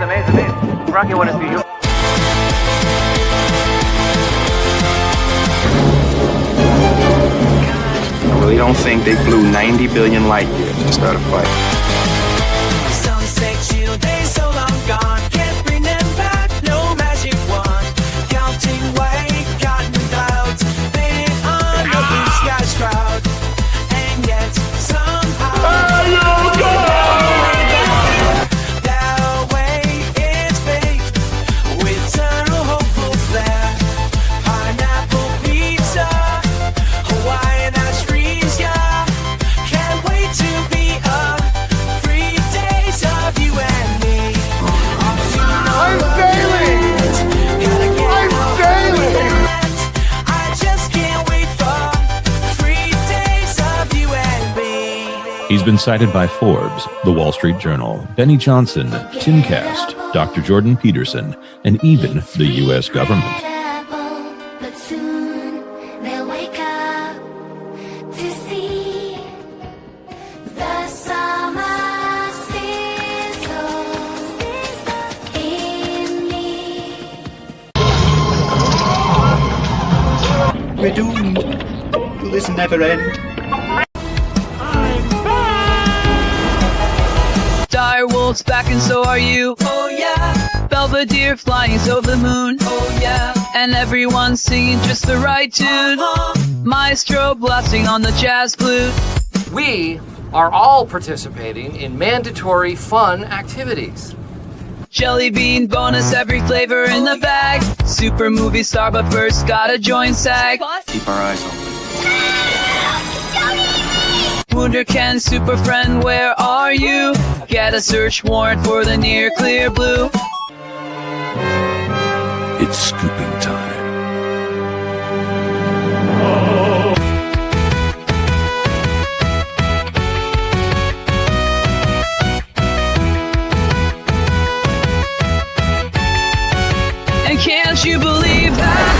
amazing. Rocky, what is you? I really don't think they flew 90 billion light years to start a fight. Some say chill days so long gone, can't bring them back, no magic wand. Counting white cotton clouds, painted on the blue sky's crowd. And yet somehow that way it's fake, with eternal hopeful flair. Pineapple pizza, Hawaiian ice freeze, yeah. Can't wait to be a free days of you and me. I'm sailing! I just can't wait for free days of you and me. He's been cited by Forbes, The Wall Street Journal, Benny Johnson, Timcast, Dr. Jordan Peterson, and even the U.S. government. But soon they'll wake up to see the summer sizzles in me. We're doomed. Will this never end? Dire wolves back and so are you. Oh yeah, Belvedere flying so the moon. oh yeah. And everyone singing just the right tune. Maestro blasting on the jazz flute. We are all participating in mandatory fun activities. Jelly bean bonus, every flavor in the bag. Super movie star, but first gotta join SAG. Keep our eyes open. Wonder Ken, super friend, where are you? Get a search warrant for the near clear blue. It's scooping time. And can't you believe that?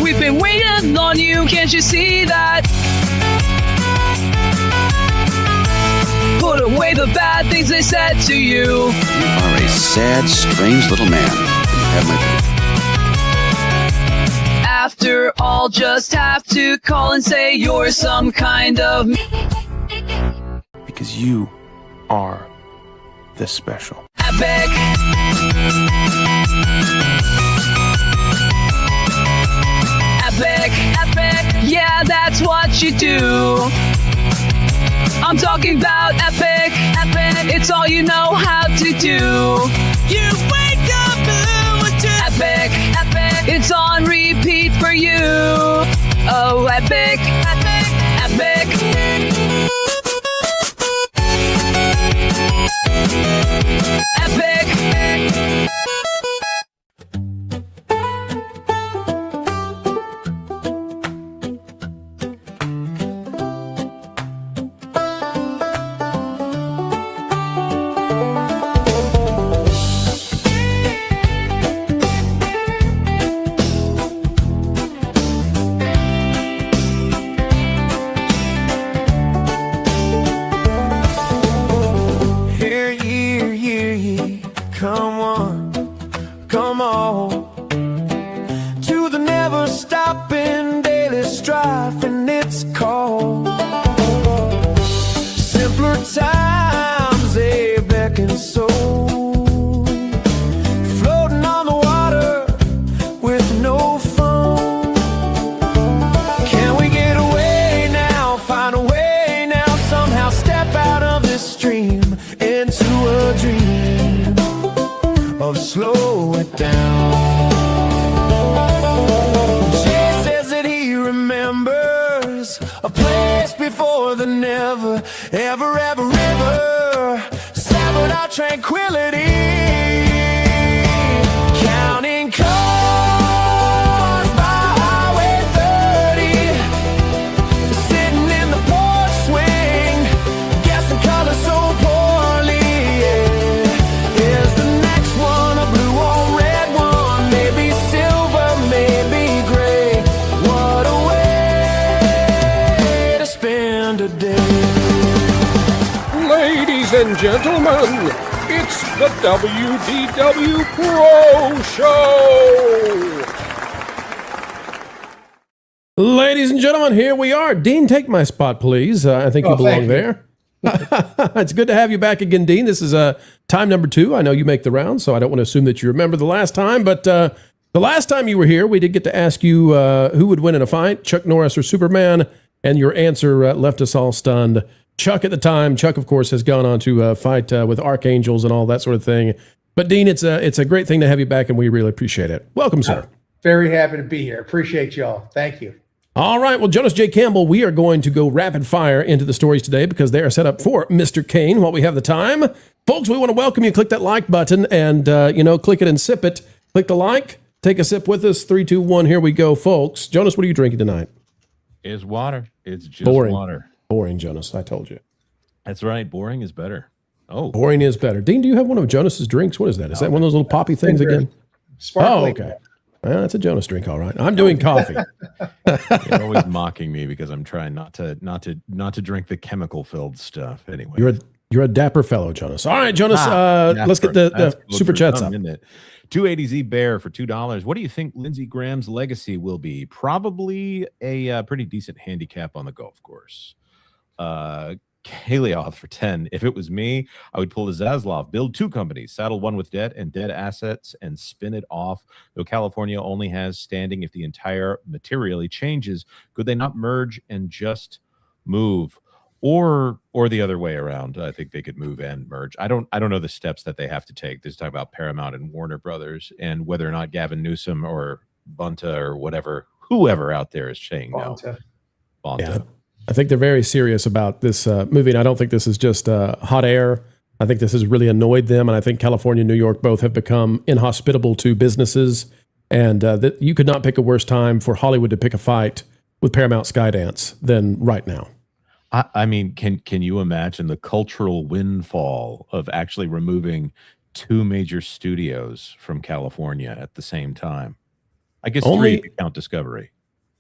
We've been waiting on you, can't you see that? Put away the bad things they said to you. You are a sad, strange little man. You have my vote. After all, just have to call and say you're some kind of Because you are the special. epic. Epic, epic, yeah, that's what you do. I'm talking about epic, epic, it's all you know how to do. You wake up blue to Epic, epic, it's on repeat for you. Oh, epic, epic, epic. Epic. Hear ye, come on, come on, to the never stopping daily strife, and it's called simpler times, they beckon so, floating on the water with no foam. Can we get away now, find a way now, somehow step out of this stream into a dream of slow it down. Jay says that he remembers a place before the never, ever, ever river severed our tranquility. Counting cars by Highway 30, sitting in the porch swing, guessing colors so poorly. Yeah. Is the next one a blue or red one? Maybe silver, maybe gray. What a way to spend a day. Ladies and gentlemen, it's the WDW Pro Show! Ladies and gentlemen, here we are. Dean, take my spot, please. I think you belong there. It's good to have you back again, Dean. This is time number 2. I know you make the rounds, so I don't want to assume that you remember the last time, but the last time you were here, we did get to ask you who would win in a fight, Chuck Norris or Superman, and your answer left us all stunned. Chuck at the time. Chuck, of course, has gone on to fight with archangels and all that sort of thing. But Dean, it's a great thing to have you back, and we really appreciate it. Welcome, sir. Very happy to be here. Appreciate y'all. Thank you. All right. Well, Jonas J. Campbell, we are going to go rapid fire into the stories today because they are set up for Mr. Cain while we have the time. Folks, we want to welcome you. Click that like button and, click it and sip it. Click the like. Take a sip with us. 3, 2, 1. Here we go, folks. Jonas, what are you drinking tonight? It's water. It's just boring. Water. Boring, Jonas. I told you. That's right. Boring is better. Oh. Boring is better. Dean, do you have one of Jonas's drinks? What is that? Is that one of those little poppy things again? Sparkling. Oh, okay. Well, that's a Jonas drink, all right. I'm doing coffee. You're always mocking me because I'm trying not to drink the chemical-filled stuff. Anyway, you're a dapper fellow, Jonas. All right, Jonas. Let's get the super chats up. 280Z Bear for $2. What do you think Lindsey Graham's legacy will be? Probably a pretty decent handicap on the golf course. Kalioth for 10. If it was me, I would pull the Zaslav, build 2 companies, saddle one with debt and dead assets, and spin it off. Though California only has standing if the entire materially changes, could they not merge and just move? Or the other way around. I think they could move and merge. I don't know the steps that they have to take. This is talking about Paramount and Warner Brothers and whether or not Gavin Newsom or Bunta or whoever out there is saying Bonta. No. Bonta. Yeah. I think they're very serious about this movie, and I don't think this is just hot air. I think this has really annoyed them, and I think California and New York both have become inhospitable to businesses, and that you could not pick a worse time for Hollywood to pick a fight with Paramount Skydance than right now. I mean, can you imagine the cultural windfall of actually removing 2 major studios from California at the same time? I guess 3 if you count Discovery.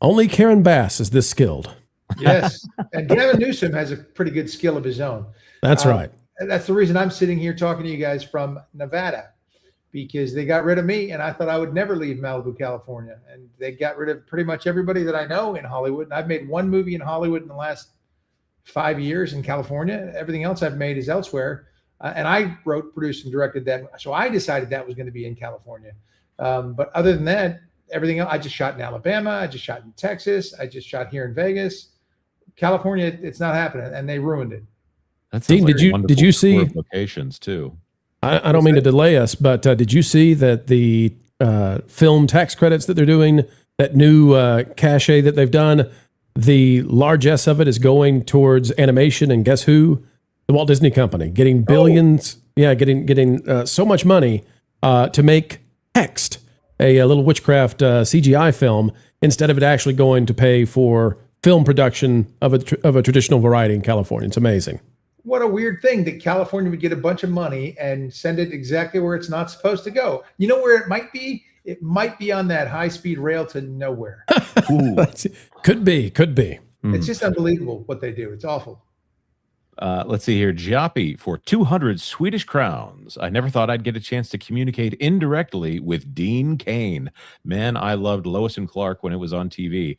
Only Karen Bass is this skilled. Yes. And Gavin Newsom has a pretty good skill of his own. That's right. And that's the reason I'm sitting here talking to you guys from Nevada, because they got rid of me and I thought I would never leave Malibu, California. And they got rid of pretty much everybody that I know in Hollywood. And I've made 1 movie in Hollywood in the last 5 years in California. Everything else I've made is elsewhere. And I wrote, produced, and directed that. So I decided that was going to be in California. But other than that, everything else, I just shot in Alabama. I just shot in Texas. I just shot here in Vegas. California, it's not happening, and they ruined it. Dean, did you see locations too? I don't mean to delay us, but did you see that the film tax credits that they're doing, that new cachet that they've done, the largesse of it is going towards animation, and guess who? The Walt Disney Company, getting billions, getting so much money to make Hexed, a little witchcraft CGI film, instead of it actually going to pay for film production of a traditional variety in California. It's amazing. What a weird thing that California would get a bunch of money and send it exactly where it's not supposed to go. You know where it might be? It might be on that high-speed rail to nowhere. Could be. It's just unbelievable what they do. It's awful. Let's see here. Giappi for 200 Swedish crowns. I never thought I'd get a chance to communicate indirectly with Dean Cain. Man, I loved Lois and Clark when it was on TV.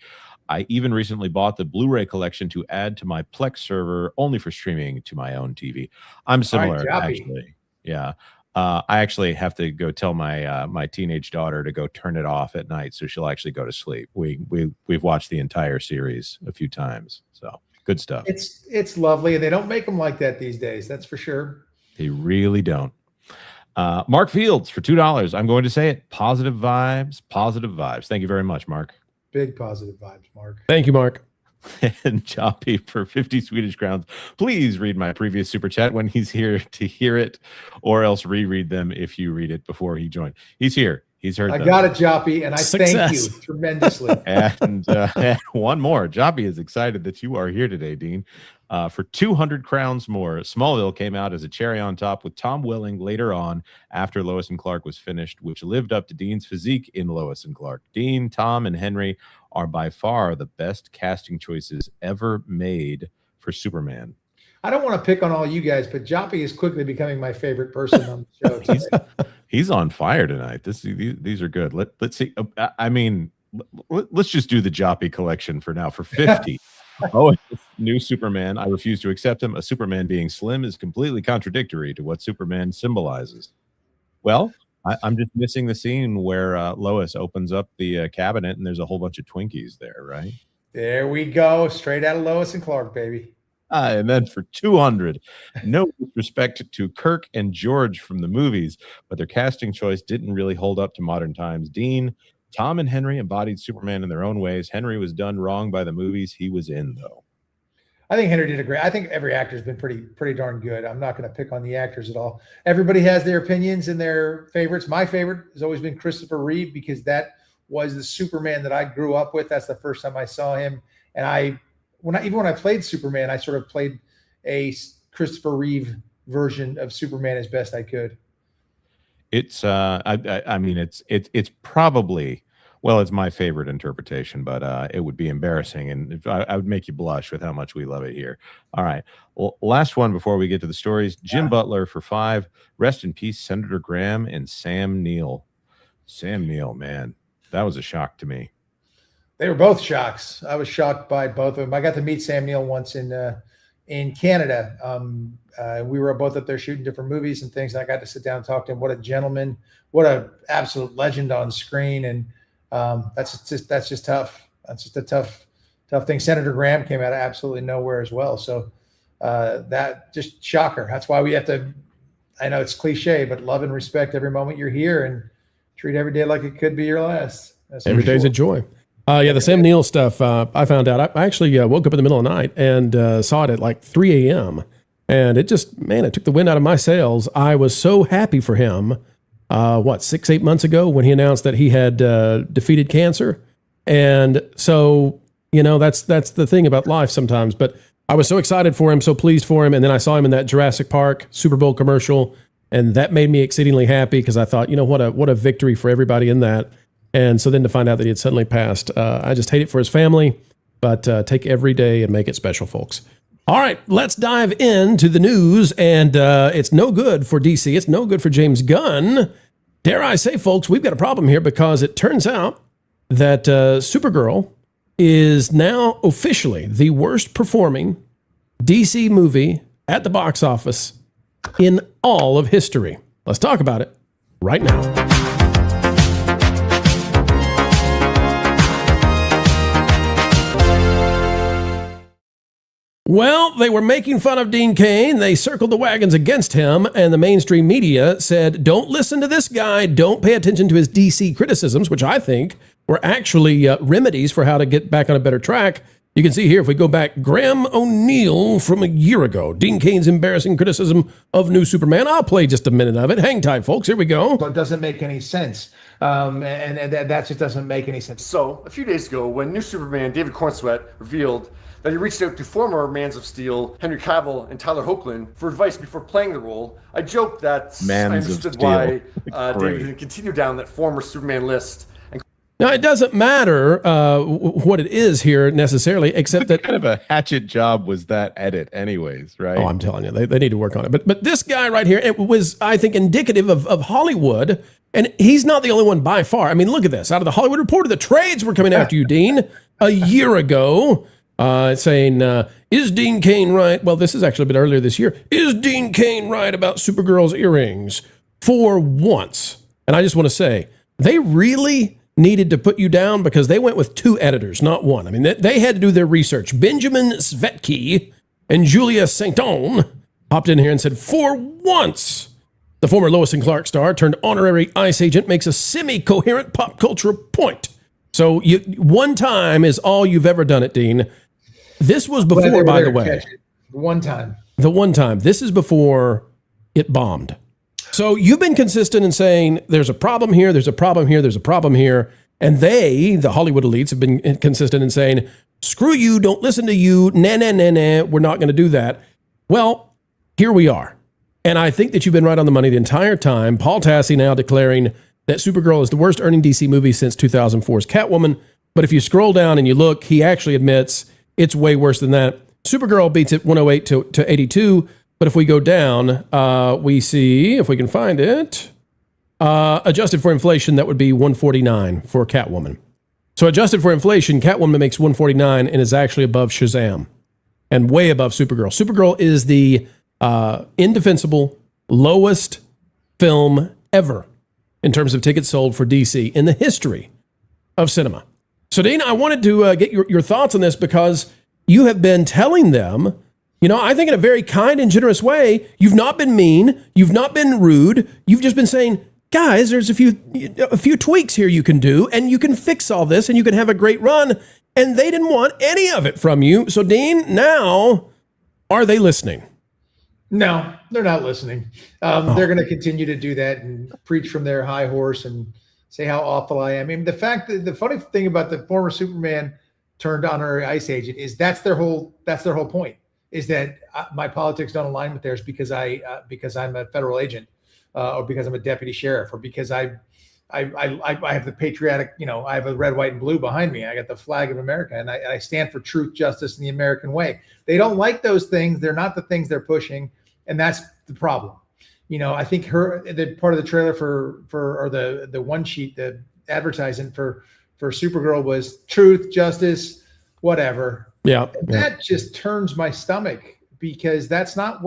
I even recently bought the Blu-ray collection to add to my Plex server, only for streaming to my own TV. I'm similar, actually. Yeah. I actually have to go tell my my teenage daughter to go turn it off at night so she'll actually go to sleep. We've watched the entire series a few times, so good stuff. It's lovely, and they don't make them like that these days. That's for sure. They really don't. Mark Fields for $2. I'm going to say it. Positive vibes. Positive vibes. Thank you very much, Mark. Big positive vibes, Mark. Thank you, Mark. And Choppy for 50 Swedish crowns. Please read my previous super chat when he's here to hear it, or else reread them if you read it before he joined. He's here. He's heard them. I got it, Joppy, and I thank you tremendously. And one more. Joppy is excited that you are here today, Dean. For 200 crowns more, Smallville came out as a cherry on top with Tom Welling later on after Lois and Clark was finished, which lived up to Dean's physique in Lois and Clark. Dean, Tom, and Henry are by far the best casting choices ever made for Superman. I don't want to pick on all you guys, but Joppy is quickly becoming my favorite person on the show today. He's on fire tonight. These are good. Let's see. I mean, let's just do the Joppy collection for now for 50. Oh, new Superman. I refuse to accept him. A Superman being slim is completely contradictory to what Superman symbolizes. Well, I'm just missing the scene where Lois opens up the cabinet and there's a whole bunch of Twinkies there, right? There we go. Straight out of Lois and Clark, baby. And then for 200, no disrespect to Kirk and George from the movies, but their casting choice didn't really hold up to modern times. Dean, Tom and Henry embodied Superman in their own ways. Henry was done wrong by the movies he was in, though. I think Henry did a great. I think every actor's been pretty darn good. I'm not going to pick on the actors at all. Everybody has their opinions and their favorites. My favorite has always been Christopher Reeve because that was the Superman that I grew up with. That's the first time I saw him, and when I played Superman, I sort of played a Christopher Reeve version of Superman as best I could. It's I mean it's probably, well, it's my favorite interpretation, but it would be embarrassing, and I would make you blush with how much we love it here. All right, well, last one before we get to the stories. Jim Butler for 5. Rest in peace, Senator Graham and Sam Neill. Sam Neill, man, that was a shock to me. They were both shocks. I was shocked by both of them. I got to meet Sam Neill once in Canada. We were both up there shooting different movies and things. And I got to sit down and talk to him. What a gentleman! What an absolute legend on screen. And that's just tough. That's just a tough thing. Senator Graham came out of absolutely nowhere as well. So that just shocker. That's why we have to. I know it's cliche, but love and respect every moment you're here and treat every day like it could be your last. Every day's a joy. Yeah, the Sam Neill stuff, I found out. I actually woke up in the middle of the night and saw it at like 3 a.m. And it just, man, it took the wind out of my sails. I was so happy for him, 6-8 months ago when he announced that he had defeated cancer. And so, that's the thing about life sometimes. But I was so excited for him, so pleased for him. And then I saw him in that Jurassic Park Super Bowl commercial. And that made me exceedingly happy because I thought, what a victory for everybody in that. And so then to find out that he had suddenly passed, I just hate it for his family, but take every day and make it special, folks. All right, let's dive into the news. And it's no good for DC. It's no good for James Gunn. Dare I say, folks, we've got a problem here because it turns out that Supergirl is now officially the worst performing DC movie at the box office in all of history. Let's talk about it right now. Well, they were making fun of Dean Cain. They circled the wagons against him, and the mainstream media said, don't listen to this guy. Don't pay attention to his DC criticisms, which I think were actually remedies for how to get back on a better track. You can see here, if we go back, Graham O'Neill from a year ago, Dean Cain's embarrassing criticism of New Superman. I'll play just a minute of it. Hang tight, folks. Here we go. It doesn't make any sense. And that just doesn't make any sense. So, a few days ago, when New Superman David Cornsweet revealed that he reached out to former Mans of Steel, Henry Cavill and Tyler Hoechlin, for advice before playing the role, I joked that I understood why David didn't continue down that former Superman list. Now, it doesn't matter what it is here necessarily, except that kind of a hatchet job was that edit anyways, right? Oh, I'm telling you, they need to work on it. But this guy right here, it was, I think, indicative of Hollywood, and he's not the only one by far. I mean, look at this. Out of the Hollywood Reporter, the trades were coming after you, Dean, a year ago. Saying, is Dean Cain right? Well, this is actually a bit earlier this year. Is Dean Cain right about Supergirl's earrings? For once. And I just want to say, they really needed to put you down because they went with 2 editors, not 1. I mean, they had to do their research. Benjamin Svetke and Julia Saint-On hopped in here and said, for once, the former Lois and Clark star turned honorary ICE agent makes a semi-coherent pop culture point. So one time is all you've ever done it, Dean. This was before, by the way. One time. The one time. This is before it bombed. So you've been consistent in saying there's a problem here, there's a problem here, there's a problem here. And they, the Hollywood elites, have been consistent in saying, screw you, don't listen to you, nah, we're not going to do that. Well, here we are. And I think that you've been right on the money the entire time. Paul Tassi now declaring that Supergirl is the worst earning DC movie since 2004's Catwoman. But if you scroll down and you look, he actually admits it's way worse than that. Supergirl beats it 108 to 82. But if we go down, we see, if we can find it, adjusted for inflation, that would be 149 for Catwoman. So adjusted for inflation, Catwoman makes 149 and is actually above Shazam and way above Supergirl. Supergirl is the indefensible lowest film ever in terms of tickets sold for DC in the history of cinema. So, Dean, I wanted to get your thoughts on this because you have been telling them, I think in a very kind and generous way, you've not been mean, you've not been rude, you've just been saying, guys, there's a few tweaks here you can do, and you can fix all this, and you can have a great run, and they didn't want any of it from you. So, Dean, now, are they listening? No, they're not listening. They're going to continue to do that and preach from their high horse and say how awful I am. I mean, the funny thing about the former Superman turned honorary ICE agent is that's their whole point, is that my politics don't align with theirs because I'm a federal agent, or because I'm a deputy sheriff, or because I have the patriotic, I have a red, white, and blue behind me. I got the flag of America, and I stand for truth, justice, and the American way. They don't like those things. They're not the things they're pushing, and that's the problem. I think the part of the trailer or the one sheet, the advertisement for Supergirl was truth, justice, whatever. Yeah. That just turns my stomach because that's not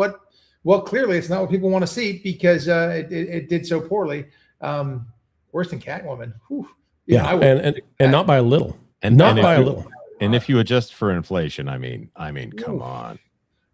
clearly it's not what people want to see because it did so poorly. Worse than Catwoman. Whew. Yeah, and not by a little. And not by a little. And if you adjust for inflation, I mean, come on.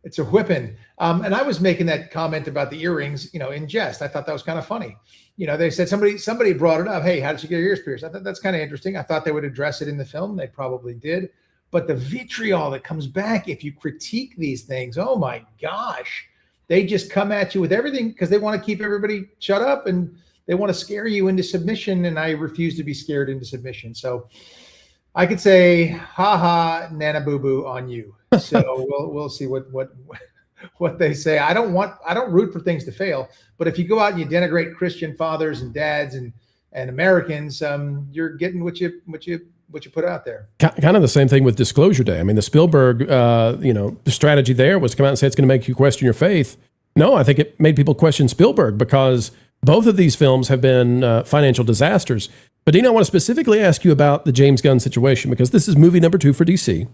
It's a whipping. And I was making that comment about the earrings, in jest. I thought that was kind of funny. They said somebody brought it up. Hey, how did you get your ears pierced? I thought that's kind of interesting. I thought they would address it in the film. They probably did. But the vitriol that comes back if you critique these things, oh my gosh, they just come at you with everything because they want to keep everybody shut up and they want to scare you into submission. And I refuse to be scared into submission. So I could say, ha ha, nana boo boo on you. So we'll see what they say. I don't root for things to fail, but if you go out and you denigrate Christian fathers and dads and Americans, you're getting what you put out there. Kind of the same thing with Disclosure Day. I mean, the Spielberg, the strategy there was to come out and say it's going to make you question your faith. No, I think it made people question Spielberg because both of these films have been financial disasters. But Dean, I want to specifically ask you about the James Gunn situation because this is movie number 2 for DC.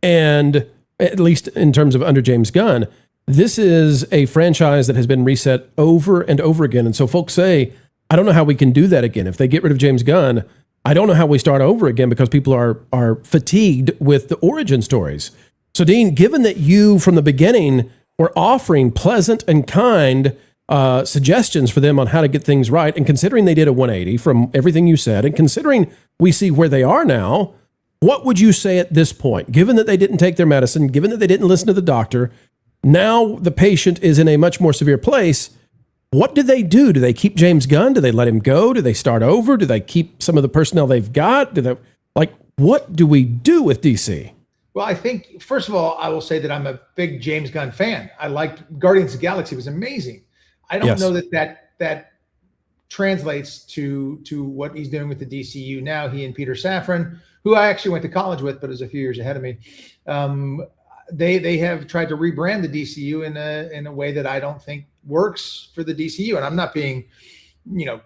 And at least in terms of under James Gunn, this is a franchise that has been reset over and over again. And so folks say, I don't know how we can do that again. If they get rid of James Gunn, I don't know how we start over again because people are fatigued with the origin stories. So Dean, given that you from the beginning were offering pleasant and kind suggestions for them on how to get things right, and considering they did a 180 from everything you said, and considering we see where they are now, what would you say at this point, given that they didn't take their medicine, given that they didn't listen to the doctor, now the patient is in a much more severe place? What do they do? Do they keep James Gunn? Do they let him go? Do they start over? Do they keep some of the personnel they've got? What do we do with DC? Well, I think, first of all, I will say that I'm a big James Gunn fan. I liked Guardians of the Galaxy. It was amazing. I don't know that translates to what he's doing with the DCU now. He and Peter Safran, who I actually went to college with, but is a few years ahead of me. They have tried to rebrand the DCU in a way that I don't think works for the DCU. And I'm not being,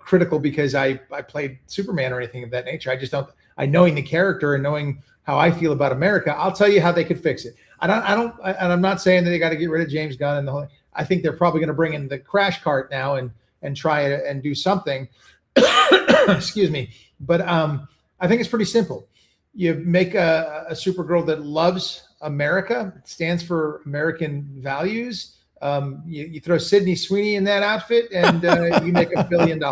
critical because I played Superman or anything of that nature. I just don't. Knowing the character and knowing how I feel about America, I'll tell you how they could fix it. And I'm not saying that they got to get rid of James Gunn and the whole. I think they're probably going to bring in the crash cart now and try it and do something. Excuse me, but I think it's pretty simple. You make a Supergirl that loves America, stands for American values. You throw Sydney Sweeney in that outfit, and you make $1 billion.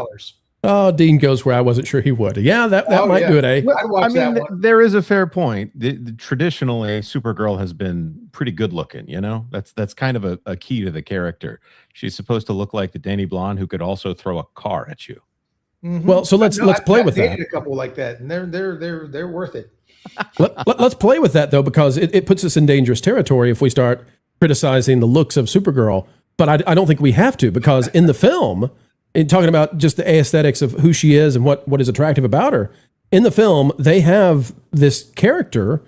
Oh, Dean goes where I wasn't sure he would. Yeah, that might do it, eh? I mean, there is a fair point. Traditionally, Supergirl has been pretty good looking, That's kind of a key to the character. She's supposed to look like the Danny Blonde who could also throw a car at you. Mm-hmm. Well, so let's play with that. I've dated a couple like that, and they're worth it. Let's play with that, though, because it puts us in dangerous territory if we start criticizing the looks of Supergirl. But I don't think we have to, because in the film, in talking about just the aesthetics of who she is and what is attractive about her, in the film, they have this character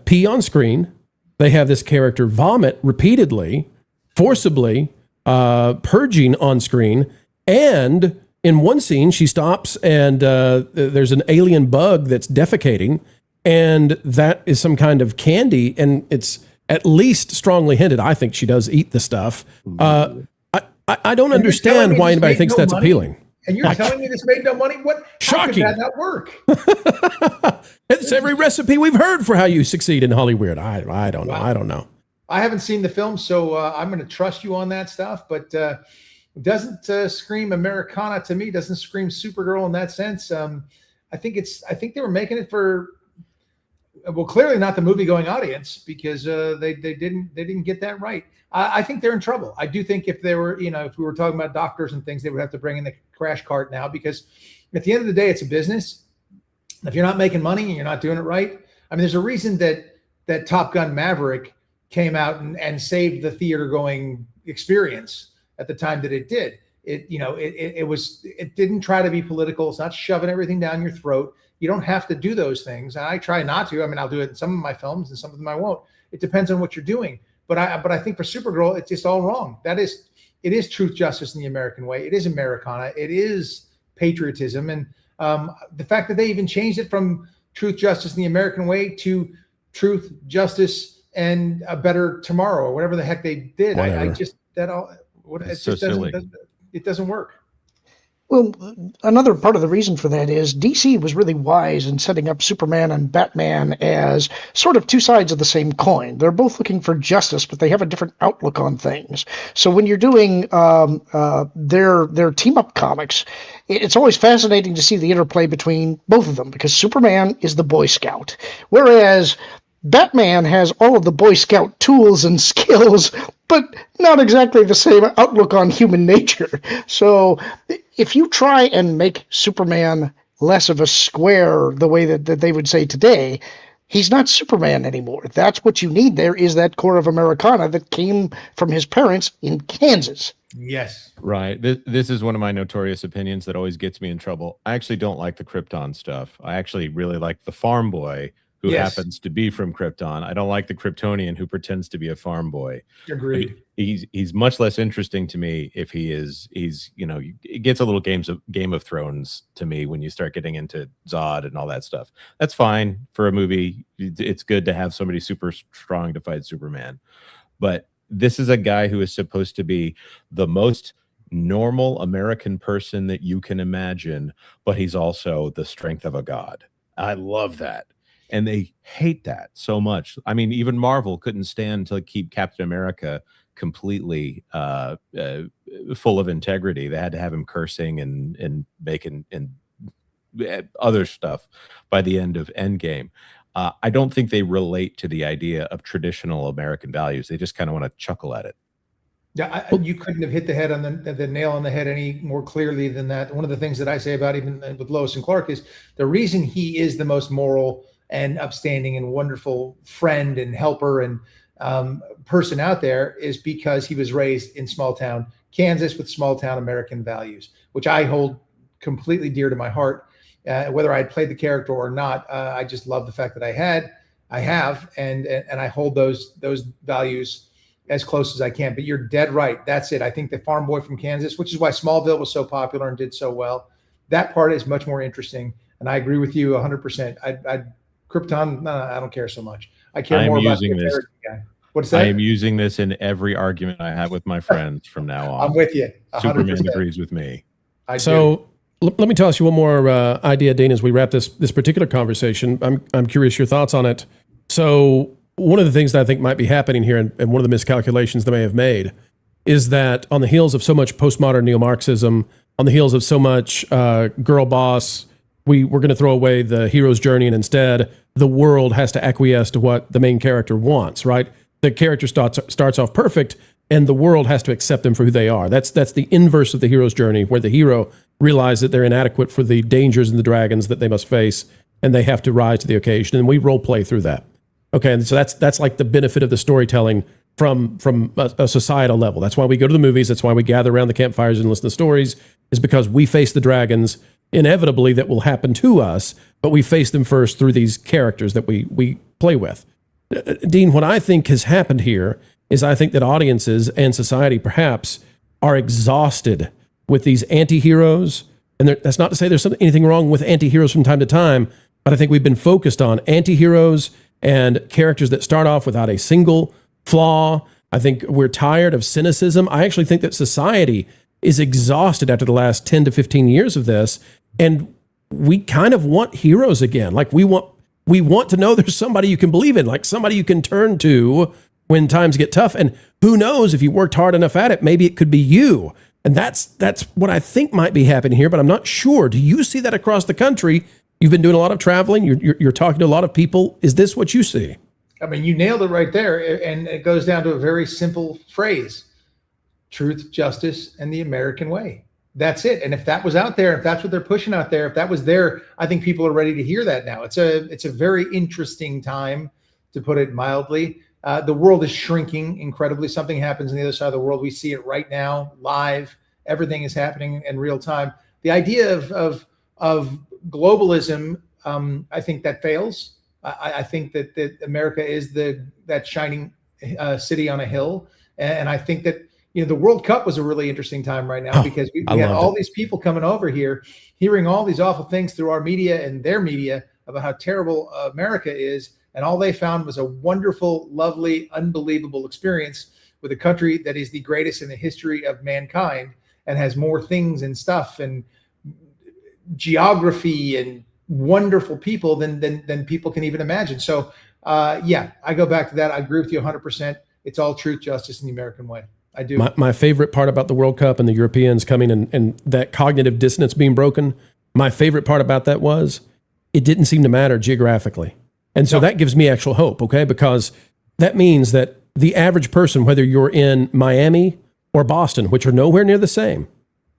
pee on screen, they have this character vomit repeatedly, forcibly, purging on screen. And in one scene, she stops and there's an alien bug that's defecating, and that is some kind of candy, and it's at least strongly hinted. I think she does eat the stuff. I don't understand why anybody thinks that's appealing. And you're telling me this made no money? What? Shocking. How could that not work? It's every recipe we've heard for how you succeed in Hollywood. I don't know. I don't know. I haven't seen the film, so I'm going to trust you on that stuff. But it doesn't scream Americana to me. Doesn't scream Supergirl in that sense. I think they were making it for, well, clearly not the movie-going audience, because they didn't get that right. I think they're in trouble. I do think if they were, if we were talking about doctors and things, they would have to bring in the crash cart now, because at the end of the day, it's a business. If you're not making money and you're not doing it right, I mean, there's a reason that Top Gun Maverick came out and saved the theater going experience at the time that it did. It didn't try to be political. It's not shoving everything down your throat. You don't have to do those things. And I try not to. I mean, I'll do it in some of my films and some of them I won't. It depends on what you're doing. But I think for Supergirl, it's just all wrong. It is truth, justice in the American way. It is Americana. It is patriotism. And the fact that they even changed it from truth, justice in the American way to truth, justice, and a better tomorrow, or whatever the heck they did. It doesn't work. Well, another part of the reason for that is DC was really wise in setting up Superman and Batman as sort of two sides of the same coin. They're both looking for justice, but they have a different outlook on things. So when you're doing their team-up comics, it's always fascinating to see the interplay between both of them, because Superman is the Boy Scout, whereas Batman has all of the Boy Scout tools and skills, but not exactly the same outlook on human nature. So if you try and make Superman less of a square the way that they would say today, he's not Superman anymore. That's what you need there, is that core of Americana that came from his parents in Kansas. Yes. Right. This is one of my notorious opinions that always gets me in trouble. I actually don't like the Krypton stuff. I actually really like the farm boy who happens to be from Krypton. I don't like the Kryptonian who pretends to be a farm boy. Agreed. He's much less interesting to me if it gets a little Game of Thrones to me when you start getting into Zod and all that stuff. That's fine for a movie. It's good to have somebody super strong to fight Superman. But this is a guy who is supposed to be the most normal American person that you can imagine, but he's also the strength of a god. I love that. And they hate that so much. I mean, even Marvel couldn't stand to keep Captain America completely full of integrity. They had to have him cursing and making and other stuff by the end of Endgame. I don't think they relate to the idea of traditional American values. They just kind of want to chuckle at it. Yeah, you couldn't have hit the head on the nail on the head any more clearly than that. One of the things that I say about even with Lois and Clark is the reason he is the most moral and upstanding and wonderful friend and helper and person out there is because he was raised in small town Kansas with small town American values, which I hold completely dear to my heart. Whether I played the character or not, I just love the fact that I have, and I hold those values as close as I can. But you're dead right. That's it. I think the farm boy from Kansas, which is why Smallville was so popular and did so well, that part is much more interesting. And I agree with you 100%. Krypton, no, I don't care so much. I care more about the American guy. What's that? I am using this in every argument I have with my friends from now on. I'm with you. 100%. Superman agrees with me. Let me toss you one more idea, Dean, as we wrap this particular conversation. I'm curious your thoughts on it. So one of the things that I think might be happening here, and one of the miscalculations they may have made, is that on the heels of so much postmodern neo-Marxism, on the heels of so much girl boss, we're going to throw away the hero's journey, and instead the world has to acquiesce to what the main character wants, right? The character starts off perfect, and the world has to accept them for who they are. That's the inverse of the hero's journey, where the hero realizes that they're inadequate for the dangers and the dragons that they must face, and they have to rise to the occasion, and we role play through that. Okay, and so that's like the benefit of the storytelling from a societal level. That's why we go to the movies. That's why we gather around the campfires and listen to stories, is because we face the dragons inevitably that will happen to us, but we face them first through these characters that we play with. Dean, what I think has happened here is I think that audiences and society perhaps are exhausted with these anti-heroes. And that's not to say there's anything wrong with anti-heroes from time to time, but I think we've been focused on anti-heroes and characters that start off without a single flaw. I think we're tired of cynicism. I actually think that society is exhausted after the last 10 to 15 years of this. And we kind of want heroes again. Like we want to know there's somebody you can believe in, like somebody you can turn to when times get tough. And who knows, if you worked hard enough at it, maybe it could be you. And that's what I think might be happening here, but I'm not sure. Do you see that across the country? You've been doing a lot of traveling. You're talking to a lot of people. Is this what you see? I mean, you nailed it right there. And it goes down to a very simple phrase: truth, justice, and the American way. That's it. And if that was out there, if that's what they're pushing out there, if that was there, I think people are ready to hear that now. It's a very interesting time, to put it mildly. The world is shrinking incredibly. Something happens on the other side of the world. We see it right now, live. Everything is happening in real time. The idea of globalism, I think that fails. I think that America is that shining city on a hill, and I think that the World Cup was a really interesting time right now because we had all these people coming over here, hearing all these awful things through our media and their media about how terrible America is. And all they found was a wonderful, lovely, unbelievable experience with a country that is the greatest in the history of mankind and has more things and stuff and geography and wonderful people than people can even imagine. So, yeah, I go back to that. I agree with you 100%. It's all truth, justice, and the American way. I do. My favorite part about the World Cup and the Europeans coming and that cognitive dissonance being broken, my favorite part about that was it didn't seem to matter geographically. And so that gives me actual hope, okay? Because that means that the average person, whether you're in Miami or Boston, which are nowhere near the same,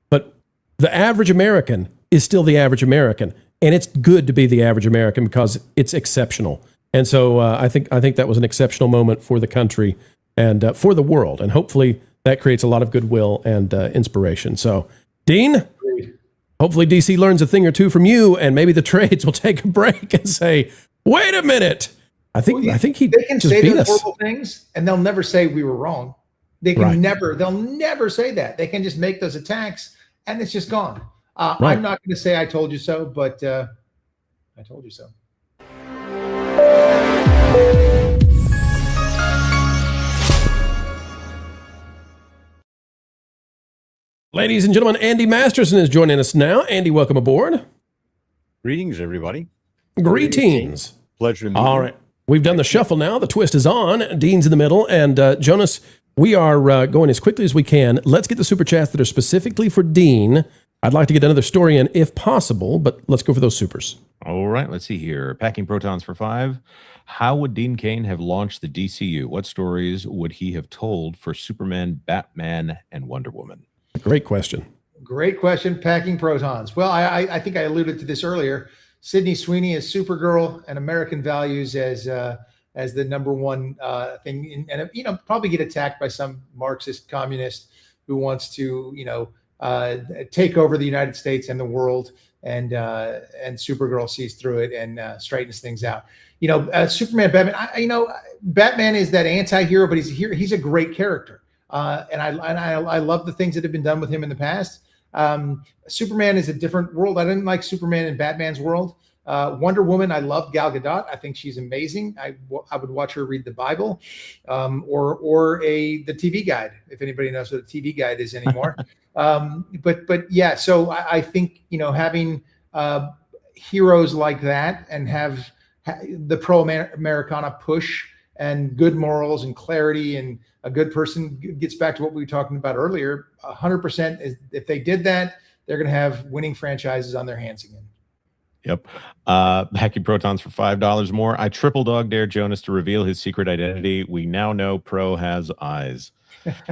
but the average American is still the average American. And it's good to be the average American because it's exceptional. And so I think that was an exceptional moment for the country and for the world. And hopefully that creates a lot of goodwill and inspiration. So, Dean, hopefully DC learns a thing or two from you, and maybe the trades will take a break and say, wait a minute. I think he they can just say beat those us. horrible things, and they'll never say we were wrong. They can they'll never say that. They can just make those attacks, and it's just gone. I'm not going to say I told you so, but I told you so. Ladies and gentlemen, Andy Masterson is joining us now. Andy, welcome aboard. Greetings, everybody. Greetings. Pleasure to meet All you. right. We've done the shuffle now. The twist is on. Dean's in the middle. And Jonas, we are going as quickly as we can. Let's get the super chats that are specifically for Dean. I'd like to get another story in if possible, but let's go for those supers. All right, let's see here. Packing Protons for 5. How would Dean Cain have launched the DCU? What stories would he have told for Superman, Batman, and Wonder Woman? Great question. Great question. Packing Protons. Well, I think I alluded to this earlier. Sydney Sweeney as Supergirl and American values as the number one thing, and probably get attacked by some Marxist communist who wants to take over the United States and the world, and Supergirl sees through it and straightens things out. Superman, Batman. Batman is that anti-hero, but he's a great character, and I love the things that have been done with him in the past. Superman is a different world. I didn't like Superman in Batman's world. Wonder Woman, I love Gal Gadot. I think she's amazing. I would watch her read the Bible, or the TV Guide, if anybody knows what a TV Guide is anymore. But yeah, so I think having heroes like that and have the pro-Americana push and good morals and clarity and a good person gets back to what we were talking about earlier. 100% is if they did that, they're going to have winning franchises on their hands again. Yep. Packing Protons for $5 more. I triple dog dare Jonas to reveal his secret identity. We now know Pro has eyes.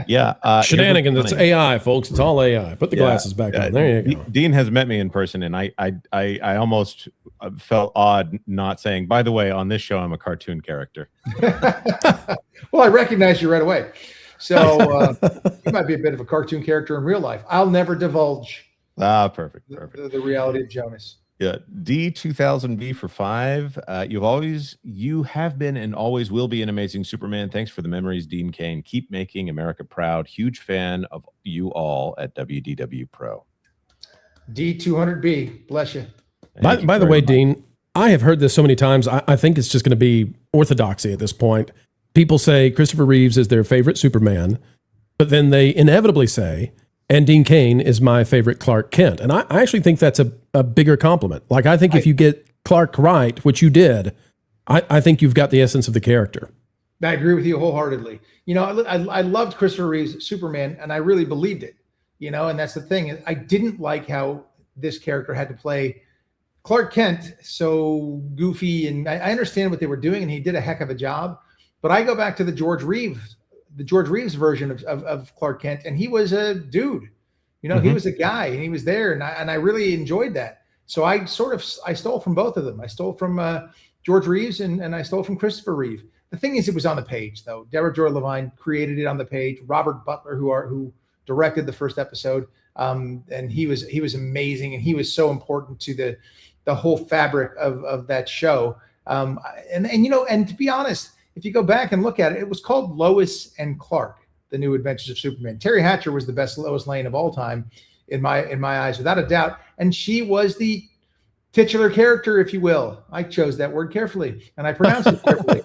Yeah. Shenanigans. It's AI, folks. It's all AI. Put the glasses back on. There you go. Dean has met me in person, and I almost felt odd not saying, by the way, on this show, I'm a cartoon character. Well, I recognize you right away. So you might be a bit of a cartoon character in real life. I'll never divulge perfect. The reality of Jonas. Yeah, D2000B for 5. You have been and always will be an amazing Superman. Thanks for the memories, Dean Cain. Keep making America proud. Huge fan of you all at WDW Pro. D200B, bless you. By the way, Dean, I have heard this so many times. I think it's just going to be orthodoxy at this point. People say Christopher Reeves is their favorite Superman, but then they inevitably say, and Dean Cain is my favorite Clark Kent. And I actually think that's a bigger compliment. Like, I think if you get Clark right, which you did, I think you've got the essence of the character. I agree with you wholeheartedly. You know, I loved Christopher Reeve's Superman, and I really believed it. You know, and that's the thing. I didn't like how this character had to play Clark Kent so goofy, and I understand what they were doing, and he did a heck of a job. But I go back to the George Reeves version of Clark Kent, and he was a dude. You know, he was a guy, and he was there, and I really enjoyed that. So I stole from both of them. I stole from George Reeves, and I stole from Christopher Reeve. The thing is, it was on the page, though. Deborah Joy Levine created it on the page. Robert Butler, who directed the first episode, and he was amazing, and he was so important to the whole fabric of that show. And you know, and to be honest, if you go back and look at it, it was called Lois and Clark: The New Adventures of Superman. Terry Hatcher was the best Lois Lane of all time in my eyes, without a doubt, and she was the titular character, if you will. I chose that word carefully, and I pronounced it carefully.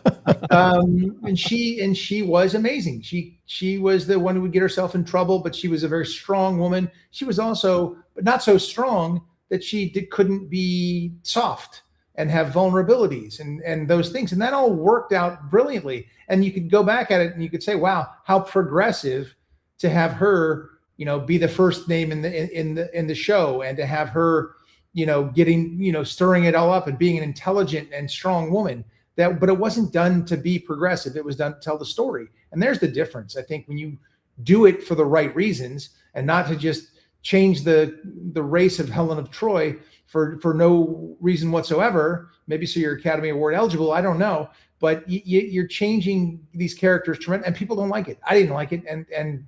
And she was amazing. She was the one who would get herself in trouble, but she was a very strong woman. She was also, but not so strong that she couldn't be soft and have vulnerabilities and those things. And that all worked out brilliantly. And you could go back at it and you could say, wow, how progressive to have her, you know, be the first name in the show, and to have her, you know, getting, you know, stirring it all up and being an intelligent and strong woman. But it wasn't done to be progressive. It was done to tell the story. And there's the difference. I think when you do it for the right reasons, and not to just change the race of Helen of Troy for no reason whatsoever, maybe so you're Academy Award eligible, I don't know, but you're changing these characters and people don't like it. I didn't like it, and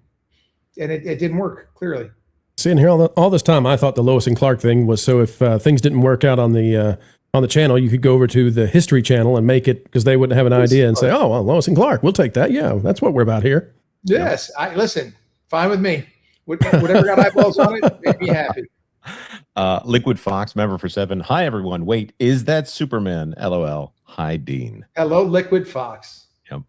it didn't work, clearly. Seeing here all this time, I thought the Lois and Clark thing was so if things didn't work out on the channel, you could go over to the History Channel and make it, because they wouldn't have an idea and say, oh, well, Lois and Clark, we'll take that. Yeah, that's what we're about here. Yes, listen, fine with me. Whatever got eyeballs on it, make me happy. Liquid Fox, member for 7. Hi, everyone. Wait, is that Superman? LOL. Hi, Dean. Hello, Liquid Fox. Yep.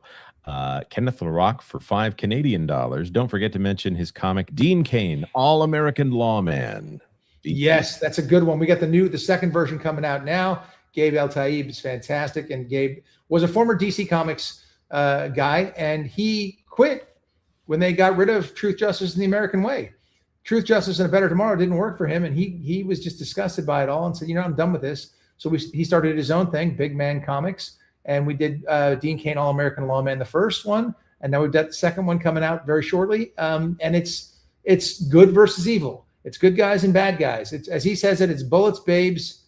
Kenneth LaRock for $5 Canadian. Don't forget to mention his comic, Dean Cain, All-American Lawman. Yes, that's a good one. We got the second version coming out now. Gabe El-Taib is fantastic, and Gabe was a former DC Comics guy, and he quit when they got rid of Truth, Justice, and the American Way. Truth, Justice, and a Better Tomorrow didn't work for him, and he was just disgusted by it all and said, you know, I'm done with this. So he started his own thing, Big Man Comics, and we did Dean Cain, All-American Lawman, the first one, and now we've got the second one coming out very shortly. And it's good versus evil. It's good guys and bad guys. It's, as he says it, it's bullets, babes,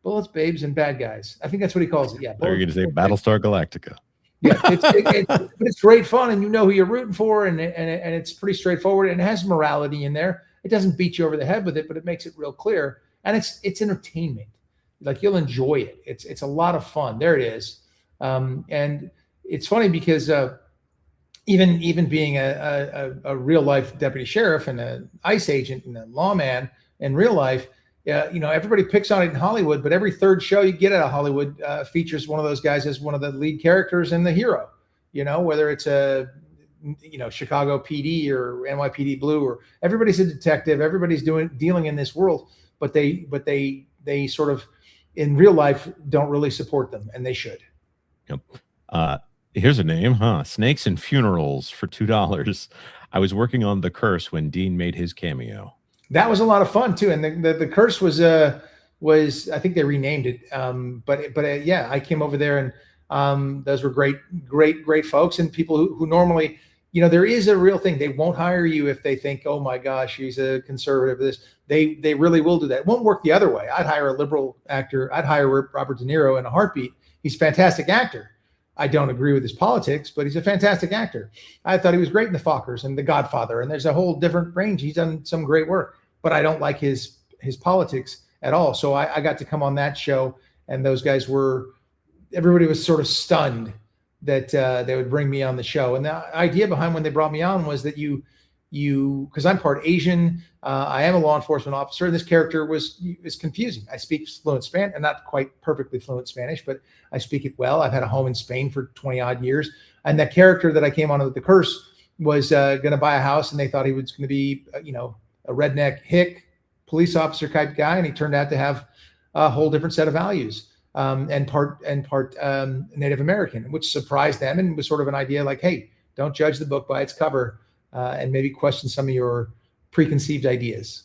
and bad guys. I think that's what he calls it. Yeah. You're going to say Battlestar Galactica. Yeah, but it's great fun, and you know who you're rooting for, and it's pretty straightforward, and it has morality in there. It doesn't beat you over the head with it, but it makes it real clear, and it's entertainment. Like, you'll enjoy it. It's a lot of fun. There it is, and it's funny because even being a real life deputy sheriff and an ICE agent and a lawman in real life, you know, everybody picks on it in Hollywood, but every third show you get out of Hollywood features one of those guys as one of the lead characters and the hero. You know, whether it's Chicago PD or NYPD Blue, or everybody's a detective, everybody's dealing in this world, but they sort of in real life don't really support them, and they should. Yep. Here's a name, huh? Snakes and Funerals for $2. I was working on The Curse when Dean made his cameo. That was a lot of fun too, and the Curse was I think they renamed it, but yeah, I came over there, and those were great folks, and people who normally, you know, there is a real thing. They won't hire you if they think, oh my gosh, he's a conservative. They really will do that. It won't work the other way. I'd hire a liberal actor. I'd hire Robert De Niro in a heartbeat. He's a fantastic actor. I don't agree with his politics, but he's a fantastic actor. I thought he was great in The Fockers and The Godfather, and there's a whole different range. He's done some great work, but I don't like his politics at all. So I got to come on that show, and those guys everybody was sort of stunned that they would bring me on the show. And the idea behind when they brought me on was that because I'm part Asian, I am a law enforcement officer, and this character is confusing. I speak fluent Spanish, and not quite perfectly fluent Spanish, but I speak it well. I've had a home in Spain for 20 odd years. And that character that I came on with the curse was going to buy a house, and they thought he was going to be, a redneck hick police officer type guy. And he turned out to have a whole different set of values, and part Native American, which surprised them and was sort of an idea like, hey, don't judge the book by its cover, and maybe question some of your preconceived ideas.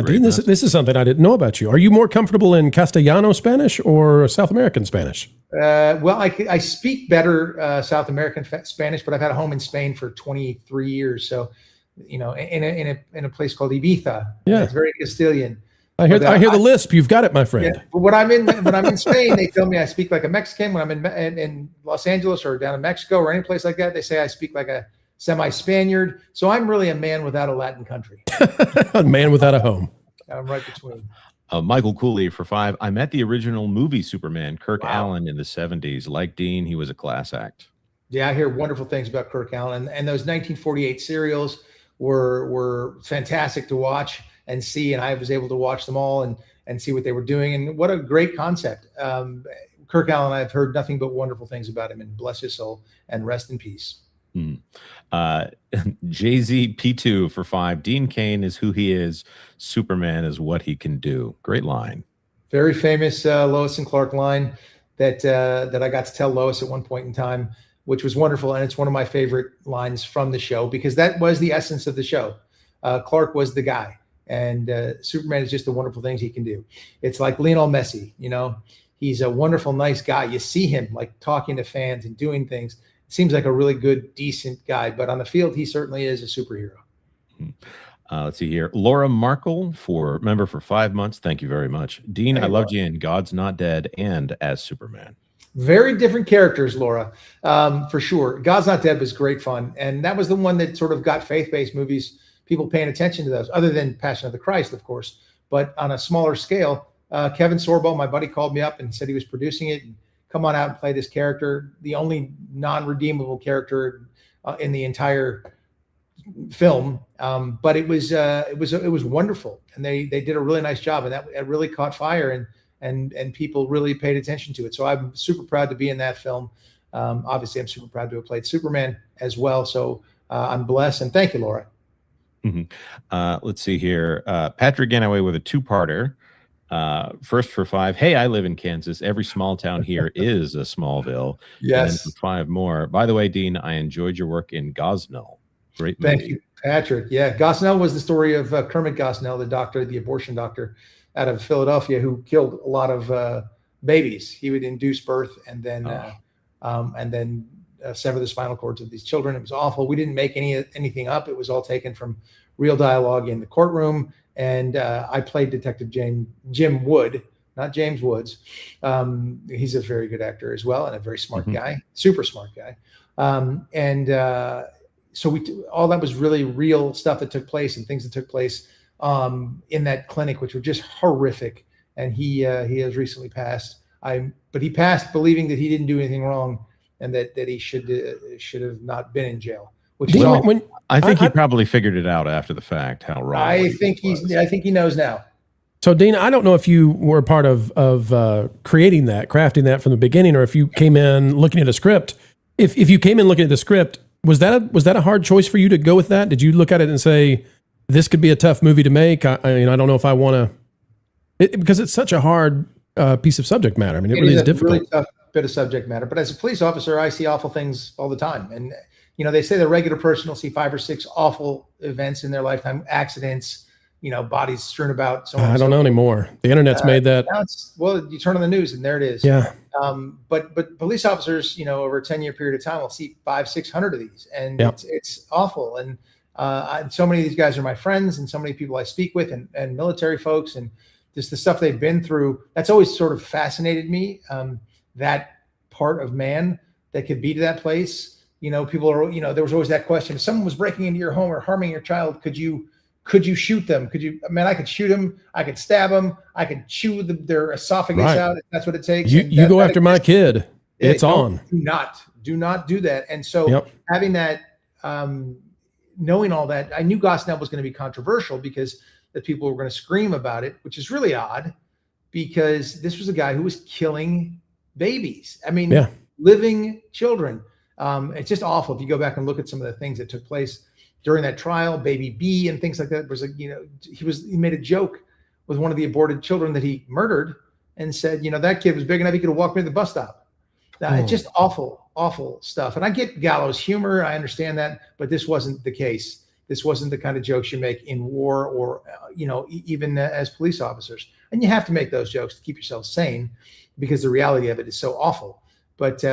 Dean, this is something I didn't know about you. Are you more comfortable in Castellano Spanish or South American Spanish? Well, I speak better South American Spanish, but I've had a home in Spain for 23 years. So, in a place called Ibiza. Yeah, it's very Castilian. I hear the lisp. You've got it, my friend. Yeah, but when I'm in Spain, they tell me I speak like a Mexican. When I'm in Los Angeles or down in Mexico or any place like that, they say I speak like a semi-Spaniard. So I'm really a man without a Latin country. A man without a home. I'm right between. Michael Cooley for 5. I met the original movie Superman, Kirk Allen, in the 70s. Like Dean, he was a class act. Yeah, I hear wonderful things about Kirk Allen. And those 1948 serials were fantastic to watch and see. And I was able to watch them all and see what they were doing. And what a great concept. Kirk Allen, I've heard nothing but wonderful things about him, and bless his soul and rest in peace. Jay-Z P2 for 5. Dean Cain is who he is. Superman is what he can do. Great line. Very famous Lois and Clark line that I got to tell Lois at one point in time, which was wonderful. And it's one of my favorite lines from the show, because that was the essence of the show. Clark was the guy, and Superman is just the wonderful things he can do. It's like Lionel Messi, he's a wonderful, nice guy. You see him like talking to fans and doing things. Seems like a really good, decent guy, but on the field, he certainly is a superhero. Let's see here. Laura Markle member for 5 months. Thank you very much. Dean, I loved you in God's Not Dead and as Superman. Very different characters, Laura, for sure. God's Not Dead was great fun. And that was the one that sort of got faith-based movies, people paying attention to those, other than Passion of the Christ, of course. But on a smaller scale, Kevin Sorbo, my buddy, called me up and said he was producing it. Come on out and play this character, the only non-redeemable character in the entire film. But it was wonderful, and they did a really nice job, and that really caught fire, and people really paid attention to it. So I'm super proud to be in that film. Obviously, I'm super proud to have played Superman as well. So I'm blessed, and thank you, Laura. Let's see here. Patrick Ganaway with a 2-parter. First for 5. Hey, I live in Kansas. Every small town here is a Smallville. Yes. And for 5 more. By the way, Dean, I enjoyed your work in Gosnell. Great movie. Thank you, Patrick. Yeah, Gosnell was the story of Kermit Gosnell, the abortion doctor out of Philadelphia, who killed a lot of babies. He would induce birth and then sever the spinal cords of these children. It was awful. We didn't make anything up. It was all taken from real dialogue in the courtroom. And I played Detective Jim Wood, not James Woods. He's a very good actor as well, and a very smart guy, super smart guy. So all that was really real stuff that took place, and things that took place in that clinic, which were just horrific. And he has recently passed. But he passed believing that he didn't do anything wrong, and that he should have not been in jail. Which is all. I think he probably figured it out after the fact how wrong. I think he knows now. So, Dean, I don't know if you were part of crafting that from the beginning, or if you came in looking at a script. If you came in looking at the script, was that a hard choice for you to go with that? Did you look at it and say, this could be a tough movie to make? I don't know if I want to, because it's such a hard piece of subject matter. I mean, it really is difficult. Really tough bit of subject matter. But as a police officer, I see awful things all the time, and they say the regular person will see 5 or 6 awful events in their lifetime, accidents, bodies strewn about. So I don't know anymore. The internet's made that. Well, you turn on the news and there it is. Yeah. But police officers, over a 10-year period of time, will see 500-600 of these, and it's awful. And so many of these guys are my friends, and so many people I speak with, and military folks, and just the stuff they've been through. That's always sort of fascinated me. That part of man that could be to that place. People are, there was always that question. If someone was breaking into your home or harming your child, could you could you shoot them? I could shoot them. I could stab them. I could chew their esophagus out. If that's what it takes. You go after my kid. It's on. Do not do that. And so having that, knowing all that, I knew Gosnell was going to be controversial because the people were going to scream about it, which is really odd because this was a guy who was killing babies. I mean, living children. It's just awful. If you go back and look at some of the things that took place during that trial, baby B and things like that, was he made a joke with one of the aborted children that he murdered and said, that kid was big enough he could have walked me to the bus stop. It's just awful stuff. And I get gallows humor. I understand that, but this wasn't the case. This wasn't the kind of jokes you make in war or, even as police officers. And you have to make those jokes to keep yourself sane because the reality of it is so awful. But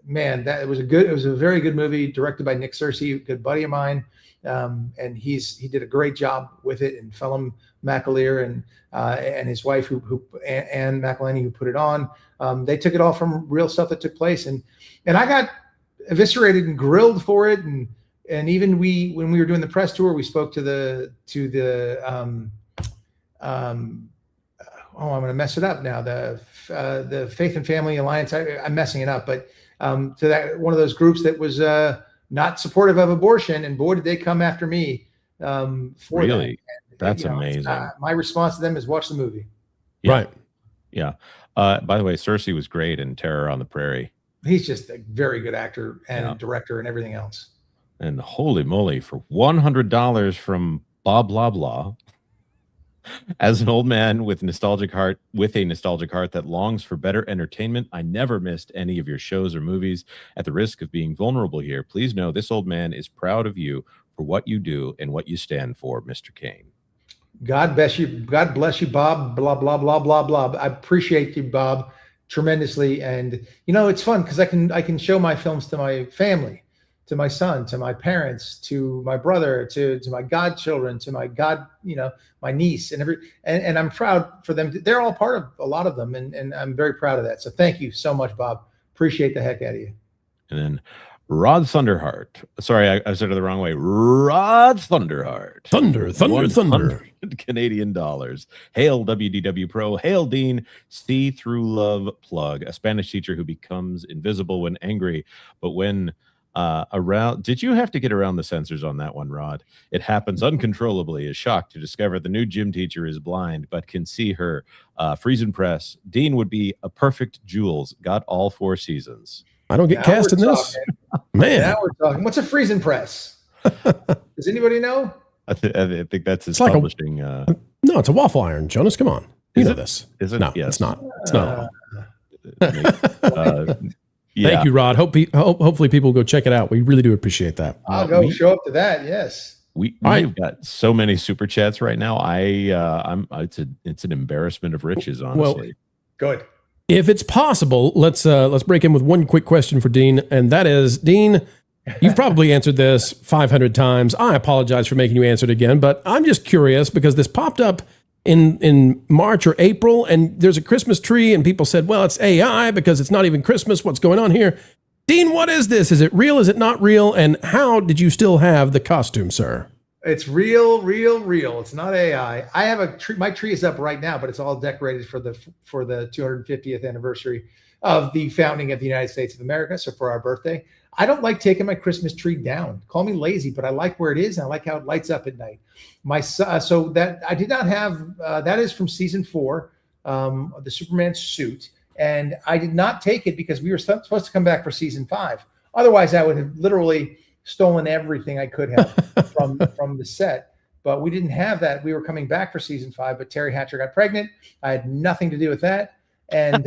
man, it was a very good movie directed by Nick Searcy, a good buddy of mine. And he did a great job with it, and Phelim McAleer and his wife, Anne McElhenney, who put it on. They took it all from real stuff that took place, and I got eviscerated and grilled for it, and even when we were doing the press tour, we spoke to the I'm going to mess it up now, the Faith and Family Alliance. I'm messing it up, but to that one of those groups that was not supportive of abortion, and boy, did they come after me for really that. That's amazing. My response to them is watch the movie. Right. Yeah. By the way, Cersei was great in Terror on the Prairie. He's just a very good actor and director and everything else. And holy moly, for $100 from Bob Blah Blah. As an old man with a nostalgic heart that longs for better entertainment, I never missed any of your shows or movies. At the risk of being vulnerable here, please know this old man is proud of you for what you do and what you stand for, Mr. Cain. God bless you. God bless you, Bob. Blah, blah, blah, blah, blah. I appreciate you, Bob, tremendously. And, it's fun because I can show my films to my family, to my son, to my parents, to my brother, to my godchildren, to my my niece, and I'm proud for them. They're all part of a lot of them, and I'm very proud of that. So thank you so much, Bob. Appreciate the heck out of you. And then Rod Thunderheart. Sorry, I said it the wrong way. Rod Thunderheart. Thunder. Canadian dollars. Hail WDW Pro. Hail Dean. See through love plug. A Spanish teacher who becomes invisible when angry, but when did you have to get around the censors on that one, Rod? It happens uncontrollably. Is shocked to discover the new gym teacher is blind but can see her. Freezing press. Dean would be a perfect Jules. Got all 4 seasons. I don't get cast in this. Man. Now we're talking. What's a freezing press? Does anybody know? I think that's his publishing. No, it's a waffle iron. Jonas, come on. You know this. Is it? No, yes. it's not. It's not. Yeah. Thank you, Rod. Hopefully people will go check it out. We really do appreciate that. I'll go show up to that. Yes. We've got so many super chats right now. It's an embarrassment of riches, honestly. Well, good. If it's possible, let's break in with one quick question for Dean, and that is, Dean, you've probably answered this 500 times. I apologize for making you answer it again, but I'm just curious because this popped up in March or April, and there's a Christmas tree, and people said, well, it's AI because it's not even Christmas. What's going on here? Dean, what is this? Is it real? Is it not real? And how did you still have the costume, sir? It's real. It's not AI. I have a tree. My tree is up right now, but it's all decorated for the 250th anniversary of the founding of the United States of America. So for our birthday, I don't like taking my Christmas tree down. Call me lazy, but I like where it is, and I like how it lights up at night. So that I did not have. That is from season 4, the Superman suit, and I did not take it because we were supposed to come back for season 5. Otherwise, I would have literally stolen everything I could have from the set. But we didn't have that. We were coming back for season 5, but Terry Hatcher got pregnant. I had nothing to do with that. And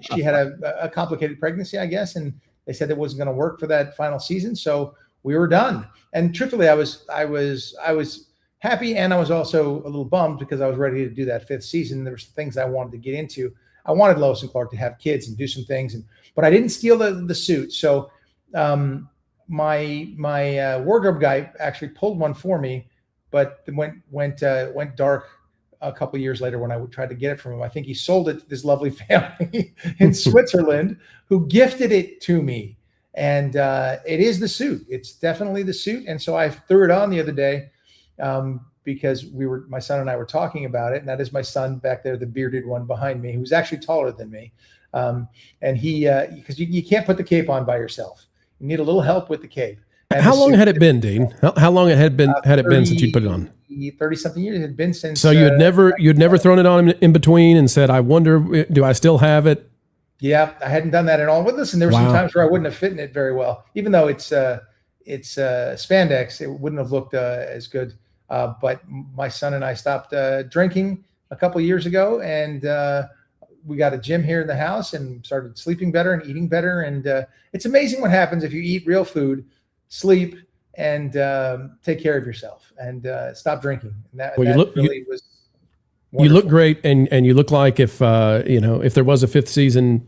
she had a complicated pregnancy, I guess, and they said it wasn't going to work for that final season, so we were done. And truthfully, I was happy, and I was also a little bummed because I was ready to do that 5th season. There were some things I wanted to get into. I wanted Lois and Clark to have kids and do some things, but I didn't steal the suit. So my wardrobe guy actually pulled one for me, but went dark a couple of years later when I tried to get it from him. I think he sold it to this lovely family in Switzerland who gifted it to me. And it is the suit. It's definitely the suit. And so I threw it on the other day because my son and I were talking about it. And that is my son back there, the bearded one behind me, who's actually taller than me. And he, because you can't put the cape on by yourself. You need a little help with the cape. And how long had it been, Dean? How long had it been since you put it on? 30-something years. It had been since. So you'd never thrown it on in between and said, I wonder, do I still have it? Yeah, I hadn't done that at all. But listen, there were some times where I wouldn't have fit in it very well, even though it's spandex. It wouldn't have looked as good. But my son and I stopped drinking a couple years ago, and we got a gym here in the house and started sleeping better and eating better. And it's amazing what happens if you eat real food, sleep, and take care of yourself and stop drinking. And that was. Wonderful. You look great, and you look like if if there was a fifth season,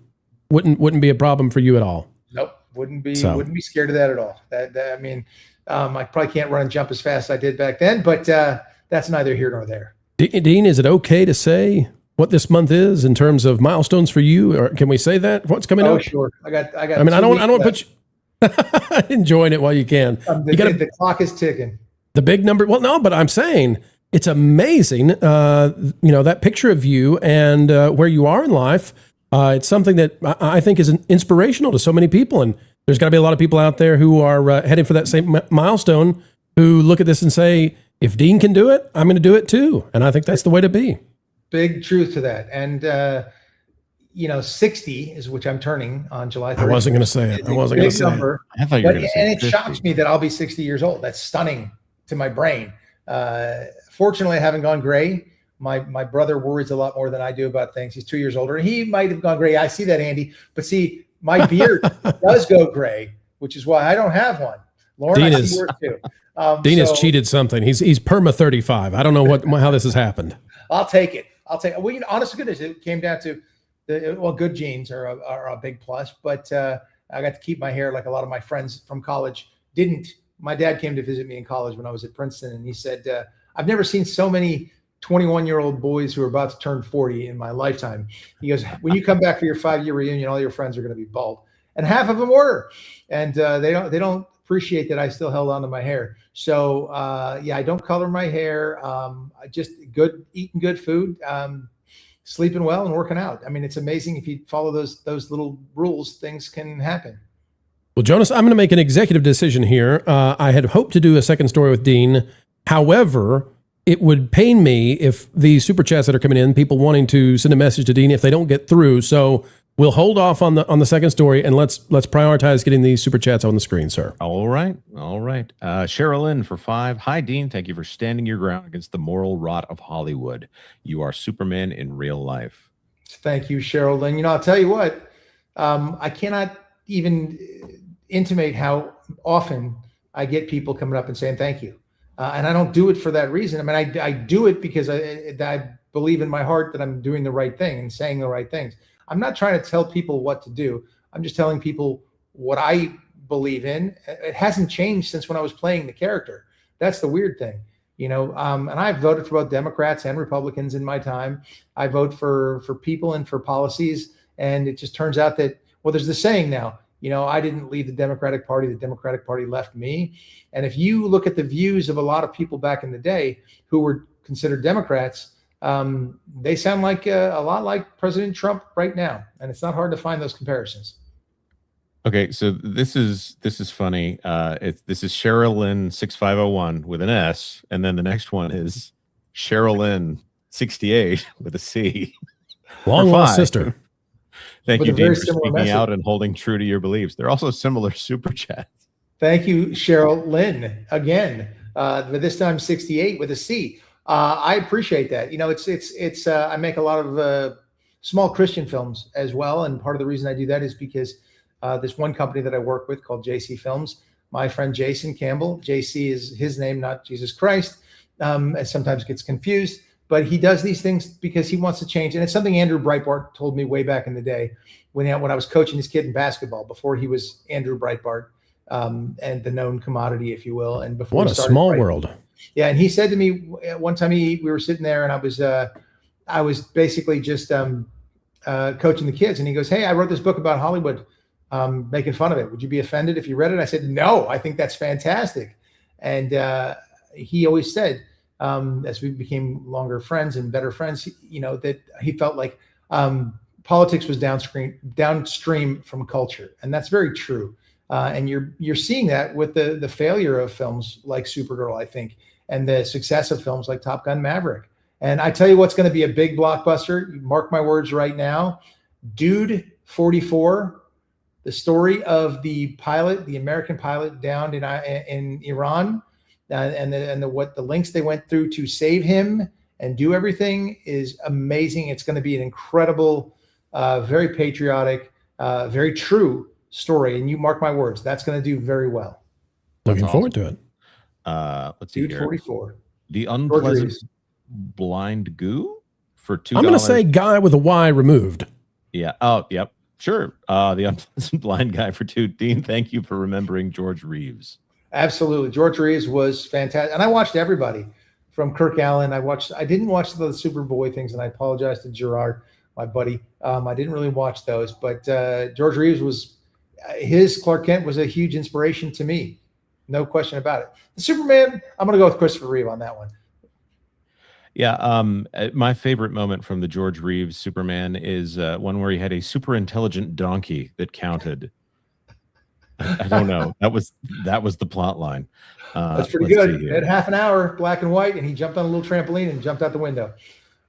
wouldn't be a problem for you at all. Nope, wouldn't be scared of that at all. I mean, I probably can't run and jump as fast as I did back then, but that's neither here nor there. Dean, is it okay to say what this month is in terms of milestones for you, or can we say that? What's coming up? Oh, sure. I got. I mean, I don't want to put you enjoying it while you can. The clock is ticking. The big number. Well, no, but I'm saying. It's amazing, that picture of you and where you are in life. It's something that I think is inspirational to so many people. And there's got to be a lot of people out there who are heading for that same milestone who look at this and say, if Dean can do it, I'm going to do it too. And I think that's the way to be. Big truth to that. And, 60 is which I'm turning on July 30th. I wasn't going to say it. I wasn't going to say it. I thought you were going to say it. And it shocks me that I'll be 60 years old. That's stunning to my brain. Fortunately, I haven't gone gray. My brother worries a lot more than I do about things. He's 2 years older. He might have gone gray. I see that, Andy. But see, my beard does go gray, which is why I don't have one. Lauren, I see yours too. Dean has cheated something. He's perma 35. I don't know how this has happened. I'll take it. Well, honest to goodness, it came down to good genes are a big plus. But I got to keep my hair like a lot of my friends from college didn't. My dad came to visit me in college when I was at Princeton, and he said, I've never seen so many 21-year-old boys who are about to turn 40 in my lifetime. He goes, when you come back for your 5-year reunion, all your friends are going to be bald. And half of them were. And they don't appreciate that I still held on to my hair. So, I don't color my hair. I just eating good food, sleeping well, and working out. I mean, it's amazing if you follow those little rules, things can happen. Well, Jonas, I'm going to make an executive decision here. I had hoped to do a second story with Dean. However, it would pain me if the super chats that are coming in, people wanting to send a message to Dean, if they don't get through. So we'll hold off on the second story, and let's prioritize getting these super chats on the screen, sir. All right. Cheryl Lynn for 5. Hi, Dean. Thank you for standing your ground against the moral rot of Hollywood. You are Superman in real life. Thank you, Cheryl Lynn. I'll tell you what, I cannot even intimate how often I get people coming up and saying thank you. And I don't do it for that reason. I mean, I do it because I believe in my heart that I'm doing the right thing and saying the right things. I'm not trying to tell people what to do. I'm just telling people what I believe in. It hasn't changed since when I was playing the character. That's the weird thing, and I've voted for both Democrats and Republicans in my time. I vote for people and for policies. And it just turns out that, well, there's the saying now, I didn't leave the Democratic Party. The Democratic Party left me. And if you look at the views of a lot of people back in the day who were considered Democrats, they sound like a lot like President Trump right now. And it's not hard to find those comparisons. Okay, so this is funny. This is Sherilyn 6501 with an S, and then the next one is Sherilyn 68 with a C. Long lost sister. Thank you, Dean, for speaking out and holding true to your beliefs. They're also similar super chats. Thank you, Cheryl Lynn, again, but this time 68 with a C. I appreciate that. It's I make a lot of small Christian films as well, and part of the reason I do that is because this one company that I work with called JC Films, my friend Jason Campbell, JC is his name, not Jesus Christ, and sometimes gets confused. But he does these things because he wants to change. And it's something Andrew Breitbart told me way back in the day when I was coaching his kid in basketball before he was Andrew Breitbart, and the known commodity, if you will. And before what a small world. Yeah. And he said to me one time, we were sitting there and I was basically just coaching the kids. And he goes, hey, I wrote this book about Hollywood. making fun of it. Would you be offended if you read it? I said, no, I think that's fantastic. And he always said, as we became longer friends and better friends, that he felt like politics was downstream from culture. And that's very true. And you're seeing that with the failure of films like Supergirl, I think, and the success of films like Top Gun Maverick. And I tell you what's going to be a big blockbuster. Mark my words right now. Dude 44, the story of the American pilot downed in Iran, and what the lengths they went through to save him and do everything is amazing. It's going to be an incredible, very patriotic, very true story. And you mark my words, that's going to do very well. Looking forward to it. Let's see Dude here. 44. The Unpleasant Blind Goo for $2. I'm going to say guy with a Y removed. Yeah. Oh, yep. Sure. The Unpleasant Blind Guy for $2. Dean, thank you for remembering George Reeves. Absolutely. George Reeves was fantastic. And I watched everybody from Kirk Allen. I didn't watch the Superboy things, and I apologize to Gerard, my buddy. I didn't really watch those, but George Reeves his Clark Kent was a huge inspiration to me. No question about it. The Superman, I'm going to go with Christopher Reeve on that one. Yeah, my favorite moment from the George Reeves Superman is one where he had a super intelligent donkey that counted. I don't know. That was the plot line. That's pretty good. It had half an hour, black and white, and he jumped on a little trampoline and jumped out the window.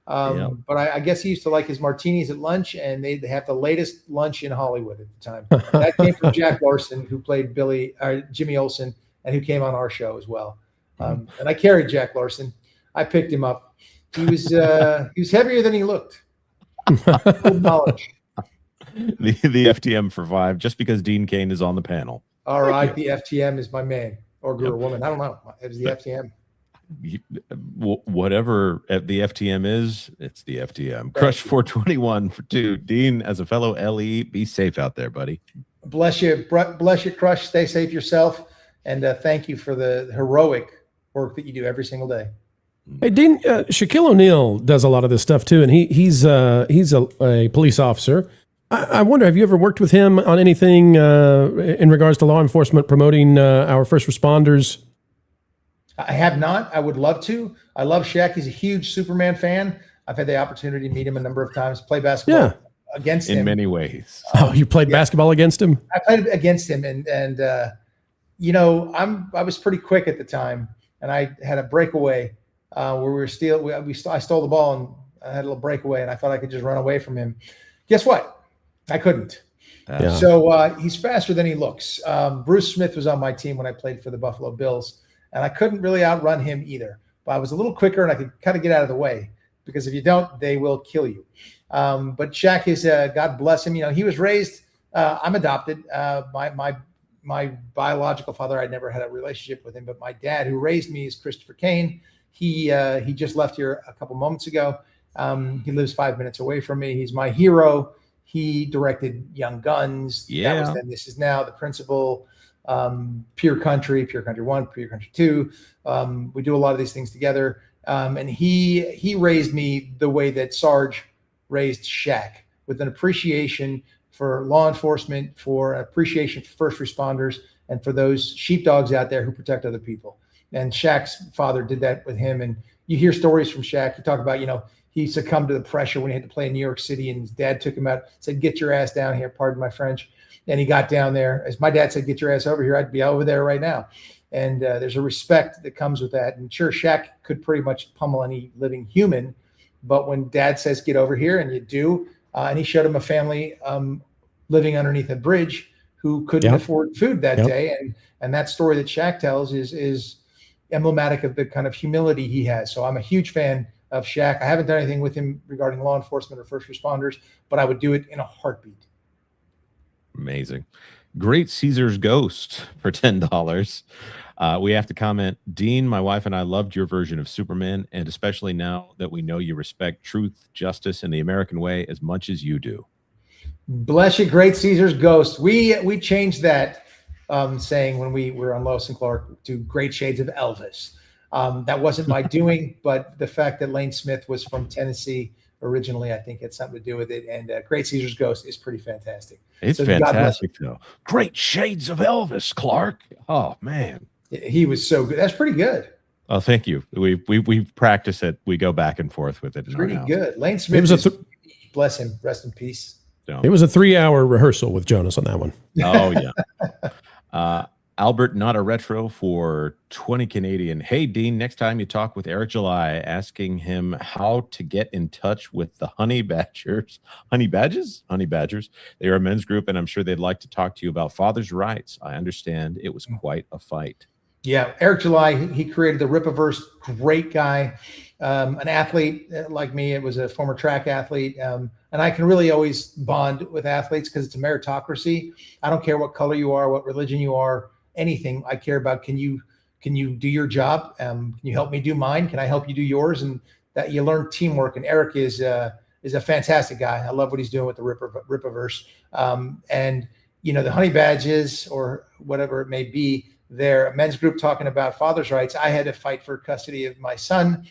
But I guess he used to like his martinis at lunch, and they have the latest lunch in Hollywood at the time. That came from Jack Larson, who played Jimmy Olsen, and who came on our show as well. And I carried Jack Larson. I picked him up. He was heavier than he looked. Good knowledge. The FTM for 5, just because Dean Cain is on the panel. All right, the FTM is my man or girl, woman. I don't know. It was the FTM. Whatever the FTM is, it's the FTM. Crush 421 for 2. Dean, as a fellow LE, be safe out there, buddy. Bless you, Crush. Stay safe yourself, and thank you for the heroic work that you do every single day. Hey, Dean, Shaquille O'Neal does a lot of this stuff too, and he's a police officer. I wonder, have you ever worked with him on anything in regards to law enforcement promoting our first responders? I have not. I would love to. I love Shaq. He's a huge Superman fan. I've had the opportunity to meet him a number of times, play basketball against him. In many ways. Oh, you played basketball against him? I played against him, and I was pretty quick at the time, and I had a breakaway where I stole the ball, and I had a little breakaway, and I thought I could just run away from him. Guess what? I couldn't. So he's faster than he looks. Bruce Smith was on my team when I played for the Buffalo Bills, and I couldn't really outrun him either. But I was a little quicker, and I could kind of get out of the way, because if you don't, they will kill you. But Shaq is, God bless him. He was raised. I'm adopted. My biological father, I never had a relationship with him, but my dad, who raised me, is Christopher Cain. He just left here a couple moments ago. He lives 5 minutes away from me. He's my hero. He directed Young Guns. Yeah. That was then, This Is Now, The Principal, Pure Country 1, Pure Country 2. We do a lot of these things together. And he raised me the way that Sarge raised Shaq, with an appreciation for law enforcement, for an appreciation for first responders, and for those sheepdogs out there who protect other people. And Shaq's father did that with him. And you hear stories from Shaq. You talk about, he succumbed to the pressure when he had to play in New York City, and his dad took him out, said, "Get your ass down here." Pardon my French. And he got down there. As my dad said, "Get your ass over here," I'd be over there right now. And there's a respect that comes with that. And sure, Shaq could pretty much pummel any living human. But when dad says, "Get over here," and you do, and he showed him a family living underneath a bridge who couldn't afford food that day. And that story that Shaq tells is emblematic of the kind of humility he has. So I'm a huge fan of Shaq. I haven't done anything with him regarding law enforcement or first responders, but I would do it in a heartbeat. Amazing. Great Caesar's Ghost for $10. We have to comment, Dean, my wife and I loved your version of Superman, and especially now that we know you respect truth, justice, and the American way as much as you do. Bless you, Great Caesar's Ghost. We changed that saying when we were on Lois and Clark to Great Shades of Elvis. That wasn't my doing, but the fact that Lane Smith was from Tennessee, originally, I think had something to do with it. And Great Caesar's Ghost is pretty fantastic. It's fantastic, though. Great shades of Elvis, Clark. Oh, man. He was so good. That's pretty good. Oh, thank you. We practice it. We go back and forth with it. Pretty good. Lane Smith, bless him. Rest in peace. So. It was a 3-hour rehearsal with Jonas on that one. Oh, yeah. Albert, not a retro for 20 Canadian. Hey, Dean, next time you talk with Eric July, asking him how to get in touch with the Honey Badgers. Honey Badgers? Honey Badgers. They are a men's group, and I'm sure they'd like to talk to you about father's rights. I understand it was quite a fight. Yeah, Eric July, he created the Ripaverse. Great guy, an athlete like me. It was a former track athlete, and I can really always bond with athletes because it's a meritocracy. I don't care what color you are, what religion you are, anything. I care about can you do your job? Can you help me do mine? Can I help you do yours? And that you learn teamwork. And Eric is a fantastic guy. I love what he's doing with the Ripaverse. And the Honey Badges or whatever it may be. They're a men's group talking about father's rights. I had to fight for custody of my son,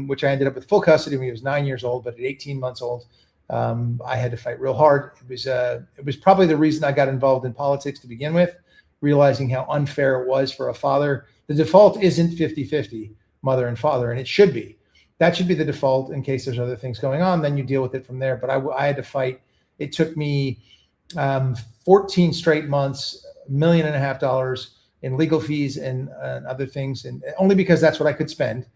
which I ended up with full custody when he was 9 years old. But at 18 months old, I had to fight real hard. It was probably the reason I got involved in politics to begin with, realizing how unfair it was for a father. The default isn't 50-50, mother and father, and it should be. That should be the default in case there's other things going on. Then you deal with it from there. But I had to fight. It took me 14 straight months, $1.5 million in legal fees and other things, and only because that's what I could spend.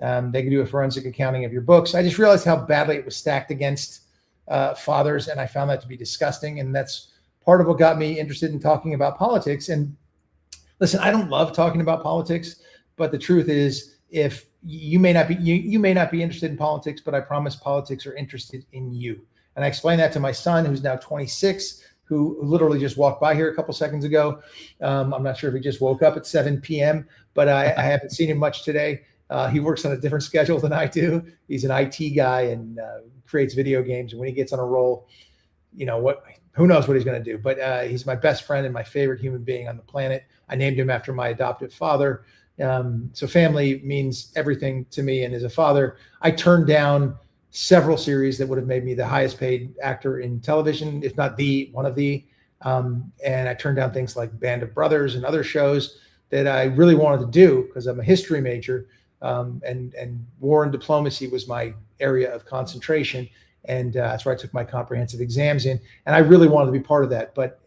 They could do a forensic accounting of your books. I just realized how badly it was stacked against fathers, and I found that to be disgusting. And that's part of what got me interested in talking about politics. And listen, I don't love talking about politics, but the truth is, if you may not be you may not be interested in politics, but I promise politics are interested in you. And I explained that to my son, who's now 26. Who literally just walked by here a couple seconds ago. I'm not sure if he just woke up at 7 p.m., but I haven't seen him much today. He works on a different schedule than I do. He's an IT guy and creates video games. And when he gets on a roll, who knows what he's going to do. But he's my best friend and my favorite human being on the planet. I named him after my adoptive father. So family means everything to me. And as a father, I turned down several series that would have made me the highest paid actor in television, if not one of the. And I turned down things like Band of Brothers and other shows that I really wanted to do because I'm a history major, and war and diplomacy was my area of concentration. And that's where I took my comprehensive exams in. And I really wanted to be part of that. But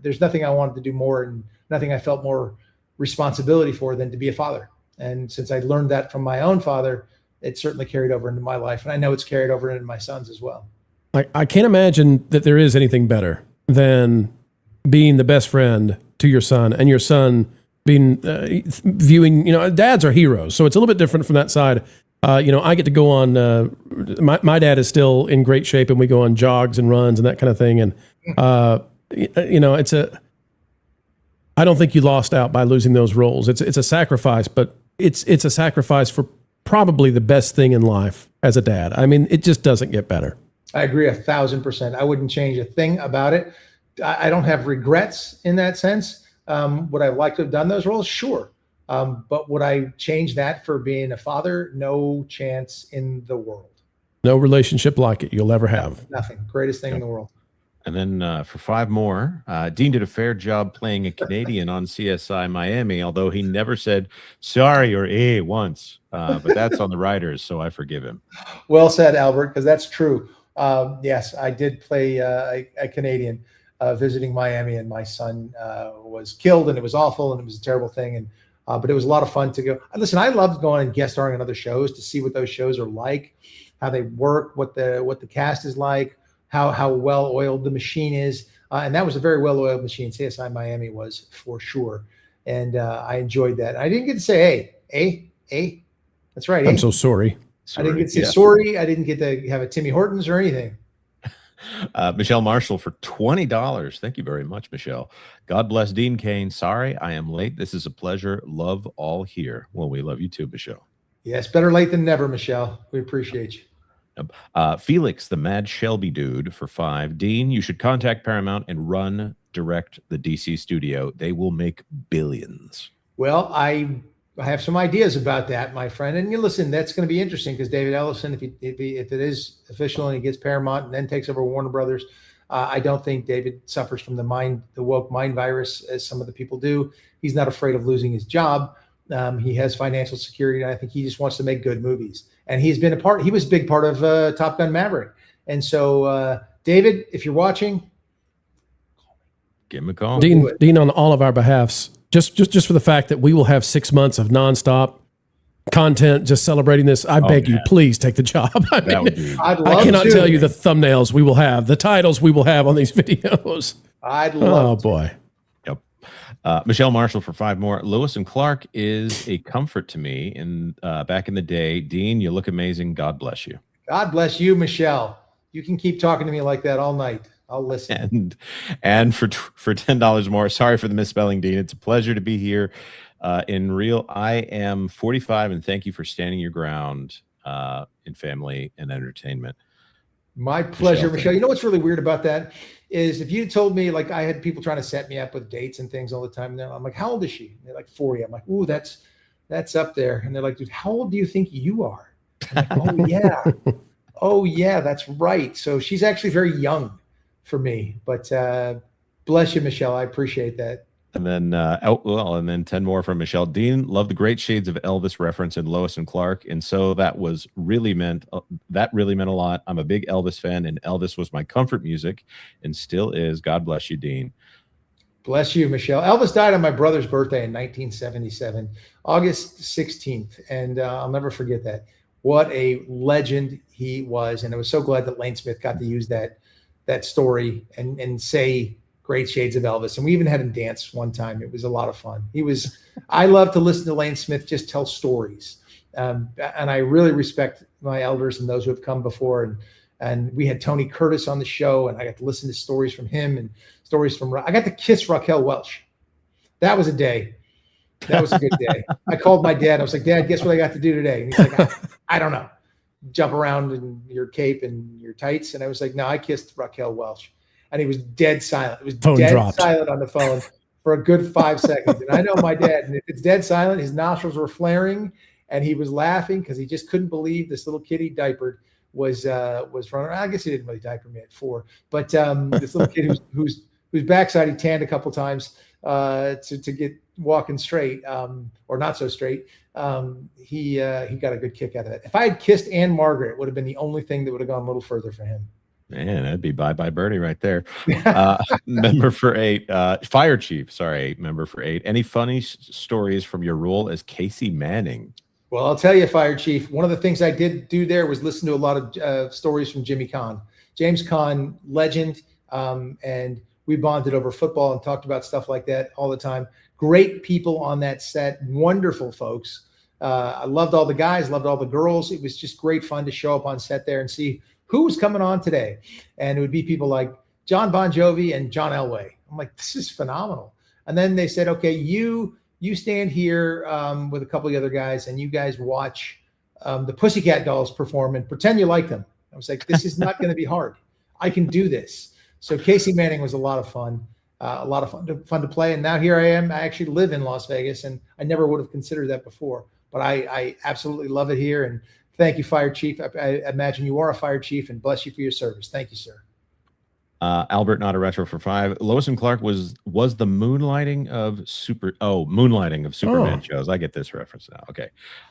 there's nothing I wanted to do more and nothing I felt more responsibility for than to be a father. And since I learned that from my own father, it certainly carried over into my life. And I know it's carried over into my son's as well. I can't imagine that there is anything better than being the best friend to your son and your son being viewing, dads are heroes. So it's a little bit different from that side. I get to go on, my dad is still in great shape and we go on jogs and runs and that kind of thing. And, I don't think you lost out by losing those roles. It's a sacrifice, but it's a sacrifice for probably the best thing in life as a dad. I mean, it just doesn't get better. I agree 1,000%. I wouldn't change a thing about it. I don't have regrets in that sense. Would I like to have done those roles? Sure. But would I change that for being a father? No chance in the world. No relationship like it you'll ever have. Nothing. Greatest thing in the world. And then for 5 more, Dean did a fair job playing a Canadian on CSI Miami, although he never said sorry or once. But that's on the writers, so I forgive him. Well said, Albert, because that's true. Yes, I did play a Canadian visiting Miami, and my son was killed, and it was awful, and it was a terrible thing. And but it was a lot of fun to go. Listen, I loved going and guest starring on other shows to see what those shows are like, how they work, what the cast is like, how well oiled the machine is. And that was a very well oiled machine. CSI Miami was for sure. And I enjoyed that. I didn't get to say, hey. That's right. I'm so sorry. I didn't get to say sorry. I didn't get to have a Timmy Hortons or anything. Michelle Marshall for $20. Thank you very much, Michelle. God bless Dean Cain. Sorry, I am late. This is a pleasure. Love all here. Well, we love you too, Michelle. Yes, better late than never, Michelle. We appreciate you. Felix, the Mad Shelby dude for 5. Dean, you should contact Paramount and direct the DC studio. They will make billions. Well, I I have some ideas about that, my friend. And you listen, that's going to be interesting because David Ellison, if it is official and he gets Paramount and then takes over Warner Brothers, I don't think David suffers from the woke mind virus as some of the people do. He's not afraid of losing his job. He has financial security, and I think he just wants to make good movies. And he was a big part of Top Gun Maverick. And so, David, if you're watching, give him a call. Dean, on all of our behalfs, just for the fact that we will have 6 months of nonstop content just celebrating this, I beg you, please take the job. I cannot tell you the thumbnails we will have, the titles we will have on these videos. I'd love to. Boy. Yep. Michelle Marshall for 5 more. Lewis and Clark is a comfort to me. In back in the day, Dean, you look amazing. God bless you. God bless you, Michelle. You can keep talking to me like that all night. I'll listen. And for $10 more, sorry for the misspelling, Dean. It's a pleasure to be here. In real, I am 45, and thank you for standing your ground in family and entertainment. My pleasure, Michelle. You know what's really weird about that is if you told me, like, I had people trying to set me up with dates and things all the time. And I'm like, how old is she? And they're like 40. I'm like, ooh, that's up there. And they're like, dude, how old do you think you are? I'm like, oh yeah. Oh yeah, that's right. So she's actually very young for me, but bless you, Michelle. I appreciate that. And then, and then 10 more from Michelle. Dean, love the great shades of Elvis reference in Lois and Clark, and so that really meant a lot. I'm a big Elvis fan, and Elvis was my comfort music, and still is. God bless you, Dean. Bless you, Michelle. Elvis died on my brother's birthday in 1977, August 16th, and I'll never forget that. What a legend he was, and I was so glad that Lane Smith got to use that story and say great shades of Elvis. And we even had him dance one time. It was a lot of fun. I love to listen to Lane Smith just tell stories. And I really respect my elders and those who have come before. And we had Tony Curtis on the show, and I got to listen to stories from him and stories from, I got to kiss Raquel Welch. That was a day. That was a good day. I called my dad. I was like, Dad, guess what I got to do today? And he's like, I don't know. Jump around in your cape and your tights. And I was like, no, I kissed Raquel Welch. And he was dead silent. It was silent on the phone for a good 5 seconds. And I know my dad, and if it's dead silent, his nostrils were flaring and he was laughing because he just couldn't believe this little kid he diapered was running. I guess he didn't really diaper me at 4, but this little kid whose backside he tanned a couple times to get walking straight or not so straight. He got a good kick out of it. If I had kissed Anne Margaret, it would have been the only thing that would have gone a little further for him. Man, that'd be bye-bye birdie right there. Member for 8, Fire Chief, sorry, member for 8. Any funny stories from your role as Casey Manning? Well, I'll tell you, Fire Chief, one of the things I did do there was listen to a lot of stories from Jimmy Kahn. James Kahn, legend, and we bonded over football and talked about stuff like that all the time. Great people on that set, wonderful folks. I loved all the guys, loved all the girls. It was just great fun to show up on set there and see who was coming on today. And it would be people like John Bon Jovi and John Elway. I'm like, this is phenomenal. And then they said, okay, you stand here with a couple of the other guys and you guys watch the Pussycat Dolls perform and pretend you like them. I was like, this is not going to be hard. I can do this. So Casey Manning was a lot of fun. A lot of fun to play. And now here I am. I actually live in Las Vegas, and I never would have considered that before. But I absolutely love it here. And thank you, Fire Chief. I imagine you are a Fire Chief, and bless you for your service. Thank you, sir. Albert, not a retro for 5. Lois and Clark was the moonlighting of Superman shows. I get this reference now. Okay.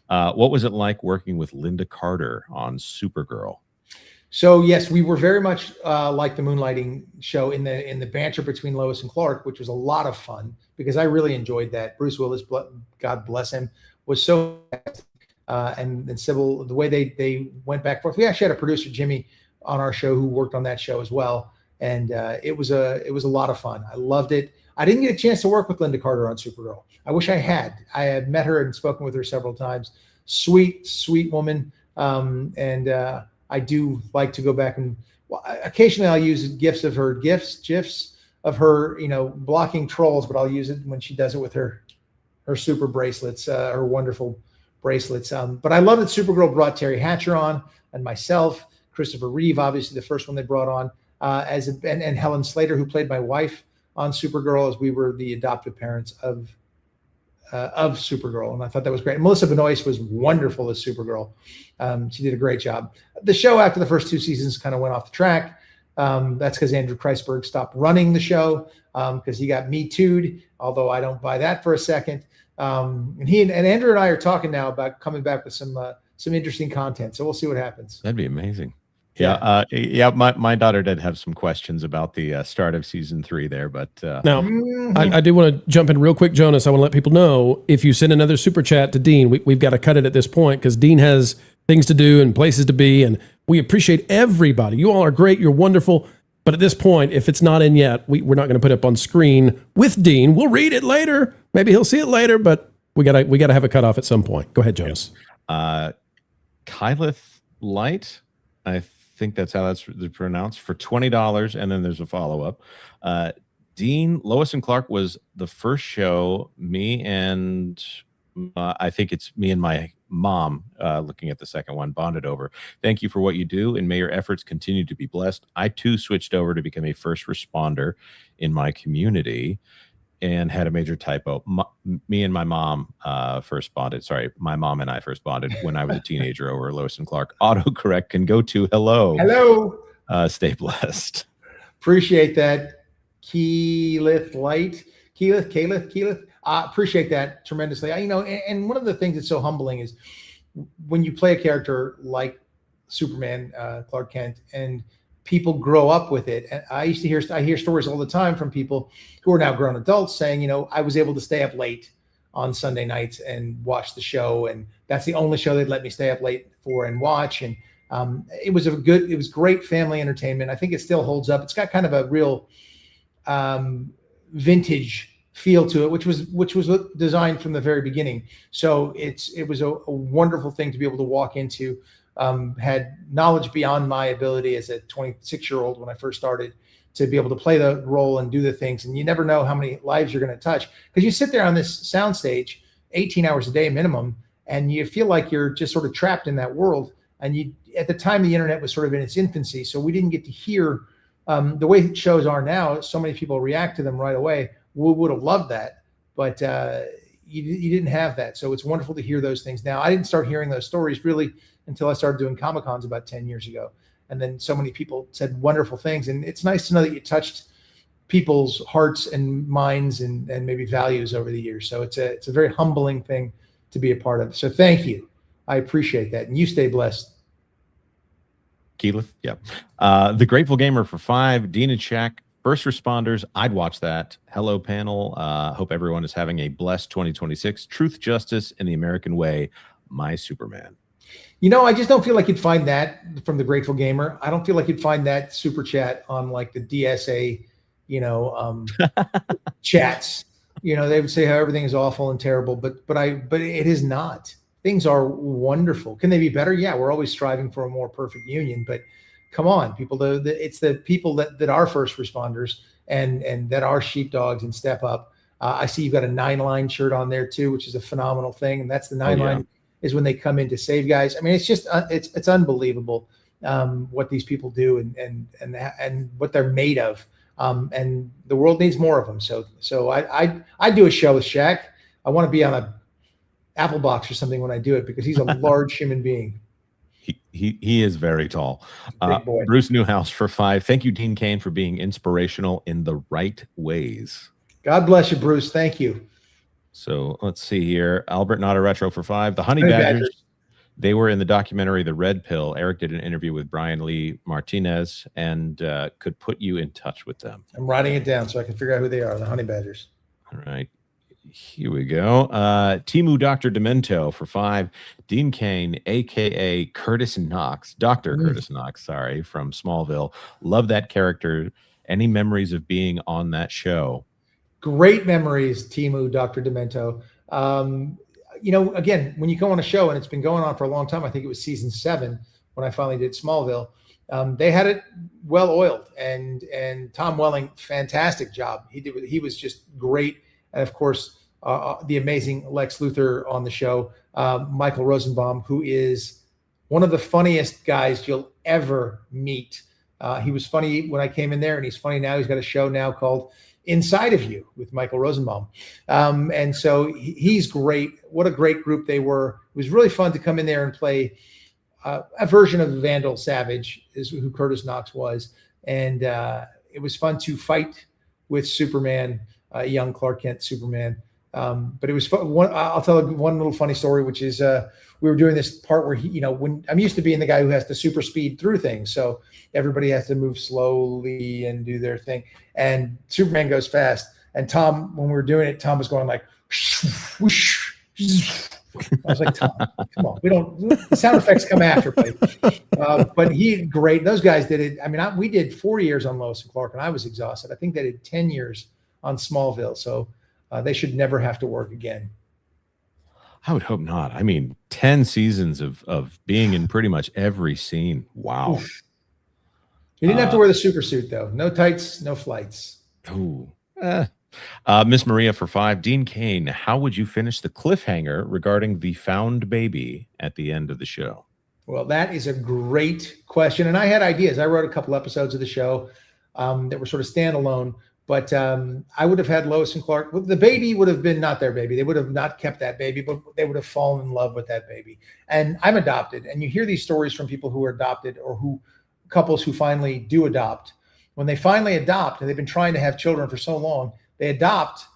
What was it like working with Linda Carter on Supergirl? So yes, we were very much like the moonlighting show in the banter between Lois and Clark, which was a lot of fun because I really enjoyed that. Bruce Willis, God bless him, was so and Sybil, the way they went back and forth. We actually had a producer, Jimmy, on our show who worked on that show as well, and it was a lot of fun. I loved it. I didn't get a chance to work with Linda Carter on Supergirl. I wish I had. I had met her and spoken with her several times. Sweet, sweet woman, and I do like to go back and occasionally I'll use gifs of her blocking trolls, but I'll use it when she does it with her super bracelets, her wonderful bracelets. But I love that Supergirl brought Terry Hatcher on and myself, Christopher Reeve, obviously the first one they brought on, and Helen Slater, who played my wife on Supergirl, as we were the adoptive parents of Supergirl, and I thought that was great. And Melissa Benoist was wonderful as Supergirl. She did a great job. The show after the first 2 seasons kind of went off the track. That's because Andrew Kreisberg stopped running the show because he got Me Too'd, although I don't buy that for a second. And Andrew and I are talking now about coming back with some interesting content. So we'll see what happens. That'd be amazing. Yeah. My daughter did have some questions about the start of season 3 there, but now I do want to jump in real quick, Jonas. I want to let people know if you send another super chat to Dean, we've got to cut it at this point because Dean has things to do and places to be, and we appreciate everybody. You all are great. You're wonderful. But at this point, if it's not in yet, we're not going to put it up on screen with Dean. We'll read it later. Maybe he'll see it later, but we gotta have a cutoff at some point. Go ahead, Jonas. Kyleth Light, I think that's how that's pronounced, for $20, and then there's a follow-up. Dean, Lois and Clark was the first show me and I think it's me and my mom, looking at the second one, bonded over. Thank you for what you do, and may your efforts continue to be blessed. I too switched over to become a first responder in my community and had a major typo. Me and my mom first bonded. Sorry, my mom and I first bonded when I was a teenager over Lois and Clark. Autocorrect can go to hello. Hello. Stay blessed. Appreciate that. Keyleth Light. Keyleth. Appreciate that tremendously. And one of the things that's so humbling is when you play a character like Superman, Clark Kent, and people grow up with it. And I hear stories all the time from people who are now grown adults saying, I was able to stay up late on Sunday nights and watch the show, and that's the only show they'd let me stay up late for and watch. And it was great family entertainment. I think it still holds up. It's got kind of a real vintage feel to it, which was designed from the very beginning. So it was a wonderful thing to be able to walk into. Had knowledge beyond my ability as a 26-year-old when I first started to be able to play the role and do the things. And you never know how many lives you're going to touch, because you sit there on this soundstage 18 hours a day minimum, and you feel like you're just sort of trapped in that world. And at the time, the internet was sort of in its infancy, so we didn't get to hear the way shows are now. So many people react to them right away. We would have loved that, but you didn't have that. So it's wonderful to hear those things now. I didn't start hearing those stories really until I started doing Comic-Cons about 10 years ago. And then so many people said wonderful things. And it's nice to know that you touched people's hearts and minds and maybe values over the years. So it's a very humbling thing to be a part of. So thank you. I appreciate that. And you stay blessed. Keyleth, yep. The Grateful Gamer for 5, Dean and Shaq, first responders. I'd watch that. Hello, panel. Hope everyone is having a blessed 2026. Truth, justice, and the American way. My Superman. I just don't feel like you'd find that from the Grateful Gamer. I don't feel like you'd find that super chat on like the DSA, chats. They would say how everything is awful and terrible, but it is not. Things are wonderful. Can they be better? Yeah, we're always striving for a more perfect union, but come on, people. It's the people that are first responders and that are sheepdogs and step up. I see you've got a 9-line shirt on there too, which is a phenomenal thing. And that's the 9-line is when they come in to save guys. I mean, it's just it's unbelievable what these people do and what they're made of. And the world needs more of them. So I do a show with Shaq. I want to be on a Apple box or something when I do it, because he's a large human being. He is very tall. Big boy. Bruce Newhouse for 5. Thank you, Dean Cain, for being inspirational in the right ways. God bless you, Bruce. Thank you. So let's see here. Albert Not a Retro for 5. The Honey Badgers, they were in the documentary The Red Pill. Eric did an interview with Brian Lee Martinez and could put you in touch with them. I'm writing it down so I can figure out who they are, the Honey Badgers. All right. Here we go. Timu Dr. Demento for 5. Dean Cain, a.k.a. Curtis Knox. Dr. Curtis Knox, sorry, from Smallville. Love that character. Any memories of being on that show? Great memories, Timu Dr. Demento. Again, when you go on a show, and it's been going on for a long time, I think it was season 7 when I finally did Smallville, they had it well oiled. And Tom Welling, fantastic job. He was just great. And of course, the amazing Lex Luthor on the show, Michael Rosenbaum, who is one of the funniest guys you'll ever meet. He was funny when I came in there, and he's funny now. He's got a show now called Inside of You with Michael Rosenbaum. And so he's great. What a great group they were. It was really fun to come in there and play a version of Vandal Savage, is who Curtis Knox was. And it was fun to fight with Superman, young Clark Kent Superman. But it was fun. I'll tell one little funny story, which is we were doing this part where when I'm used to being the guy who has to super speed through things. So everybody has to move slowly and do their thing. And Superman goes fast. And Tom, when we were doing it, Tom was going like, whoosh, whoosh. I was like, Tom, come on. The sound effects come after, buddy. But great. Those guys did it. I mean, we did 4 years on Lois and Clark, and I was exhausted. I think they did 10 years on Smallville. So they should never have to work again. I would hope not. I mean, 10 seasons of being in pretty much every scene. Wow. Oof. You didn't have to wear the super suit, though. No tights, no flights. Ooh. Miss Maria for 5. Dean Cain, how would you finish the cliffhanger regarding the found baby at the end of the show? Well, that is a great question. And I had ideas. I wrote a couple episodes of the show that were sort of standalone. But I would have had Lois and Clark. The baby would have been not their baby. They would have not kept that baby, but they would have fallen in love with that baby. And I'm adopted. And you hear these stories from people who are adopted, or couples who finally do adopt. When they finally adopt, and they've been trying to have children for so long, they adopt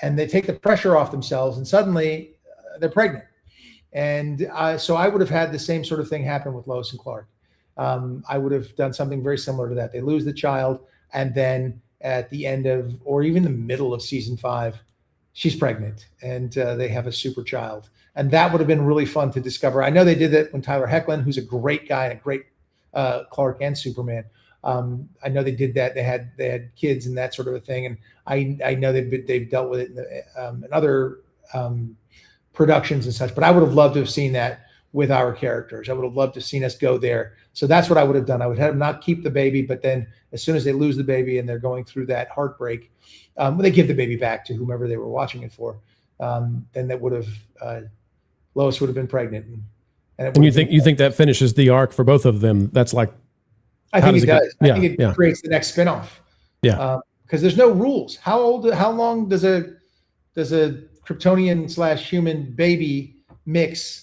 and they take the pressure off themselves, and suddenly they're pregnant. And so I would have had the same sort of thing happen with Lois and Clark. I would have done something very similar to that. They lose the child, and then at the end of, or even the middle of season 5, she's pregnant, and they have a super child. And that would have been really fun to discover. I know they did that when Tyler Hoechlin, who's a great guy and a great Clark and Superman. I know they did that. They had kids and that sort of a thing. And I know they've dealt with it in other productions and such, but I would have loved to have seen that with our characters. I would have loved to have seen us go there. So that's what I would have done. I would have them not keep the baby, but then as soon as they lose the baby and they're going through that heartbreak, they give the baby back to whomever they were watching it for. Then that would have, Lois would have been pregnant. And you think that finishes the arc for both of them? That's like, I think it does. I think it creates the next spinoff. Yeah. Because there's no rules. How long does a Kryptonian / human baby mix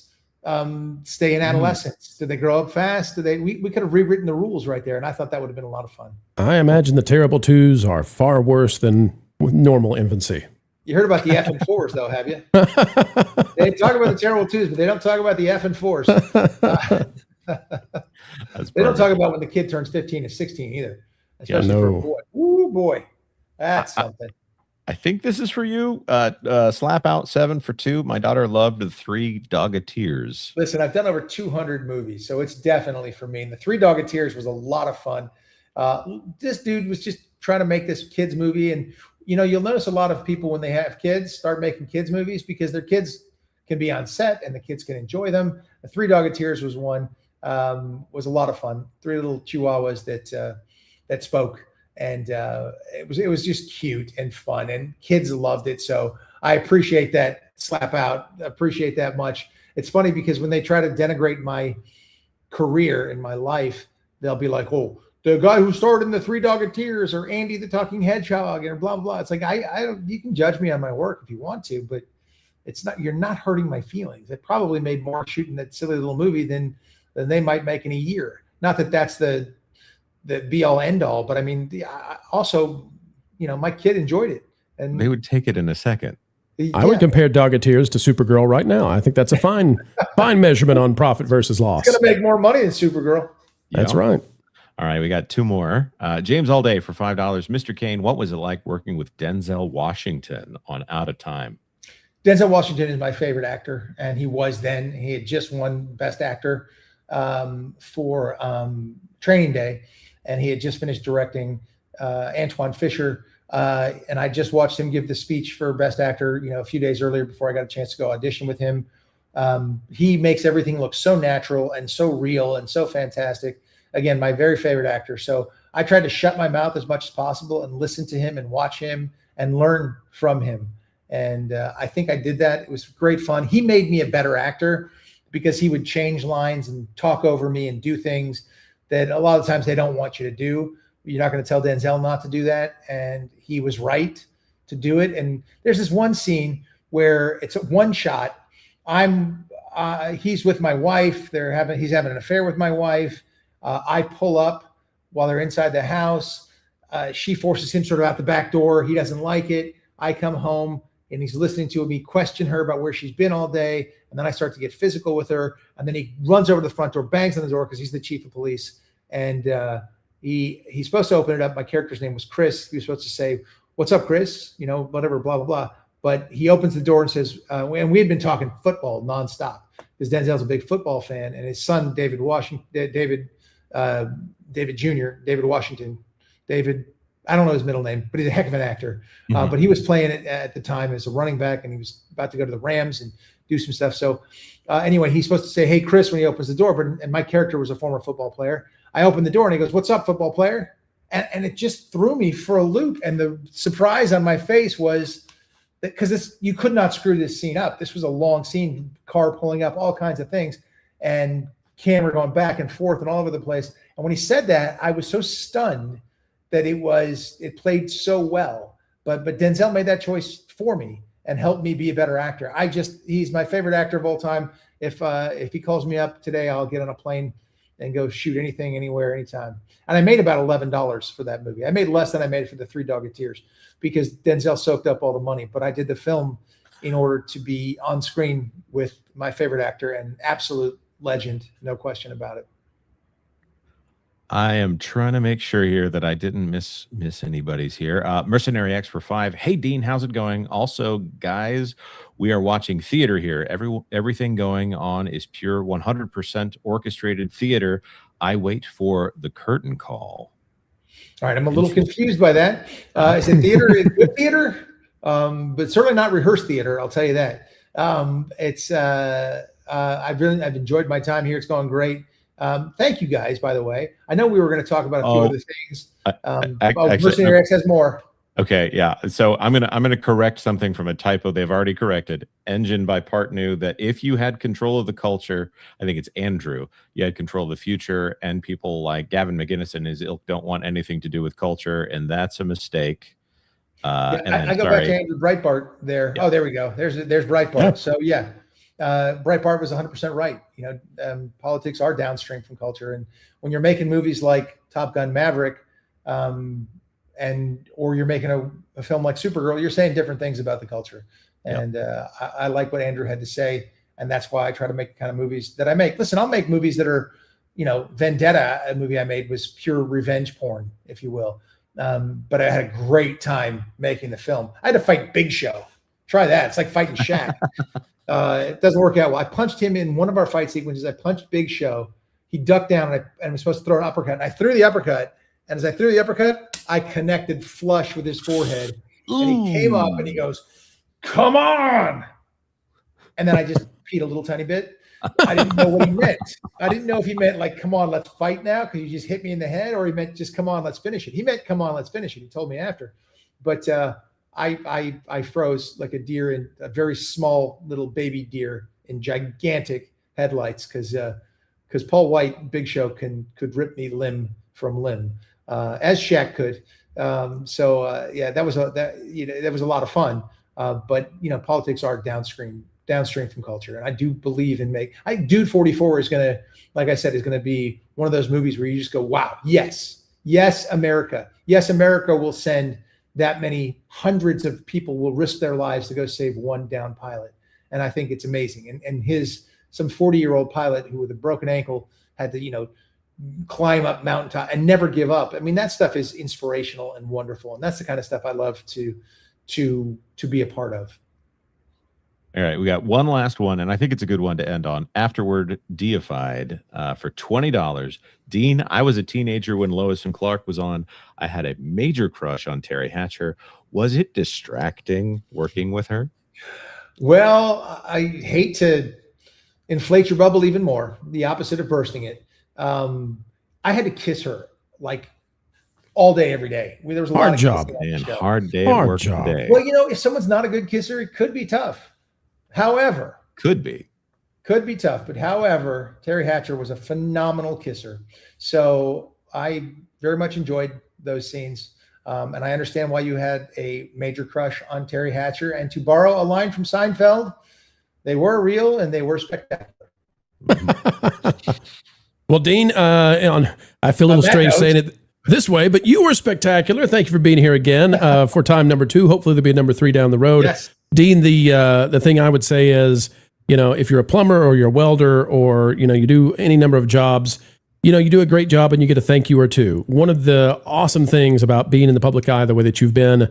stay in adolescence? Did they grow up fast? We could have rewritten the rules right there, and I thought that would have been a lot of fun. I imagine the terrible twos are far worse than normal infancy. You heard about the F and 4s, though, have you? They talk about the terrible twos, but they don't talk about the F and 4s. They don't talk about when the kid turns 15 or 16 either, especially for a boy. Ooh, boy, that's something. I think this is for you. Slap out 7 for 2. My daughter loved the 3 Doggeteers. Listen, I've done over 200 movies, so it's definitely for me. And the 3 Doggeteers was a lot of fun. This dude was just trying to make this kids movie, and you'll notice a lot of people when they have kids start making kids movies because their kids can be on set and the kids can enjoy them. The 3 Doggeteers was one. Was a lot of fun. 3 little chihuahuas that spoke. And it was just cute and fun, and kids loved it. So I appreciate that. Slap out. Appreciate that much. It's funny because when they try to denigrate my career and my life, they'll be like, "Oh, the guy who starred in the 3 Doggeteers, or Andy the Talking Hedgehog," and blah blah. It's like I don't. You can judge me on my work if you want to, but it's not. You're not hurting my feelings. They probably made more shooting that silly little movie than they might make in a year. Not that that's the be all end all, but I mean, also, my kid enjoyed it, and they would take it in a second. Yeah. I would compare Doggeteers to Supergirl right now. I think that's a fine measurement on profit versus loss. It's going to make more money than Supergirl. That's right. All right, we got 2 more. James All Day for $5. Mr. Cain, what was it like working with Denzel Washington on Out of Time? Denzel Washington is my favorite actor, and he was then. He had just won Best Actor for Training Day, and he had just finished directing Antoine Fisher, and I just watched him give the speech for Best Actor, a few days earlier before I got a chance to go audition with him. He makes everything look so natural and so real and so fantastic. Again, my very favorite actor. So I tried to shut my mouth as much as possible and listen to him and watch him and learn from him. And I think I did that. It was great fun. He made me a better actor because he would change lines and talk over me and do things that a lot of times they don't want you to do. You're not going to tell Denzel not to do that. And he was right to do it. And there's this one scene where it's a one shot. He's with my wife. He's having an affair with my wife. I pull up while they're inside the house. She forces him sort of out the back door. He doesn't like it. I come home and he's listening to me question her about where she's been all day. And then I start to get physical with her. And then he runs over to the front door, bangs on the door because he's the chief of police. And he's supposed to open it up. My character's name was Chris. He was supposed to say, "What's up, Chris?" You know, whatever, blah, blah, blah. But he opens the door and says, and we had been talking football nonstop because Denzel's a big football fan. And his son, David Washington, I don't know his middle name, but he's a heck of an actor. But he was playing it at the time as a running back, and he was about to go to the Rams and do some stuff. So anyway, he's supposed to say, "Hey, Chris," when he opens the door. And my character was a former football player. I opened the door and he goes, "What's up, football player?" And it just threw me for a loop. And the surprise on my face was that because you could not screw this scene up. This was a long scene, car pulling up, all kinds of things, and camera going back and forth and all over the place. And when he said that, I was so stunned that it played so well. But Denzel made that choice for me and helped me be a better actor. He's my favorite actor of all time. If he calls me up today, I'll get on a plane and go shoot anything, anywhere, anytime. And I made about $11 for that movie. I made less than I made for the Three Dog Tears because Denzel soaked up all the money. But I did the film in order to be on screen with my favorite actor and absolute legend, no question about it. I am trying to make sure here that I didn't miss anybody's here. Mercenary X for 5. Hey, Dean, how's it going? Also, guys, we are watching theater here. Everything going on is pure 100% orchestrated theater. I wait for the curtain call. All right, I'm a little confused by that. Is it theater? Good theater? But certainly not rehearsed theater, I'll tell you that. I've enjoyed my time here. It's going great. Thank you guys, by the way. I know we were going to talk about a few other things. Mercenary X has more. Okay, yeah. So I'm gonna correct something from a typo they've already corrected. Engine by Part New that if you had control of the culture, I think it's Andrew, you had control of the future, and people like Gavin McGinnis and his ilk don't want anything to do with culture, and that's a mistake. I go back to Andrew Breitbart there. Yeah. Oh, there we go. There's Breitbart. Yeah. So yeah. Breitbart was 100% right. You know, politics are downstream from culture, and when you're making movies like Top Gun Maverick, or you're making a film like Supergirl, you're saying different things about the culture. And I like what Andrew had to say, and that's why I try to make the kind of movies that I make. Listen, I'll make movies that are, Vendetta, a movie I made, was pure revenge porn, if you will. But I had a great time making the film. I had to fight Big Show. Try that. It's like fighting Shaq. It doesn't work out well. I punched him in one of our fight sequences. I punched Big Show. He ducked down and I was supposed to throw an uppercut. And I threw the uppercut. And as I threw the uppercut, I connected flush with his forehead. And he came up and he goes, "Come on." And then I just peed a little tiny bit. I didn't know what he meant. I didn't know if he meant like, "Come on, let's fight now," because you just hit me in the head, or he meant just, "Come on, let's finish it." He meant, "Come on, let's finish it." He told me after. But I froze like a deer in a very small little baby deer in gigantic headlights because Paul White, Big Show, could rip me limb from limb, as Shaq could. That was a lot of fun. But politics are downstream from culture, and I do believe in Dude 44 is gonna, like I said, is gonna be one of those movies where you just go, wow, yes, America, will send that many hundreds of people will risk their lives to go save one downed pilot. And I think it's amazing. And some 40-year-old pilot who with a broken ankle had to, climb up mountaintop and never give up. I mean, that stuff is inspirational and wonderful. And that's the kind of stuff I love to be a part of. All right, we got one last one, and I think it's a good one to end on. Afterward Deified for $20. Dean, I was a teenager when Lois and Clark was on. I had a major crush on Terry Hatcher. Was it distracting working with her? Well, I hate to inflate your bubble even more, the opposite of bursting it. I had to kiss her like all day, every day. There was a lot of job, man. Hard day at work today. Well, if someone's not a good kisser, it could be tough. However, could be. Could be tough, but however, Terry Hatcher was a phenomenal kisser. So I very much enjoyed those scenes. And I understand why you had a major crush on Terry Hatcher. And to borrow a line from Seinfeld, they were real and they were spectacular. Well, Dean, I feel a little strange saying it this way, but you were spectacular. Thank you for being here again for time number 2. Hopefully there'll be a number 3 down the road. Yes. Dean, the thing I would say is, if you're a plumber or you're a welder or, you do any number of jobs, you do a great job and you get a thank you or two. One of the awesome things about being in the public eye the way that you've been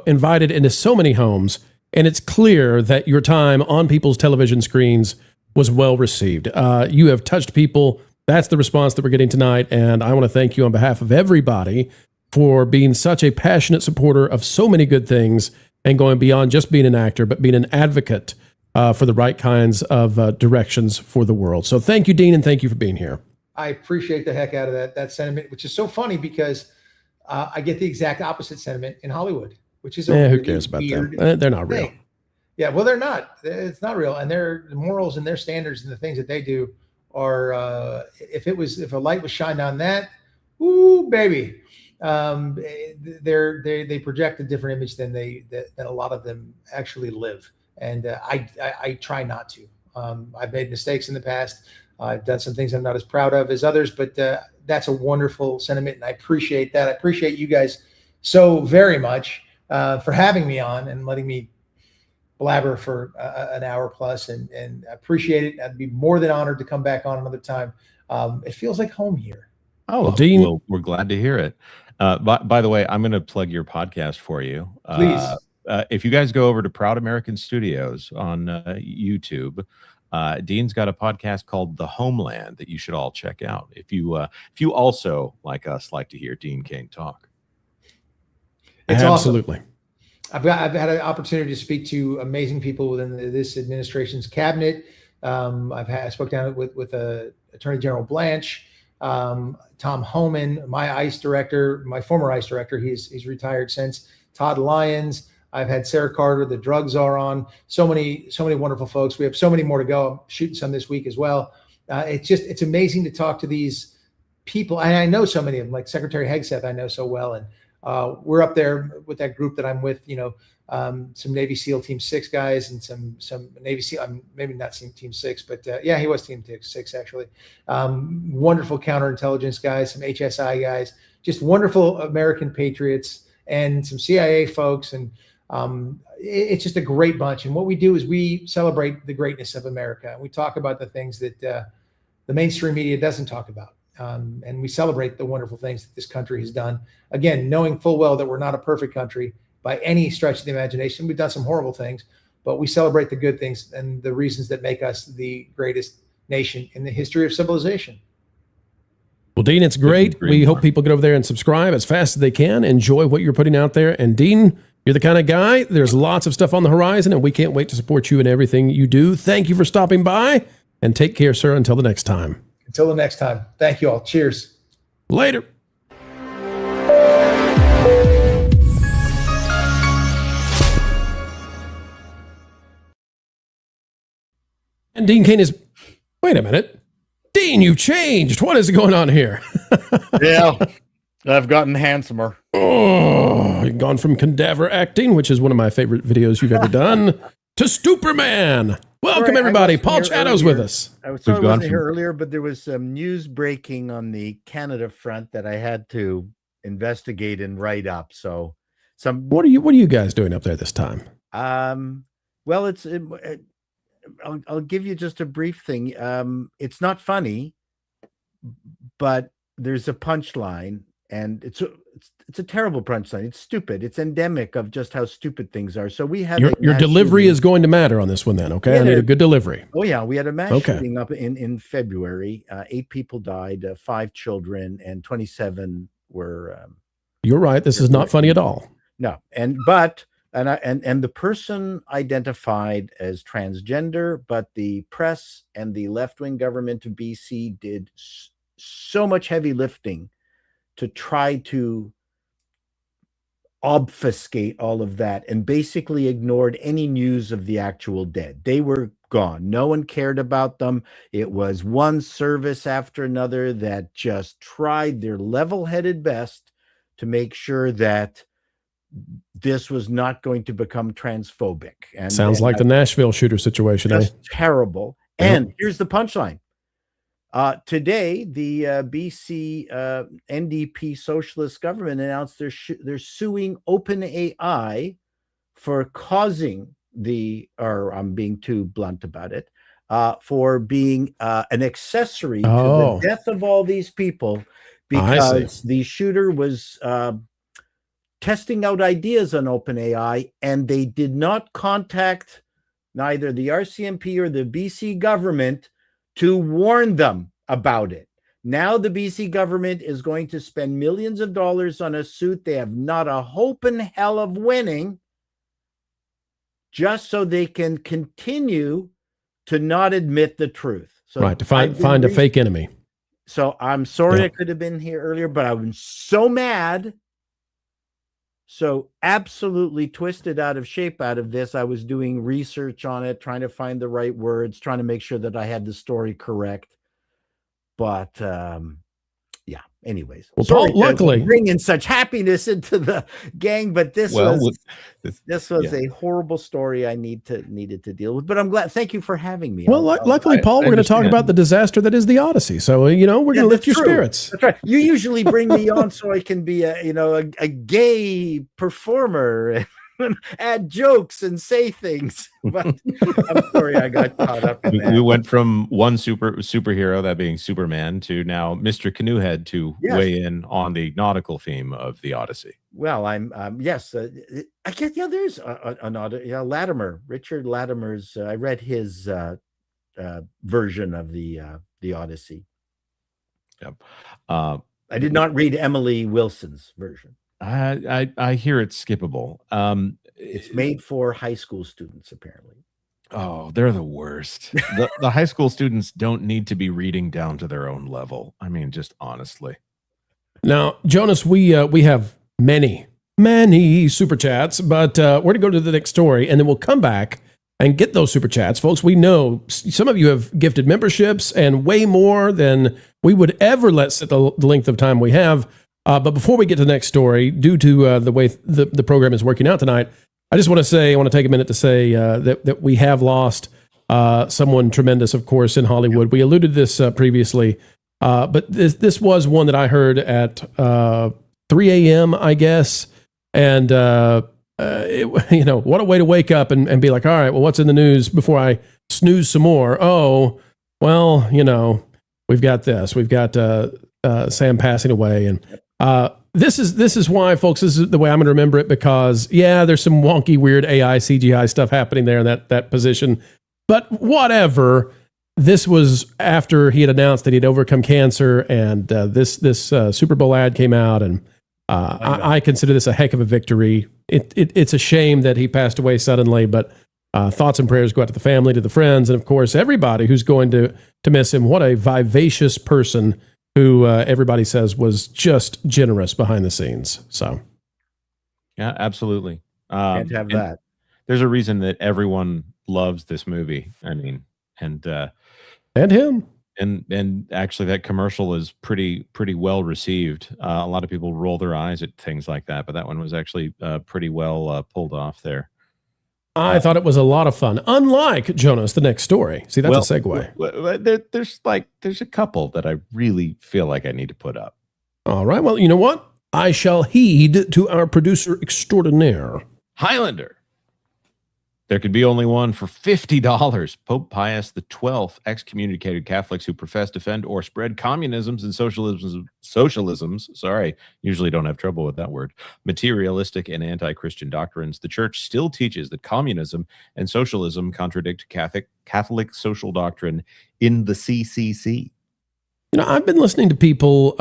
invited into so many homes, and it's clear that your time on people's television screens was well received. You have touched people. That's the response that we're getting tonight. And I want to thank you on behalf of everybody for being such a passionate supporter of so many good things and going beyond just being an actor, but being an advocate for the right kinds of directions for the world. So thank you, Dean, and thank you for being here. I appreciate the heck out of that sentiment, which is so funny because I get the exact opposite sentiment in Hollywood, which is who cares about them? They're not real. Yeah, well, they're not. It's not real, and their morals and their standards and the things that they do are. If a light was shined on that, ooh, baby, they project a different image than a lot of them actually live, and I try not to. I've made mistakes in the past. I've done some things I'm not as proud of as others, but that's a wonderful sentiment, and I appreciate that. I appreciate you guys so very much for having me on and letting me blabber for an hour plus, and I appreciate it. I'd be more than honored to come back on another time. It feels like home here. Oh, Dean, we're glad to hear it. By the way, I'm going to plug your podcast for you. Please. If you guys go over to Proud American Studios on YouTube, Dean's got a podcast called The Homeland that you should all check out. If you also, like us, like to hear Dean Cain talk. It's absolutely awesome. I've had an opportunity to speak to amazing people within this administration's cabinet. I spoke down with Attorney General Blanche, Tom Homan, my ICE director, my former ICE director. He's retired since. Todd Lyons. I've had Sarah Carter, the drug czar, on. So many wonderful folks. We have so many more to go. I'm shooting some this week as well. It's amazing to talk to these people, and I know so many of them, like Secretary Hegseth I know so well, and we're up there with that group that I'm with, some Navy SEAL Team 6 guys and some Navy SEAL, maybe not Team 6, but yeah, he was Team 6 actually. Wonderful counterintelligence guys, some HSI guys, just wonderful American patriots, and some CIA folks, and it's just a great bunch. And what we do is we celebrate the greatness of America. We talk about the things that the mainstream media doesn't talk about. And we celebrate the wonderful things that this country has done. Again, knowing full well that we're not a perfect country by any stretch of the imagination. We've done some horrible things, but we celebrate the good things and the reasons that make us the greatest nation in the history of civilization. Well, Dean, it's great. We hope people get over there and subscribe as fast as they can. Enjoy what you're putting out there. And Dean, you're the kind of guy, there's lots of stuff on the horizon, and we can't wait to support you in everything you do. Thank you for stopping by, and take care, sir, until the next time. Until the next time. Thank you all. Cheers. Later. And Dean Cain is, wait a minute. Dean, you've changed. What is going on here? Yeah, I've gotten handsomer. Oh, you've gone from cadaver acting, which is one of my favorite videos you've ever done, to Superman. Welcome, everybody. Paul Chatto's with us. I wasn't here earlier, but there was some news breaking on the Canada front that I had to investigate and write up. So, what are you guys doing up there this time? Well, I'll give you just a brief thing. It's not funny, but there's a punchline, and it's a terrible punchline. It's stupid. It's endemic of just how stupid things are. So we had your delivery is going to matter on this one, then. Okay, I need a good delivery. Oh yeah, we had a mass shooting up in February. 8 people died, 5 children, and 27 were. You're right. This is not funny at all. No, and the person identified as transgender, but the press and the left-wing government of BC did so much heavy lifting to try to obfuscate all of that and basically ignored any news of the actual dead. They were gone. No one cared about them. It was one service after another that just tried their level-headed best to make sure that this was not going to become transphobic. And sounds like the Nashville shooter situation. Just terrible. And here's the punchline. Today, the BC NDP socialist government announced they're suing OpenAI for causing I'm being too blunt about it, for being an accessory to the death of all these people, because the shooter was testing out ideas on OpenAI, and they did not contact neither the RCMP or the BC government to warn them about it. Now the BC government is going to spend millions of dollars on a suit they have not a hope in hell of winning, just so they can continue to not admit the truth. So right, to find a fake enemy. So I'm sorry I could have been here earlier, but I was so mad, so absolutely twisted out of shape out of this. I was doing research on it, trying to find the right words, trying to make sure that I had the story correct. But yeah, anyways. Well, Paul, luckily bringing such happiness into the gang, but this was a horrible story I needed to deal with. But I'm glad. Thank you for having me. Well, luckily, Paul, we're going to talk about the disaster that is the Odyssey. So we're going to lift your spirits. That's right. You usually bring me on so I can be a gay performer. Add jokes and say things, but I'm sorry I got caught up in that. We went from one superhero, that being Superman, to now Mr. Canoehead to weigh in on the nautical theme of the Odyssey. Well, I'm yes, I guess there's Latimer, Richard Latimer's. I read his version of the Odyssey. Yep. I did not read Emily Wilson's version. I hear it's skippable. It's made for high school students, apparently. Oh, they're the worst. The high school students don't need to be reading down to their own level. I mean, just honestly. Now, Jonas, we have many super chats, but we're going to go to the next story, and then we'll come back and get those super chats. Folks, we know some of you have gifted memberships and way more than we would ever let sit the length of time we have. But before we get to the next story, due to the way the program is working out tonight, I want to take a minute to say that we have lost someone tremendous, of course, in Hollywood. We alluded to this previously, but this was one that I heard at 3 a.m., I guess. And, what a way to wake up and be like, all right, well, what's in the news before I snooze some more? Oh, well, we've got this. We've got Sam passing away. And this is why, folks, this is the way I'm going to remember it, because, there's some wonky, weird AI, CGI stuff happening there in that position. But whatever. This was after he had announced that he'd overcome cancer, and this Super Bowl ad came out, and I consider this a heck of a victory. It's a shame that he passed away suddenly, but thoughts and prayers go out to the family, to the friends, and of course everybody who's going to miss him. What a vivacious person who everybody says was just generous behind the snes. So, yeah, absolutely. Can't have that. There's a reason that everyone loves this movie. I mean, and him. And actually, that commercial is pretty well received. A lot of people roll their eyes at things like that, but that one was actually pretty well pulled off there. I thought it was a lot of fun. Unlike Jonas, the next story. See, that's a segue. There's a couple that I really feel like I need to put up. All right. Well, you know what? I shall heed to our producer extraordinaire. Highlander. There could be only one for $50. Pope Pius XII excommunicated Catholics who profess, defend, or spread communisms and socialisms, usually don't have trouble with that word, materialistic and anti-Christian doctrines. The church still teaches that communism and socialism contradict Catholic social doctrine in the CCC. I've been listening to people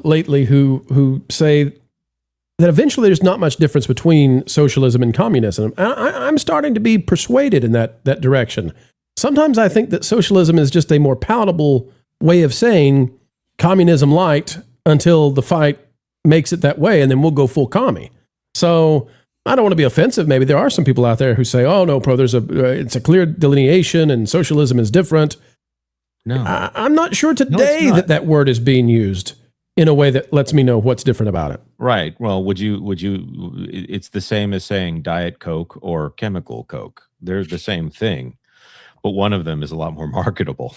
lately who say that eventually there's not much difference between socialism and communism. I'm starting to be persuaded in that direction. Sometimes I think that socialism is just a more palatable way of saying communism light until the fight makes it that way, and then we'll go full commie. So I don't want to be offensive. Maybe there are some people out there who say, "Oh no, pro, it's a clear delineation, and socialism is different." No, I'm not sure today that word is being used in a way that lets me know what's different about it. Right. Well, would you? It's the same as saying Diet Coke or Chemical Coke. They're the same thing, but one of them is a lot more marketable.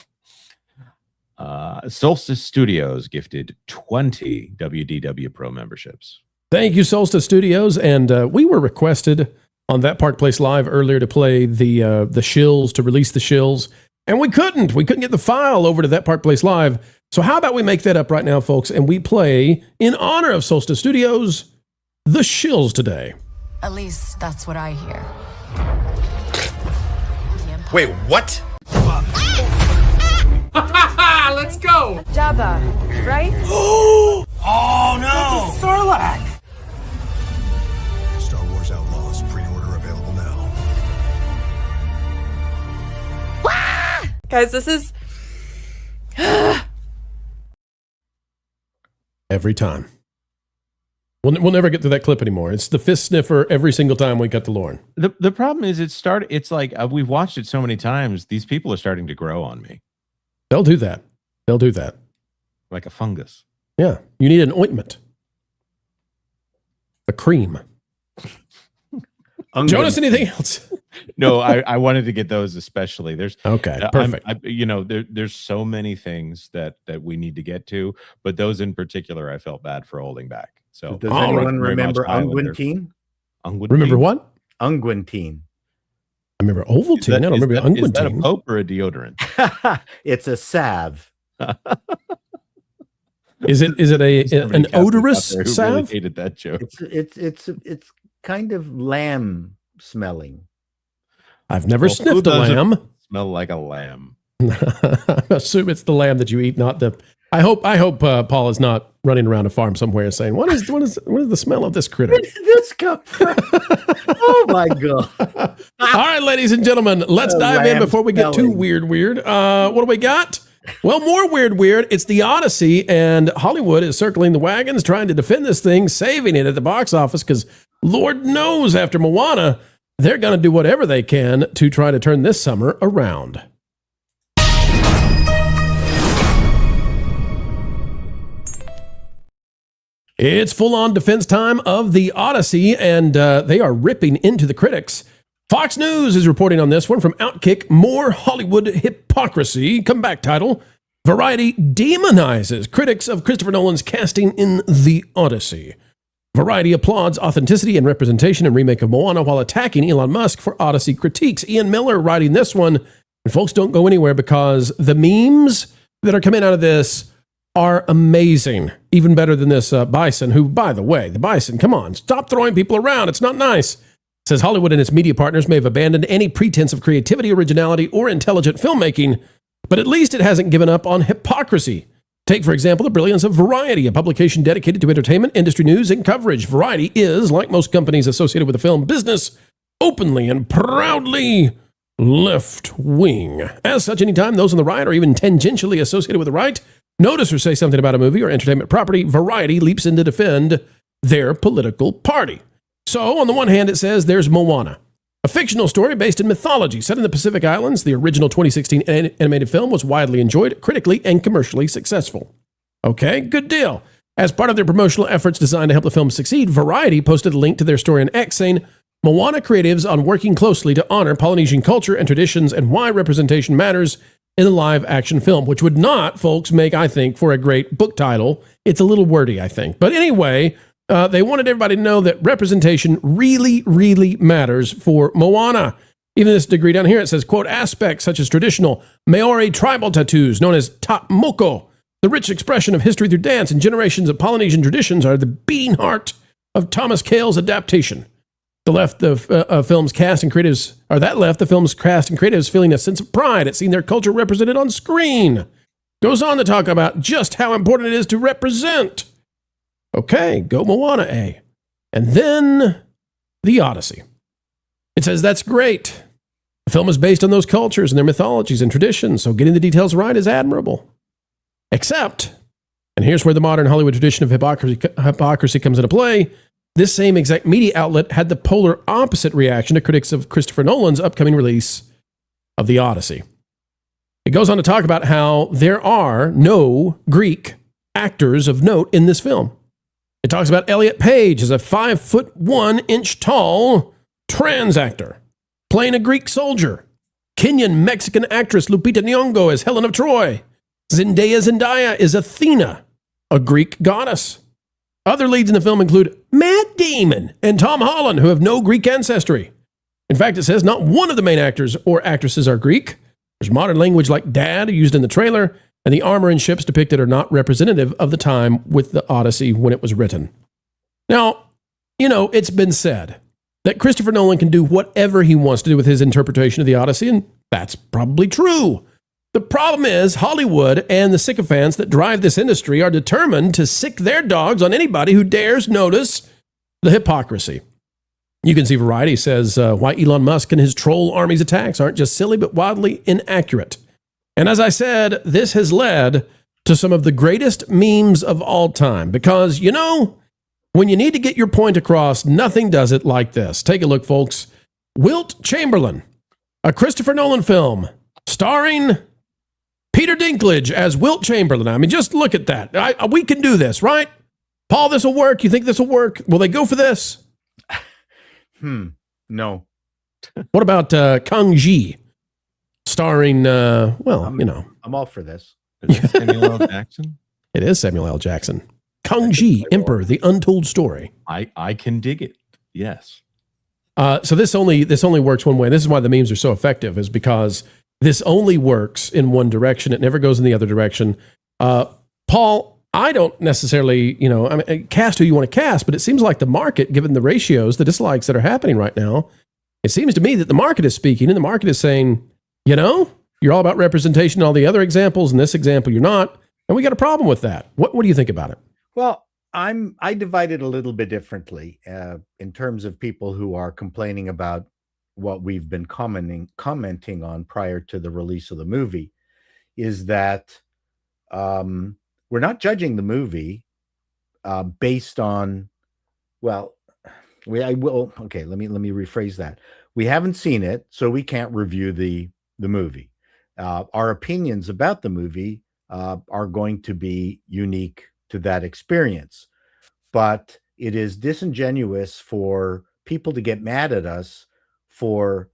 Solstice Studios gifted 20 WDW Pro memberships. Thank you, Solstice Studios. And we were requested on That Park Place Live earlier to play the shills, to release the shills. And we couldn't. We couldn't get the file over to That Park Place Live. So how about we make that up right now, folks, and we play, in honor of Solstice Studios, the shills today. At least that's what I hear. Wait, what? Let's go! Jabba, right? Oh no! It's a Sarlacc! Star Wars Outlaws pre-order available now. Guys, this is... Every time. We'll never get to that clip anymore. It's the fist sniffer every single time we cut to Lauren. The problem is it's like we've watched it so many times. These people are starting to grow on me. They'll do that. They'll do that. Like a fungus. Yeah. You need an ointment. A cream. Jonas, anything else? No, I wanted to get those especially. There's okay, perfect. There's so many things that we need to get to, but those in particular, I felt bad for holding back. So does anyone remember Unguentine? Remember what? Unguentine. I remember Ovaltine. I don't remember Unguentine. Is that a Pope or a deodorant? It's a salve. Is it an odorous salve? Really hated that joke. It's kind of lamb smelling. I've never sniffed a lamb. Smell like a lamb. I assume it's the lamb that you eat, not the. I hope Paul is not running around a farm somewhere saying, what is the smell of this critter? Where did this come from? Oh my god! All right, ladies and gentlemen, let's dive in before we get too weird. What do we got? Well, more weird. It's the Odyssey, and Hollywood is circling the wagons, trying to defend this thing, saving it at the box office, because Lord knows after Moana, they're going to do whatever they can to try to turn this summer around. It's full-on defense time of the Odyssey, and they are ripping into the critics. Fox News is reporting on this one from Outkick. More Hollywood hypocrisy. Comeback title. Variety demonizes critics of Christopher Nolan's casting in The Odyssey. Variety applauds authenticity and representation in remake of Moana while attacking Elon Musk for Odyssey critiques. Ian Miller writing this one. And folks, don't go anywhere because the memes that are coming out of this are amazing. Even better than this Bison, who, by the way, the Bison, come on, stop throwing people around. It's not nice. Says Hollywood and its media partners may have abandoned any pretense of creativity, originality, or intelligent filmmaking, but at least it hasn't given up on hypocrisy. Take, for example, the brilliance of Variety, a publication dedicated to entertainment, industry news, and coverage. Variety is, like most companies associated with the film business, openly and proudly left-wing. As such, anytime those on the right are even tangentially associated with the right notice or say something about a movie or entertainment property, Variety leaps in to defend their political party. So, on the one hand, it says there's Moana, a fictional story based in mythology set in the Pacific Islands. The original 2016 animated film was widely enjoyed, critically and commercially successful. Okay, good deal. As part of their promotional efforts designed to help the film succeed, Variety posted a link to their story on X saying, Moana creatives on working closely to honor Polynesian culture and traditions and why representation matters in the live-action film, which would not, folks, make, I think, for a great book title. It's a little wordy, I think. But anyway, they wanted everybody to know that representation really, really matters for Moana. Even this degree down here, it says, quote, aspects such as traditional Maori tribal tattoos known as tapmoko, the rich expression of history through dance and generations of Polynesian traditions are the beating heart of Thomas Kail's adaptation. The left of film's cast and creatives, or that left the film's cast and creatives feeling a sense of pride at seeing their culture represented on screen. Goes on to talk about just how important it is to represent. Okay, go Moana A. And then The Odyssey. It says that's great. The film is based on those cultures and their mythologies and traditions, so getting the details right is admirable. Except, and here's where the modern Hollywood tradition of hypocrisy comes into play, this same exact media outlet had the polar opposite reaction to critics of Christopher Nolan's upcoming release of The Odyssey. It goes on to talk about how there are no Greek actors of note in this film. It talks about Elliot Page as a 5'1" tall trans actor playing a Greek soldier. Kenyan Mexican actress Lupita Nyong'o as Helen of Troy. Zendaya is Athena, a Greek goddess. Other leads in the film include Matt Damon and Tom Holland, who have no Greek ancestry. In fact, it says not one of the main actors or actresses are Greek. There's modern language like dad used in the trailer, and the armor and ships depicted are not representative of the time with the Odyssey when it was written. Now, it's been said that Christopher Nolan can do whatever he wants to do with his interpretation of the Odyssey, and that's probably true. The problem is Hollywood and the sycophants that drive this industry are determined to sick their dogs on anybody who dares notice the hypocrisy. You can see Variety says why Elon Musk and his troll army's attacks aren't just silly but wildly inaccurate. And as I said, this has led to some of the greatest memes of all time because, when you need to get your point across, nothing does it like this. Take a look, folks. Wilt Chamberlain, a Christopher Nolan film starring Peter Dinklage as Wilt Chamberlain. I mean, just look at that. We can do this, right? Paul, this will work. You think this will work? Will they go for this? No. What about Kang Ji, starring, I'm all for this. Is it Samuel L. Jackson? It is Samuel L. Jackson. Kang Ji, Emperor, The Untold Story. I can dig it. Yes. So this only works one way. This is why the memes are so effective, is because this only works in one direction. It never goes in the other direction. Paul, I don't necessarily, cast who you want to cast, but it seems like the market, given the ratios, the dislikes that are happening right now, it seems to me that the market is speaking, and the market is saying, you're all about representation in all the other examples, and this example you're not, and we got a problem with that. What do you think about it? Well, I divide it a little bit differently in terms of people who are complaining about what we've been commenting on prior to the release of the movie, is that we're not judging the movie based on, let me rephrase that. We haven't seen it, so we can't review the movie. Our opinions about the movie are going to be unique to that experience. But it is disingenuous for people to get mad at us for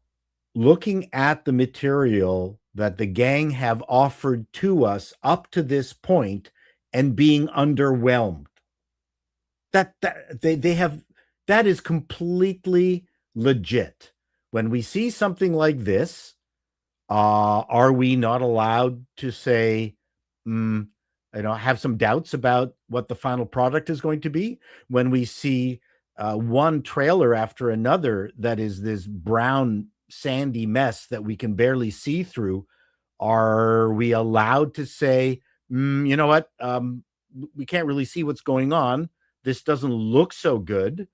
looking at the material that the gang have offered to us up to this point and being underwhelmed. That is completely legit. When we see something like this, are we not allowed to say, have some doubts about what the final product is going to be? When we see one trailer after another that is this brown, sandy mess that we can barely see through, are we allowed to say, you know what? We can't really see what's going on. This doesn't look so good.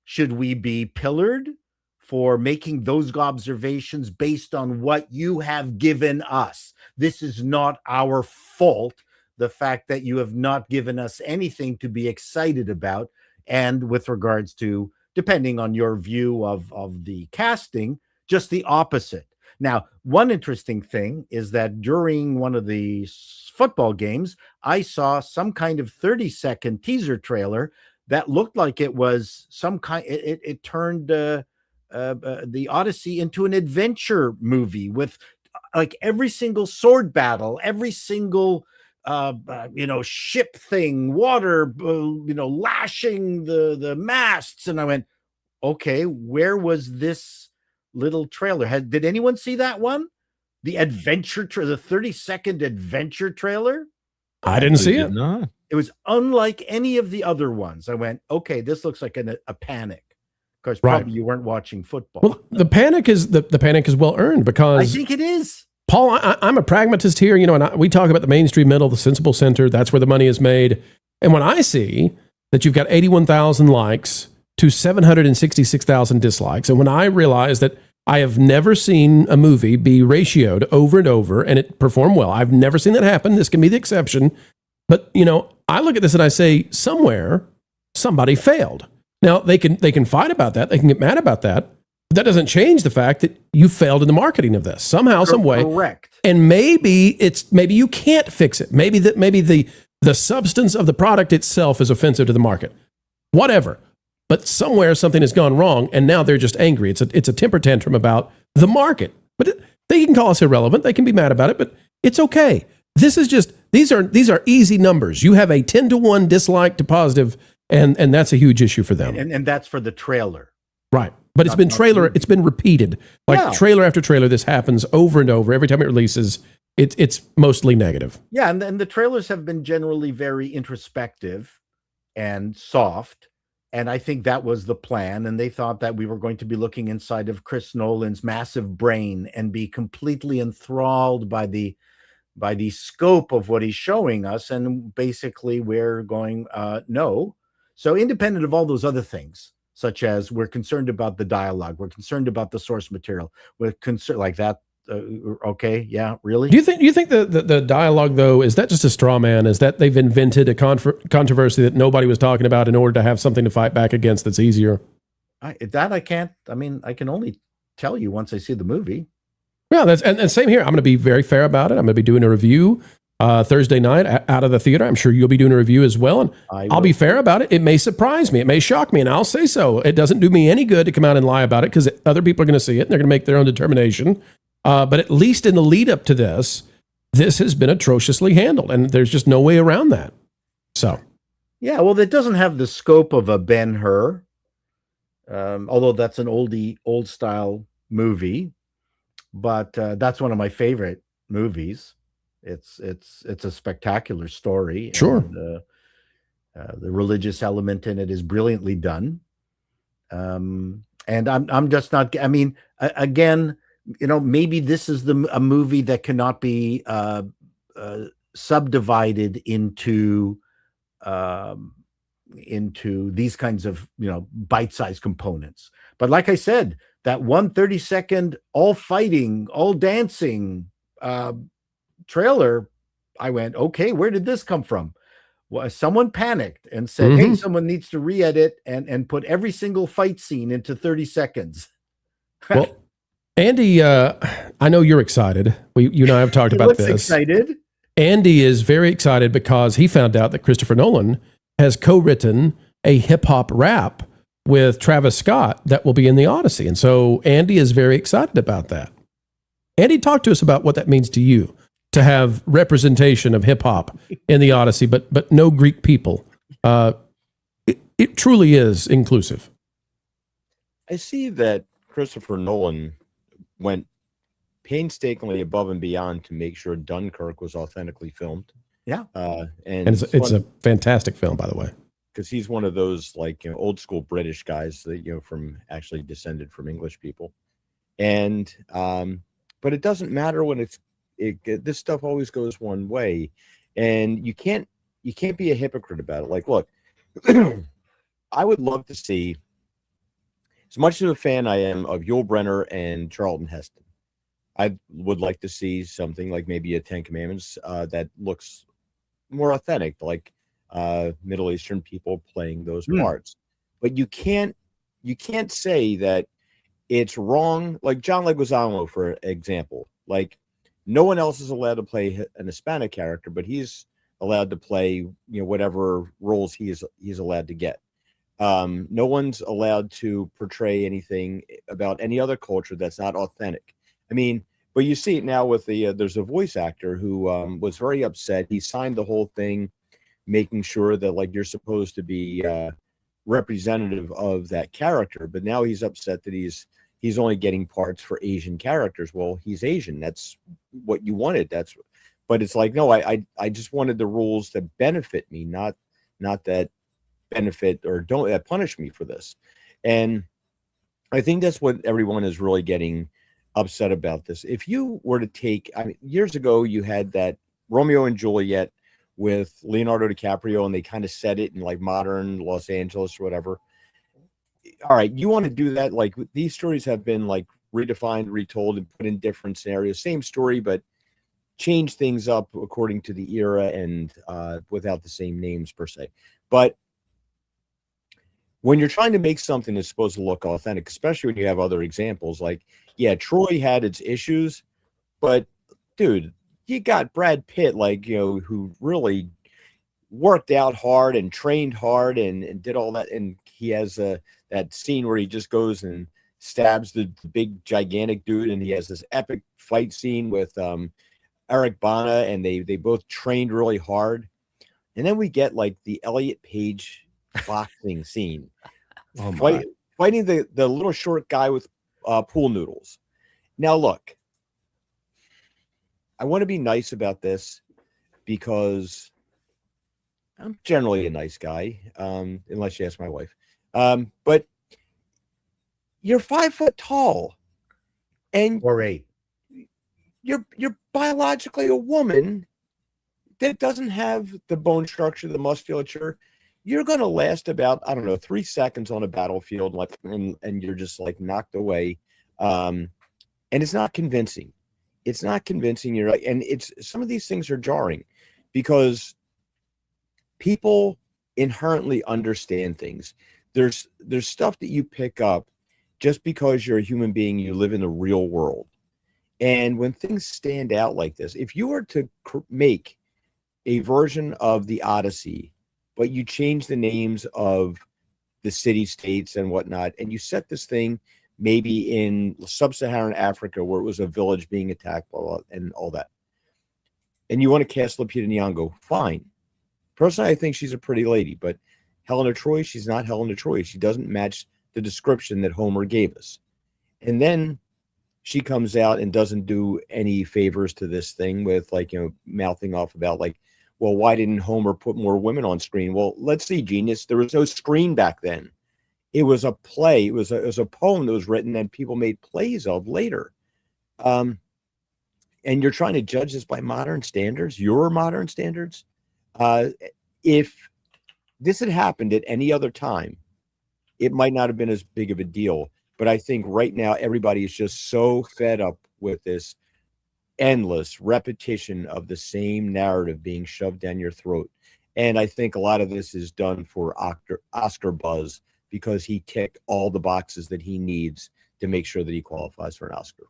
Should we be pillared for making those observations based on what you have given us? This is not our fault. The fact that you have not given us anything to be excited about. And with regards to, depending on your view of the casting, just the opposite. Now, one interesting thing is that during one of the football games, I saw some kind of 30-second teaser trailer that looked like it was some kind, it turned the Odyssey into an adventure movie with like every single sword battle, every single ship thing, water, lashing the masts. And I went, okay, where was this little trailer? Did anyone see that one? The adventure, the 30-second adventure trailer? I didn't see it. No. It was unlike any of the other ones. I went, okay, this looks like a panic. Because probably you weren't watching football. Well, the panic is well earned because I think it is. Paul, I'm a pragmatist here, and we talk about the mainstream middle, the sensible center. That's where the money is made. And when I see that you've got 81,000 likes to 766,000 dislikes, and when I realize that I have never seen a movie be ratioed over and over and it perform well, I've never seen that happen. This can be the exception. But, I look at this and I say, somewhere, somebody failed. Now they can fight about that. They can get mad about that. But that doesn't change the fact that you failed in the marketing of this somehow, some way. Correct. And maybe you can't fix it. Maybe the substance of the product itself is offensive to the market. Whatever. But somewhere something has gone wrong, and now they're just angry. It's a temper tantrum about the market. But they can call us irrelevant. They can be mad about it, but it's okay. This is just these are easy numbers. You have a 10-to-1 dislike to positive, and that's a huge issue for them. And that's for the trailer. Right. But it's been repeated. Like trailer after trailer, this happens over and over. Every time it releases, it's mostly negative. Yeah, and the trailers have been generally very introspective and soft. And I think that was the plan. And they thought that we were going to be looking inside of Chris Nolan's massive brain and be completely enthralled by the scope of what he's showing us. And basically we're going, no. So independent of all those other things, such as we're concerned about the dialogue, we're concerned about the source material, we're concerned like that. Okay, yeah, really? Do you think the dialogue, though, is that just a straw man? Is that they've invented a controversy that nobody was talking about in order to have something to fight back against that's easier? I can only tell you once I see the movie. Yeah, and same here. I'm going to be very fair about it. I'm going to be doing a review Thursday night out of the theater. I'm sure you'll be doing a review as well, and I'll be fair about it. It may surprise me. It may shock me, and I'll say so. It doesn't do me any good to come out and lie about it because other people are going to see it, and they're going to make their own determination. But at least in the lead up to this has been atrociously handled, and there's just no way around that. So, yeah, well, it doesn't have the scope of a Ben-Hur, although that's an old style movie. But that's one of my favorite movies. It's a spectacular story. Sure, and, the religious element in it is brilliantly done. And I'm just not. I mean, again. Maybe this is a movie that cannot be subdivided into these kinds of bite-sized components. But like I said, that 130-second all fighting, all dancing trailer, I went, okay, where did this come from? Well, someone panicked and said, hey, someone needs to re-edit and put every single fight scene into 30 seconds. Well, Andy, I know you're excited. You and I have talked about this. Excited. Andy is very excited because he found out that Christopher Nolan has co-written a hip-hop rap with Travis Scott that will be in the Odyssey. And so Andy is very excited about that. Andy, talk to us about what that means to you to have representation of hip-hop in the Odyssey, but no Greek people. It truly is inclusive. I see that Christopher Nolan went painstakingly above and beyond to make sure Dunkirk was authentically filmed. Yeah. And it's a fantastic film, by the way. Because he's one of those old school British guys that, from actually descended from English people. And, but it doesn't matter when this stuff always goes one way, and you can't be a hypocrite about it. Like, look, I would love to see, as much of a fan I am of Yul Brynner and Charlton Heston, I would like to see something like maybe a Ten Commandments that looks more authentic, like Middle Eastern people playing those parts. But you can't say that it's wrong. Like John Leguizamo, for example, like no one else is allowed to play an Hispanic character, but he's allowed to play whatever roles he's allowed to get. No one's allowed to portray anything about any other culture that's not authentic. I mean, but you see it now with there's a voice actor who was very upset. He signed the whole thing, making sure that you're supposed to be representative of that character. But now he's upset that he's only getting parts for Asian characters. Well, he's Asian. That's what you wanted. But it's like, no, I just wanted the rules that benefit me, not that benefit or don't punish me for this. And I think that's what everyone is really getting upset about this. If you were to take, years ago you had that Romeo and Juliet with Leonardo DiCaprio, and they kind of set it in modern Los Angeles or whatever. All right, you want to do that? These stories have been redefined, retold, and put in different scenarios. Same story, but change things up according to the era and without the same names per se. But when you're trying to make something that's supposed to look authentic, especially when you have other examples, like, yeah, Troy had its issues, but dude, you got Brad Pitt, like, who really worked out hard and trained hard and did all that. And he has that scene where he just goes and stabs the big gigantic dude, and he has this epic fight scene with Eric Bana, and they both trained really hard. And then we get like the Elliot Page boxing scene, fighting the little short guy with pool noodles. Now look, I want to be nice about this because I'm generally a nice guy, unless you ask my wife. But you're 5 foot tall, and or 8. You're biologically a woman that doesn't have the bone structure, the musculature. You're going to last about, I don't know, 3 seconds on a battlefield, like, and you're just like knocked away. And it's not convincing. It's not convincing. You're right. And some of these things are jarring because people inherently understand things. There's stuff that you pick up just because you're a human being, you live in the real world. And when things stand out like this, if you were to make a version of the Odyssey, but you change the names of the city-states and whatnot, and you set this thing maybe in sub-Saharan Africa where it was a village being attacked and all that, and you want to cast Lupita Nyong'o, fine. Personally, I think she's a pretty lady, but Helena Troy, she's not Helena Troy. She doesn't match the description that Homer gave us. And then she comes out and doesn't do any favors to this thing with, like, mouthing off about, like, well, why didn't Homer put more women on screen? Well, let's see, genius. There was no screen back then. It was a play. It was a poem that was written and people made plays of later. And you're trying to judge this by modern standards, your modern standards. If this had happened at any other time, it might not have been as big of a deal. But I think right now everybody is just so fed up with this endless repetition of the same narrative being shoved down your throat. And I think a lot of this is done for Oscar buzz because he ticked all the boxes that he needs to make sure that he qualifies for an Oscar.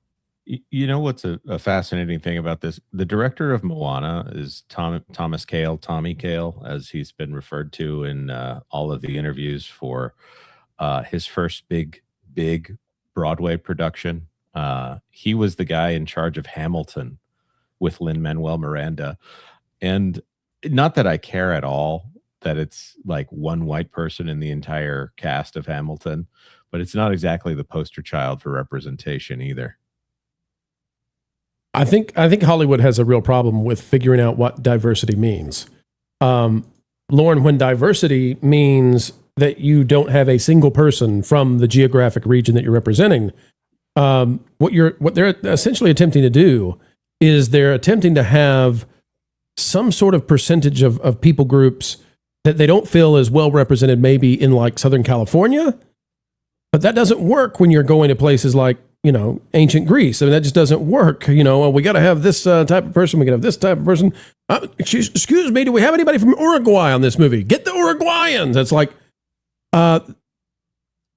You know what's a fascinating thing about this? The director of Moana is Thomas Kail, Tommy Kail, as he's been referred to in all of the interviews for his first big Broadway production. He was the guy in charge of Hamilton with Lin-Manuel Miranda. And not that I care at all that it's like one white person in the entire cast of Hamilton, but it's not exactly the poster child for representation either. I think Hollywood has a real problem with figuring out what diversity means. Lauren, when diversity means that you don't have a single person from the geographic region that you're representing, what they're essentially attempting to do is they're attempting to have some sort of percentage of people groups that they don't feel is well represented maybe in like Southern California, but that doesn't work when you're going to places like, ancient Greece. I mean, that just doesn't work. We got to have this type of person. We got to have this type of person. Excuse me, do we have anybody from Uruguay on this movie? Get the Uruguayans. It's like,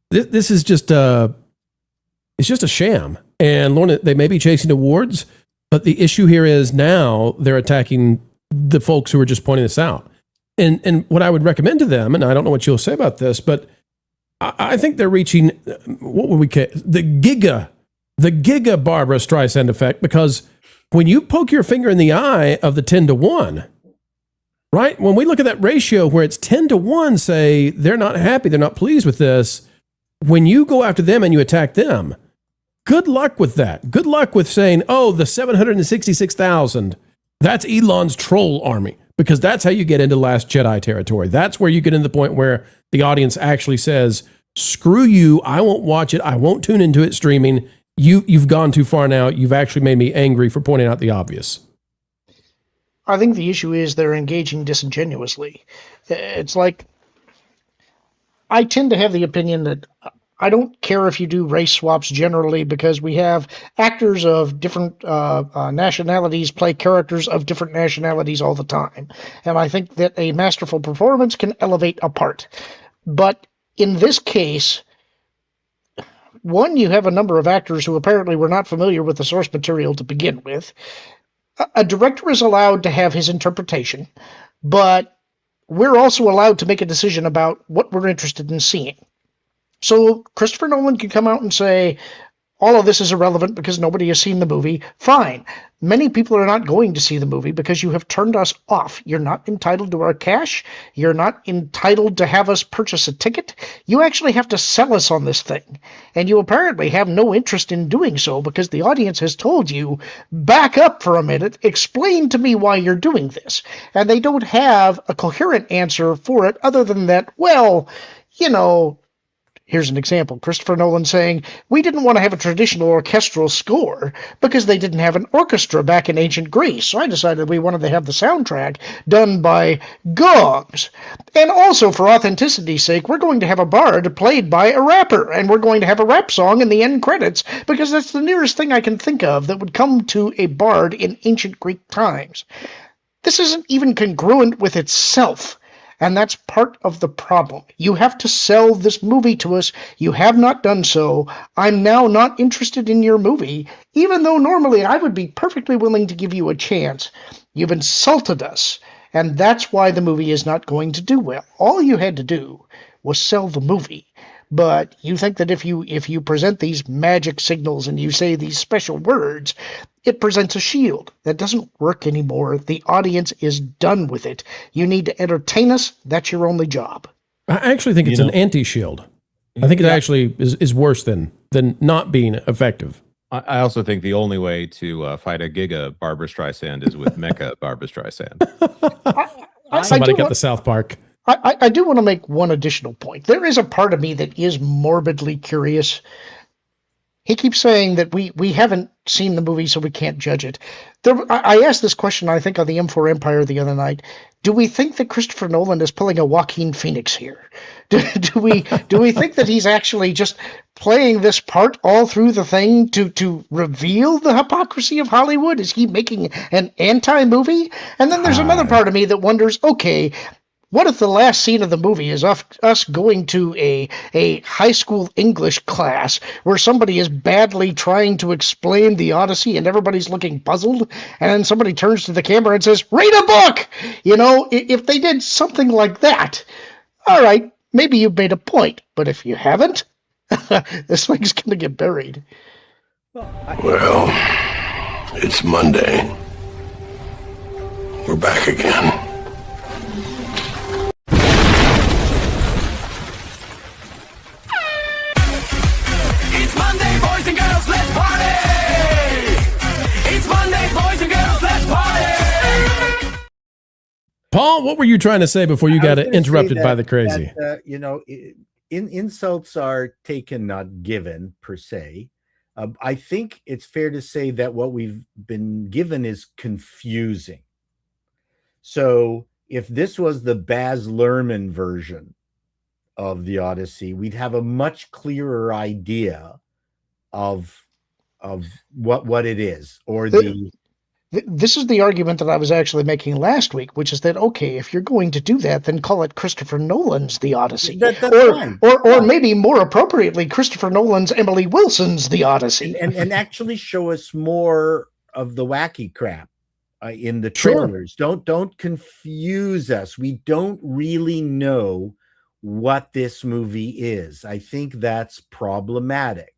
this is just it's just a sham. And Lorna, they may be chasing awards, but the issue here is now they're attacking the folks who are just pointing this out. And what I would recommend to them, and I don't know what you'll say about this, but I think they're reaching, what would we call the giga Barbara Streisand effect, because when you poke your finger in the eye of the 10-to-1, right? When we look at that ratio where it's 10-to-1, say they're not happy, they're not pleased with this. When you go after them and you attack them, good luck with that. Good luck with saying, oh, the 766,000, that's Elon's troll army, because that's how you get into Last Jedi territory. That's where you get into the point where the audience actually says, screw you, I won't watch it, I won't tune into it streaming. You've gone too far now. You've actually made me angry for pointing out the obvious. I think the issue is they're engaging disingenuously. It's like, I tend to have the opinion that I don't care if you do race swaps generally, because we have actors of different nationalities play characters of different nationalities all the time. And I think that a masterful performance can elevate a part. But In this case, one, you have a number of actors who apparently were not familiar with the source material to begin with. A director is allowed to have his interpretation, but we're also allowed to make a decision about what we're interested in seeing. So Christopher Nolan can come out and say, all of this is irrelevant because nobody has seen the movie. Fine. Many people are not going to see the movie because you have turned us off. You're not entitled to our cash. You're not entitled to have us purchase a ticket. You actually have to sell us on this thing. And you apparently have no interest in doing so because the audience has told you, back up for a minute, explain to me why you're doing this. And they don't have a coherent answer for it other than that, well, you know, here's an example. Christopher Nolan saying, we didn't want to have a traditional orchestral score because they didn't have an orchestra back in ancient Greece. So I decided we wanted to have the soundtrack done by gongs. And also, for authenticity's sake, we're going to have a bard played by a rapper. And we're going to have a rap song in the end credits because that's the nearest thing I can think of that would come to a bard in ancient Greek times. This isn't even congruent with itself. And that's part of the problem. You have to sell this movie to us. You have not done so. I'm now not interested in your movie, even though normally I would be perfectly willing to give you a chance. You've insulted us, and that's why the movie is not going to do well. All you had to do was sell the movie. But you think that if you present these magic signals and you say these special words, it presents a shield. That doesn't work anymore. The audience is done with it. You need to entertain us. That's your only job. I actually think it's an anti-shield. I think it actually is worse than not being effective. I also think the only way to fight a Giga Barbra Streisand is with Mecha Barbra Streisand. Somebody got the South Park. I do want to make one additional point. There is a part of me that is morbidly curious. He keeps saying that we haven't seen the movie, so we can't judge it. I asked this question, I think, on the M4 Empire the other night. Do we think that Christopher Nolan is pulling a Joaquin Phoenix here? Do we think that he's actually just playing this part all through the thing to reveal the hypocrisy of Hollywood? Is he making an anti-movie? And then there's another part of me that wonders, okay, what if the last scene of the movie is us going to a high school English class where somebody is badly trying to explain the Odyssey and everybody's looking puzzled, and then somebody turns to the camera and says, read a book! You know, if they did something like that, all right, maybe you've made a point. But if you haven't, this thing's going to get buried. Well, it's Monday. We're back again. Paul, what were you trying to say before you got interrupted by the crazy? Insults are taken, not given, per se. I think it's fair to say that what we've been given is confusing. So if this was the Baz Luhrmann version of the Odyssey, we'd have a much clearer idea of what it is, or This is the argument that I was actually making last week, which is that, okay, if you're going to do that, then call it Christopher Nolan's The Odyssey. Or maybe more appropriately, Christopher Nolan's Emily Wilson's The Odyssey. And actually show us more of the wacky crap in the trailers. Sure. Don't confuse us. We don't really know what this movie is. I think that's problematic.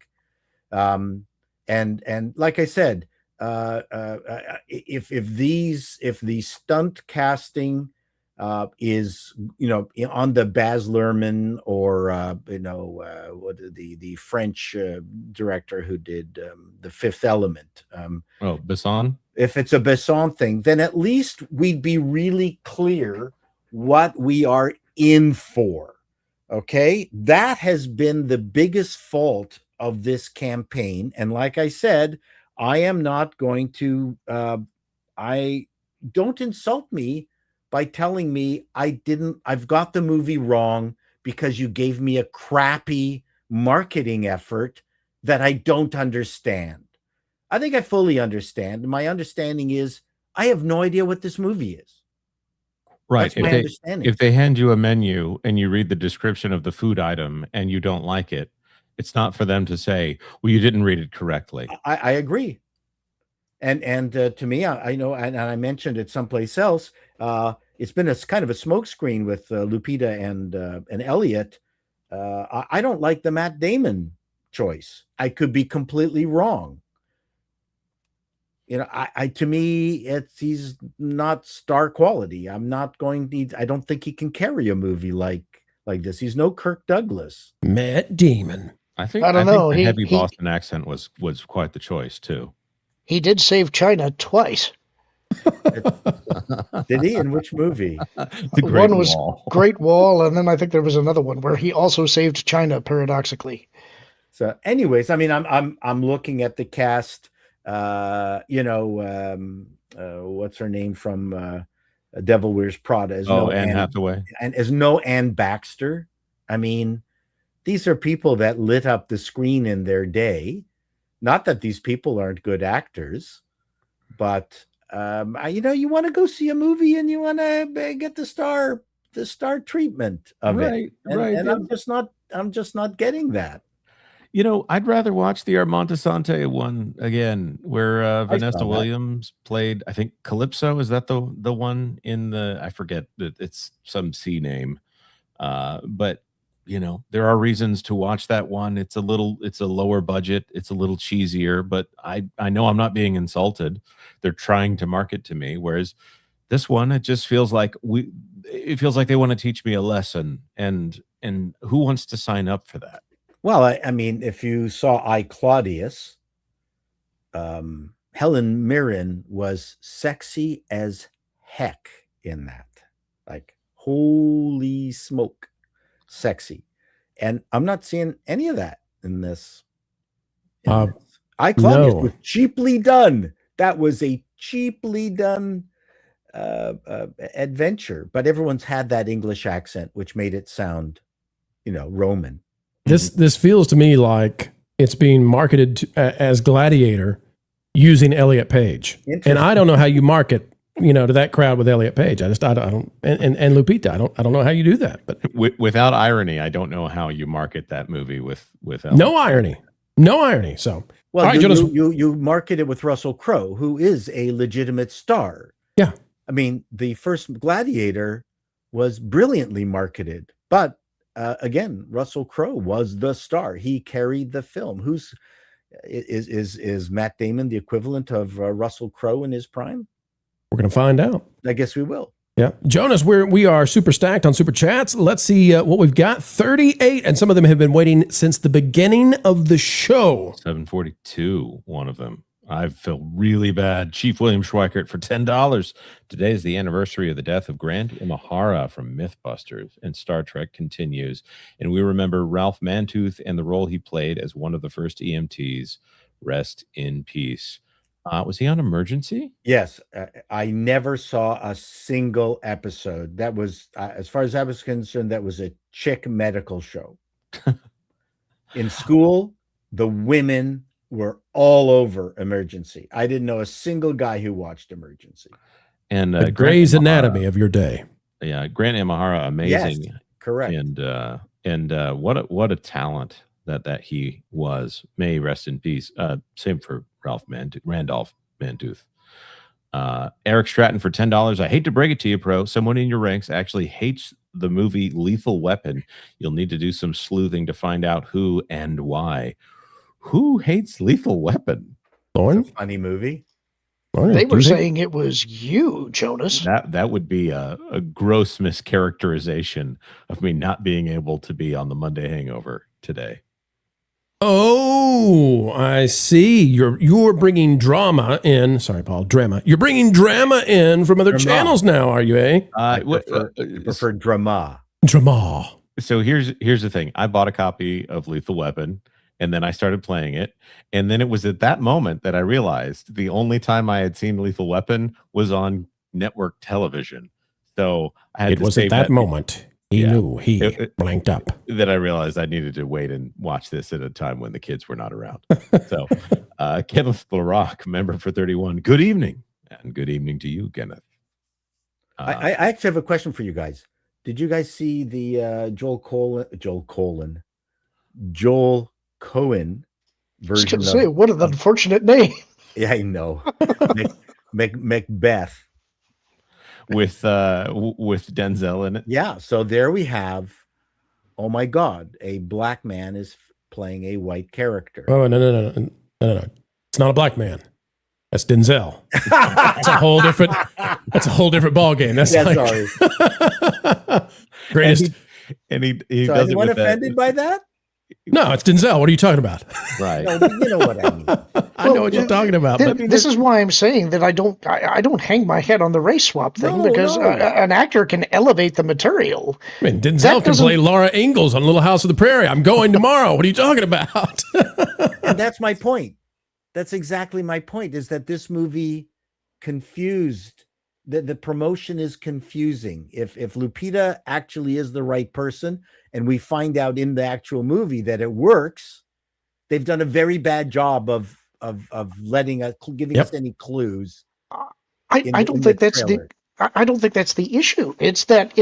And like I said, if the stunt casting is on the Baz Luhrmann or the French director who did The Fifth Element, Besson. If it's a Besson thing, then at least we'd be really clear what we are in for. Okay, that has been the biggest fault of this campaign, and like I said, I am not going to, don't insult me by telling me I've got the movie wrong because you gave me a crappy marketing effort that I don't understand. I think I fully understand. My understanding is I have no idea what this movie is. Right. That's my understanding. If they hand you a menu and you read the description of the food item and you don't like it, it's not for them to say, well, you didn't read it correctly. I agree. And to me, I know, and I mentioned it someplace else. It's been a kind of a smokescreen with Lupita and Elliot. I don't like the Matt Damon choice. I could be completely wrong. You know, to me, he's not star quality. I don't think he can carry a movie like this. He's no Kirk Douglas. Matt Damon. I think I don't know. the heavy Boston accent was quite the choice too. He did save China twice. Did he? In which movie? One was Great Wall, and then I think there was another one where he also saved China paradoxically. So, anyways, I mean, I'm looking at the cast. What's her name from Devil Wears Prada? Anne Hathaway, and as no Ann Baxter. I mean, these are people that lit up the screen in their day. Not that these people aren't good actors, but you want to go see a movie and you want to get the star treatment of it. Right. And I'm just not getting that. You know, I'd rather watch the Armand Assante one again, where Vanessa Williams played, I think, Calypso. Is that the one in the? I forget that it's some C name, but you know, there are reasons to watch that one. It's a lower budget, it's a little cheesier, but I know I'm not being insulted. They're trying to market to me, whereas this one, it just feels like they want to teach me a lesson, and who wants to sign up for that? Well, I mean, if you saw I, Claudius, Helen Mirren was sexy as heck in that. Like, holy smoke, sexy. And I'm not seeing any of that in this. I, Claudius was cheaply done. That was a cheaply done adventure. But everyone's had that English accent, which made it sound, Roman. This feels to me like it's being marketed as Gladiator using Elliot Page, and I don't know how you market, to that crowd with Elliot Page. I don't, and Lupita. I don't know how you do that. But without irony, I don't know how you market that movie with Elliot. No irony. So, well, right, you market it with Russell Crowe, who is a legitimate star. Yeah, I mean, the first Gladiator was brilliantly marketed, but. Again, Russell Crowe was the star. He carried the film. Is Matt Damon the equivalent of Russell Crowe in his prime? We're going to find out. I guess we will. Yeah. Jonas, we are super stacked on super chats. Let's see what we've got. 38, and some of them have been waiting since the beginning of the show. 742, one of them. I feel really bad. Chief William Schweikert for $10. Today is the anniversary of the death of Grant Imahara from Mythbusters, and Star Trek continues. And we remember Ralph Mantooth and the role he played as one of the first EMTs. Rest in peace. Was he on Emergency? Yes. I never saw a single episode. That was, as far as I was concerned, that was a chick medical show. In school, the women were all over Emergency. I didn't know a single guy who watched Emergency. And the Grey's Anatomy of your day. Yeah, Grant Imahara, amazing. Yes, correct. And what a talent that he was. May he rest in peace. Same for Randolph Mantooth. Eric Stratton for $10. I hate to break it to you, Pro. Someone in your ranks actually hates the movie Lethal Weapon. You'll need to do some sleuthing to find out who and why. Who hates Lethal Weapon? Thorne? Funny movie. They were saying it was you, Jonas. That would be a gross mischaracterization of me not being able to be on the Monday Hangover today. Oh, I see. You're bringing drama in. Sorry, Paul. Drama. You're bringing drama in from other channels now, are you? I prefer drama. Drama. So here's the thing. I bought a copy of Lethal Weapon. And then I started playing it. And then it was at that moment that I realized the only time I had seen Lethal Weapon was on network television. So I had it was at that moment he knew he blanked up. That I realized I needed to wait and watch this at a time when the kids were not around. So Kenneth LaRock, member for 31. Good evening. And good evening to you, Kenneth. I actually have a question for you guys. Did you guys see the Joel Cohen version I was going to say, what an unfortunate name. Yeah, I know. Macbeth with Denzel in it. Yeah, so there we have. Oh my God, a black man is playing a white character. Oh no! It's not a black man. That's Denzel. That's a whole different. That's a whole different ball game. That's sorry. Greatest. And he so does anyone it with offended by that? No, it's Denzel. What are you talking about? Right. No, but you know what I mean. I know what you're talking about. But This is why I'm saying that I don't hang my head on the race swap thing because an actor can elevate the material. I mean, Denzel can play Laura Ingalls on Little House of the Prairie. I'm going tomorrow. What are you talking about? And that's my point. That's exactly my point, is that this movie confused. The promotion is confusing. If Lupita actually is the right person, and we find out in the actual movie that it works, they've done a very bad job of letting us, giving us any clues. I don't think that's the issue. It's that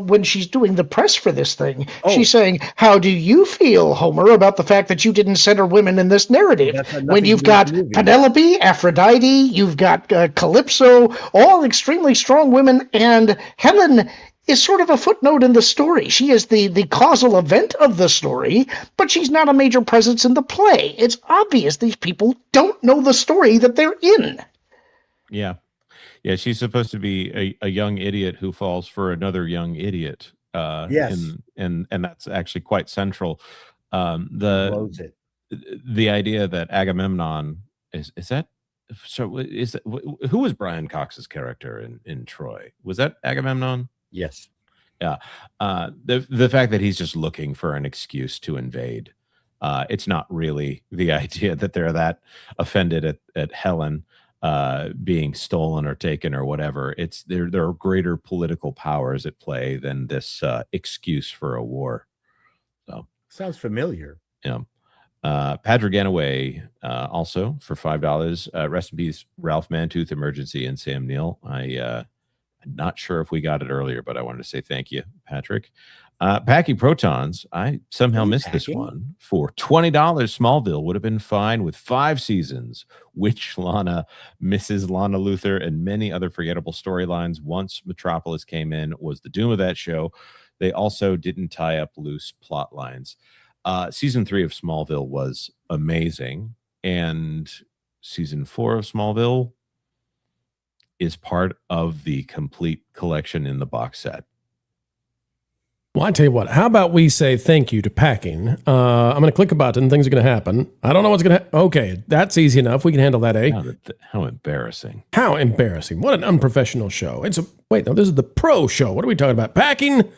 when she's doing the press for this thing, she's saying, "How do you feel, Homer, about the fact that you didn't center women in this narrative? When you've got Penelope, Aphrodite, you've got Calypso, all extremely strong women, and Helen is sort of a footnote in the story. She is the causal event of the story, but she's not a major presence in the play. It's obvious these people don't know the story that they're in." Yeah. Yeah, she's supposed to be a young idiot who falls for another young idiot. Yes. And that's actually quite central. The idea that Agamemnon is that so is that, who was Brian Cox's character in Troy? Was that Agamemnon? Yes. Yeah. The fact that he's just looking for an excuse to invade. It's not really the idea that they're that offended at Helen being stolen or taken or whatever. It's there are greater political powers at play than this excuse for a war. So sounds familiar. Yeah. Patrick Ganaway also for $5. Rest in peace, Ralph Mantooth, Emergency, and Sam Neill. I'm not sure if we got it earlier, but I wanted to say thank you, Patrick. Packing Protons, I somehow missed this one. For $20, Smallville would have been fine with 5 seasons. Witch Lana, Mrs. Lana Luthor, and many other forgettable storylines once Metropolis came in was the doom of that show. They also didn't tie up loose plot lines. Season 3 of Smallville was amazing, and season 4 of Smallville is part of the complete collection in the box set. Well, I tell you what, how about we say thank you to Packing? I'm going to click a button. Things are going to happen. I don't know what's going to happen. Okay, that's easy enough. We can handle that, eh? How embarrassing. How embarrassing. What an unprofessional show. Wait, no, this is the pro show. What are we talking about? Packing?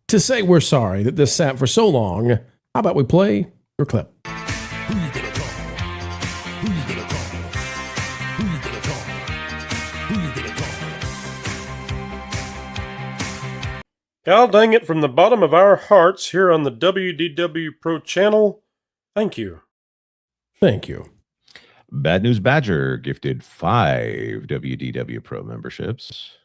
To say we're sorry that this sat for so long, how about we play your clip? God dang it, from the bottom of our hearts here on the WDW Pro channel, thank you. Thank you. Bad News Badger gifted 5 WDW Pro memberships.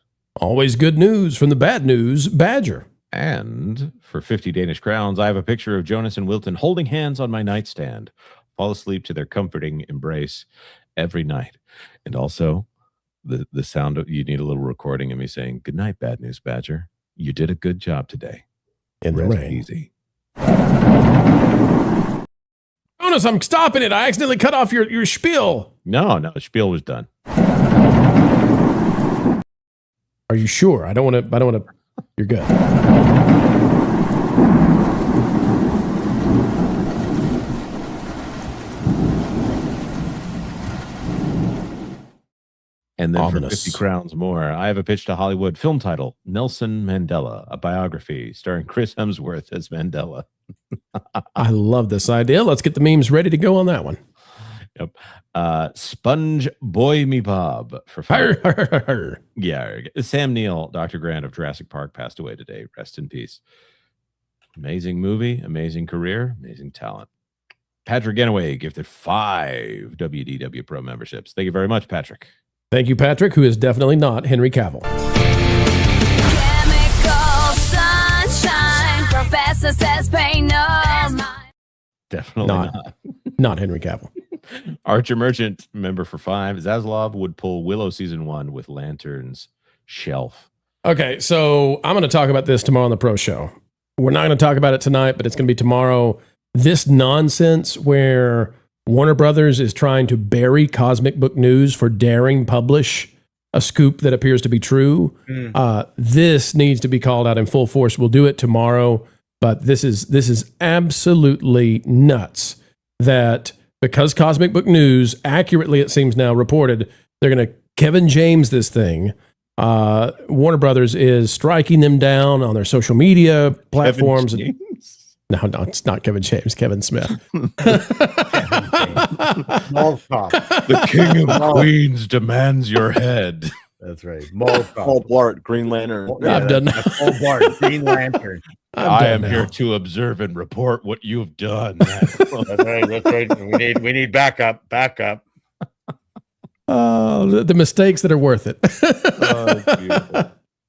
Always good news from the Bad News Badger. And for 50 Danish crowns, I have a picture of Jonas and Wilton holding hands on my nightstand. Fall asleep to their comforting embrace every night. And also, the sound of, you need a little recording of me saying, "Good night, Bad News Badger. You did a good job today." In the rain. Easy. Jonas, I'm stopping it. I accidentally cut off your spiel. No, the spiel was done. Are you sure? I don't want to. You're good. And then Ominous. for 50 crowns more, I have a pitch to Hollywood. Film title, Nelson Mandela, a biography starring Chris Hemsworth as Mandela. I love this idea. Let's get the memes ready to go on that one. Yep. Sponge Boy Me Bob for $5. Yeah. Sam Neill, Dr. Grant of Jurassic Park, passed away today. Rest in peace. Amazing movie, amazing career, amazing talent. Patrick Ganaway gifted 5 WDW Pro memberships. Thank you very much, Patrick. Thank you, Patrick, who is definitely not Henry Cavill. Professor says pay no mind. Definitely not. Not Henry Cavill. Archer Merchant, member for 5. Zaslav would pull Willow season 1 with Lantern's shelf. Okay, so I'm going to talk about this tomorrow on the Pro Show. We're not going to talk about it tonight, but it's going to be tomorrow. This nonsense where Warner Brothers is trying to bury Cosmic Book News for daring publish a scoop that appears to be true. This needs to be called out in full force. We'll do it tomorrow, but this is absolutely nuts that because Cosmic Book News, accurately it seems now reported, they're going to Kevin James this thing. Warner Brothers is striking them down on their social media platforms. No, it's not Kevin James, Kevin Smith. The King of Queens demands your head. That's right. Paul Blart, Green Lantern. I've done Paul Blart, Green Lantern. I am here to observe and report what you've done. That's right. That's right. We need backup. The mistakes that are worth it.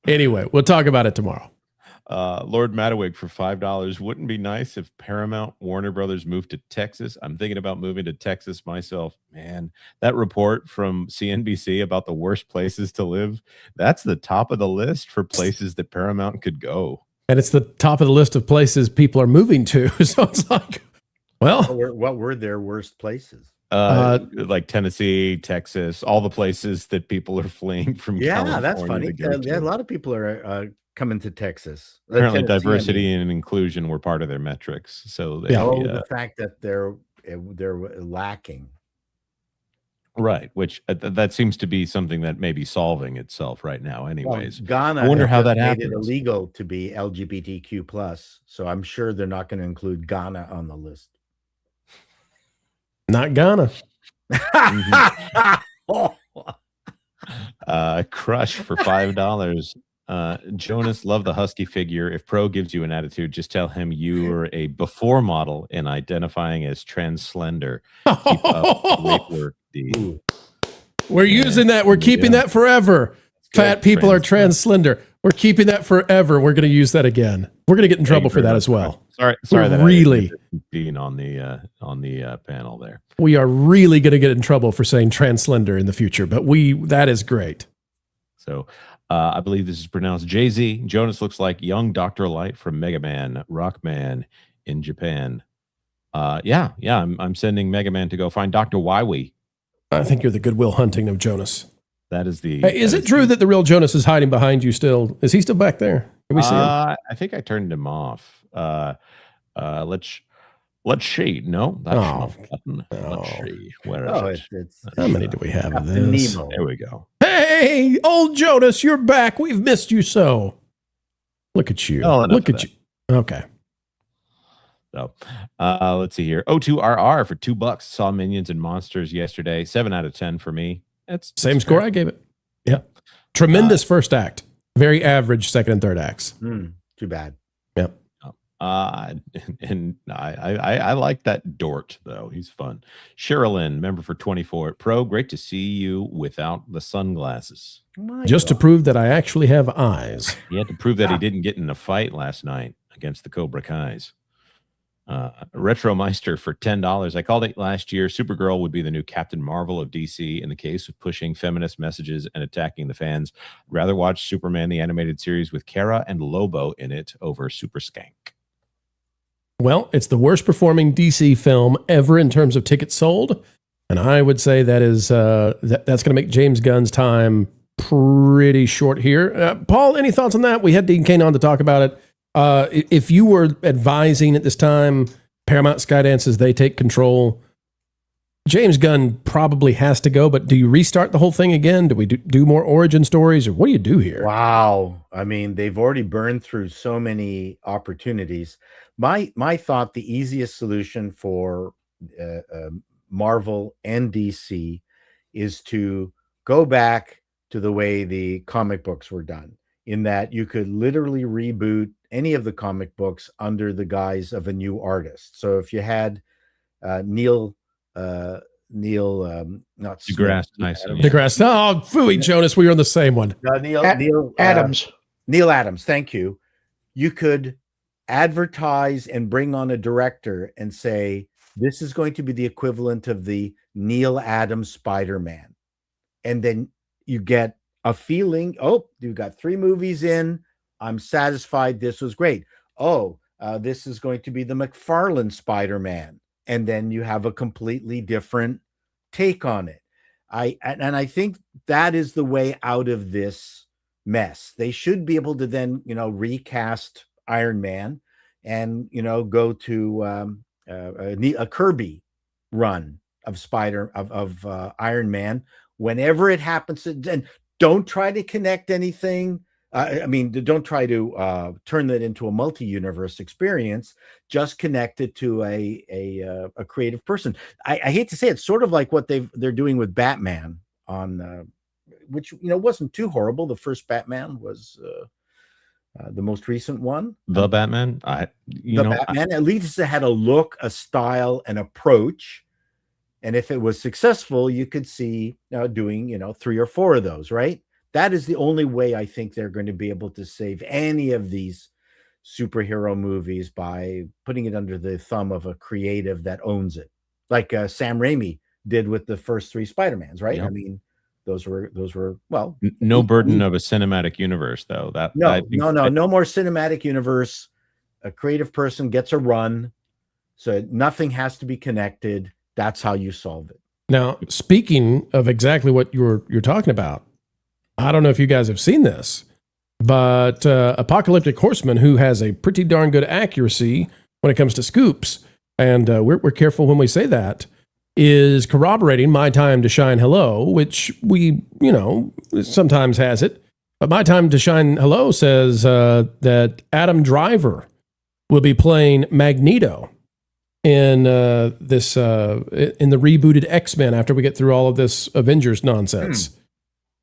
Anyway, we'll talk about it tomorrow. Lord Matawig for $5. Wouldn't be nice if Paramount Warner Brothers moved to Texas. I'm thinking about moving to Texas myself. Man, that report from CNBC about the worst places to live, that's the top of the list for places that Paramount could go. And it's the top of the list of places people are moving to. So it's like, well, what were their worst places? Like Tennessee, Texas, all the places that people are fleeing from. California that's funny. to A lot of people are coming to Texas. Apparently, Tennessee, diversity and inclusion were part of their metrics. So they, the fact that they're lacking. Right, which that seems to be something that may be solving itself right now. Anyways, Ghana. I wonder how that made happens. it illegal to be LGBTQ+, so I'm sure they're not going to include Ghana on the list. Not Ghana. Crush for $5. Jonas, love the husky figure. If Pro gives you an attitude, just tell him you're a before model and identifying as trans slender. Keep up great work, D. We're using that. We're keeping that forever. Fat people are trans slender. We're keeping that forever. We're going to use that again. We're going to get in trouble for that as well. Sorry that really being on the panel there. We are really going to get in trouble for saying trans slender in the future, but that is great. So I believe this is pronounced Jay-Z. Jonas looks like young Dr. Light from Mega Man, Rockman in Japan. I'm sending Mega Man to go find Dr. Wiwi. I think you're the Goodwill Hunting of Jonas. That is the. Hey, is it true that the real Jonas is hiding behind you still? Is he still back there? Can we see him? I think I turned him off. Let's see. No, that's not button. Let's see. Where is it? How many do we have of this? Nemo. There we go. Hey, old Jonas, you're back. We've missed you so. Look at you. Look at you. Okay. So let's see here. O2RR for $2. Saw Minions and Monsters yesterday. 7 out of 10 for me. That's same score I gave it. Yeah. Tremendous first act. Very average second and third acts. Too bad. Yep. And I like that Dort though. He's fun. Sherilyn, member for 24. Pro, great to see you without the sunglasses. Just to prove that I actually have eyes. He had to prove that he didn't get in a fight last night against the Cobra Kais. Retro Meister for $10. I called it last year. Supergirl would be the new Captain Marvel of DC in the case of pushing feminist messages and attacking the fans. I'd rather watch Superman the animated series with Kara and Lobo in it over Super Skank. Well, it's the worst performing DC film ever in terms of tickets sold, and I would say that is that's going to make James Gunn's time pretty short here. Paul, any thoughts on that? We had Dean Cain on to talk about it. If you were advising at this time, Paramount Skydances, they take control. James Gunn probably has to go, but do you restart the whole thing again? Do we do more origin stories, or what do you do here? Wow. I mean, they've already burned through so many opportunities. My thought, the easiest solution for Marvel and DC is to go back to the way the comic books were done, in that you could literally reboot any of the comic books under the guise of a new artist. So if you had Neil not deGrasse Tyson. deGrasse. Oh, phooey, Jonas, we were on the same one. Neil Adams. Neil Adams. Thank you. You could advertise and bring on a director and say, this is going to be the equivalent of the Neil Adams Spider-Man. And then you get a feeling, oh, you got 3 movies in. I'm satisfied. This was great. Oh, this is going to be the McFarlane Spider-Man. And then you have a completely different take on it. I think that is the way out of this mess. They should be able to then, recast Iron Man and, go to a Kirby run of Iron Man whenever it happens. And don't try to connect anything. Don't try to turn that into a multi-universe experience. Just connect it to a creative person. I hate to say it, it's sort of like what they're doing with Batman on, which wasn't too horrible. The first Batman was the most recent one. The Batman, Batman. At least it had a look, a style, an approach. And if it was successful, you could see doing 3 or 4 of those, right? That is the only way I think they're going to be able to save any of these superhero movies, by putting it under the thumb of a creative that owns it, like Sam Raimi did with the first 3 Spider-Mans, right? Yep. Those were well, no burden of a cinematic universe, though. No more cinematic universe. A creative person gets a run, so nothing has to be connected. That's how you solve it. Now, speaking of exactly what you're talking about, I don't know if you guys have seen this, but Apocalyptic Horseman, who has a pretty darn good accuracy when it comes to scoops, and we're careful when we say that, is corroborating My Time to Shine Hello, which we, sometimes has it. But My Time to Shine Hello says that Adam Driver will be playing Magneto in the rebooted X-Men after we get through all of this Avengers nonsense.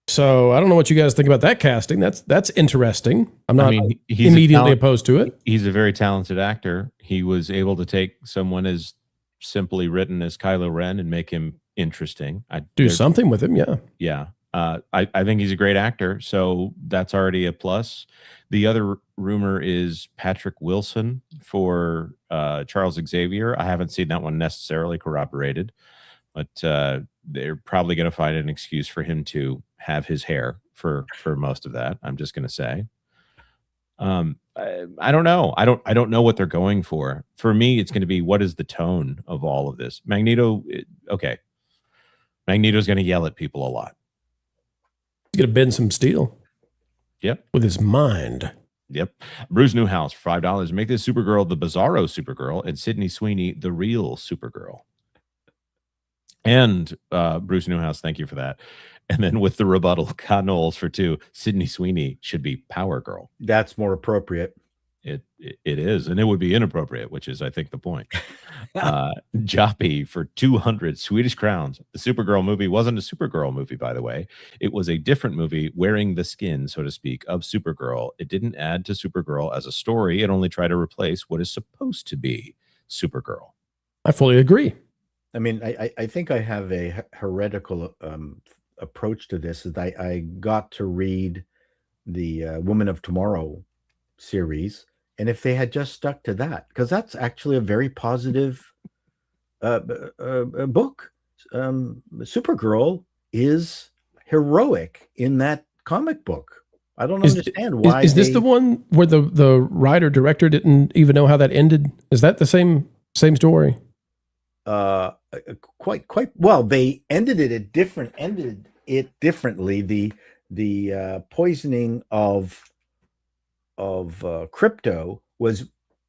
So I don't know what you guys think about that casting. That's interesting. I'm not he's immediately opposed to it. He's a very talented actor. He was able to take someone as simply written as Kylo Ren and make him interesting. Do something with him, yeah. Yeah. I think he's a great actor, so that's already a plus. The other rumor is Patrick Wilson for Charles Xavier. I haven't seen that one necessarily corroborated, but they're probably going to find an excuse for him to have his hair for most of that. I'm just going to say. I don't know. I don't know what they're going for. For me, it's going to be, what is the tone of all of this? Magneto, okay. Magneto's going to yell at people a lot. He's going to bend some steel. Yep. With his mind. Yep. Bruce Newhouse for $5. Make this Supergirl the Bizarro Supergirl and Sydney Sweeney the real Supergirl. And Bruce Newhouse, thank you for that. And then with the rebuttal, Con Knowles for $2, Sydney Sweeney should be Power Girl. That's more appropriate. It is, and it would be inappropriate, which is, I think, the point. Joppy for 200 Swedish crowns. The Supergirl movie wasn't a Supergirl movie, by the way. It was a different movie wearing the skin, so to speak, of Supergirl. It didn't add to Supergirl as a story. It only tried to replace what is supposed to be Supergirl. I fully agree. I think I have a heretical approach to this. Is I got to read the Woman of Tomorrow series, and if they had just stuck to that, because that's actually a very positive book. Supergirl is heroic in that comic book. I don't understand why. Is this the one where the writer director didn't even know how that ended? Is that the same story? Quite well. They ended it differently. The poisoning of Crypto was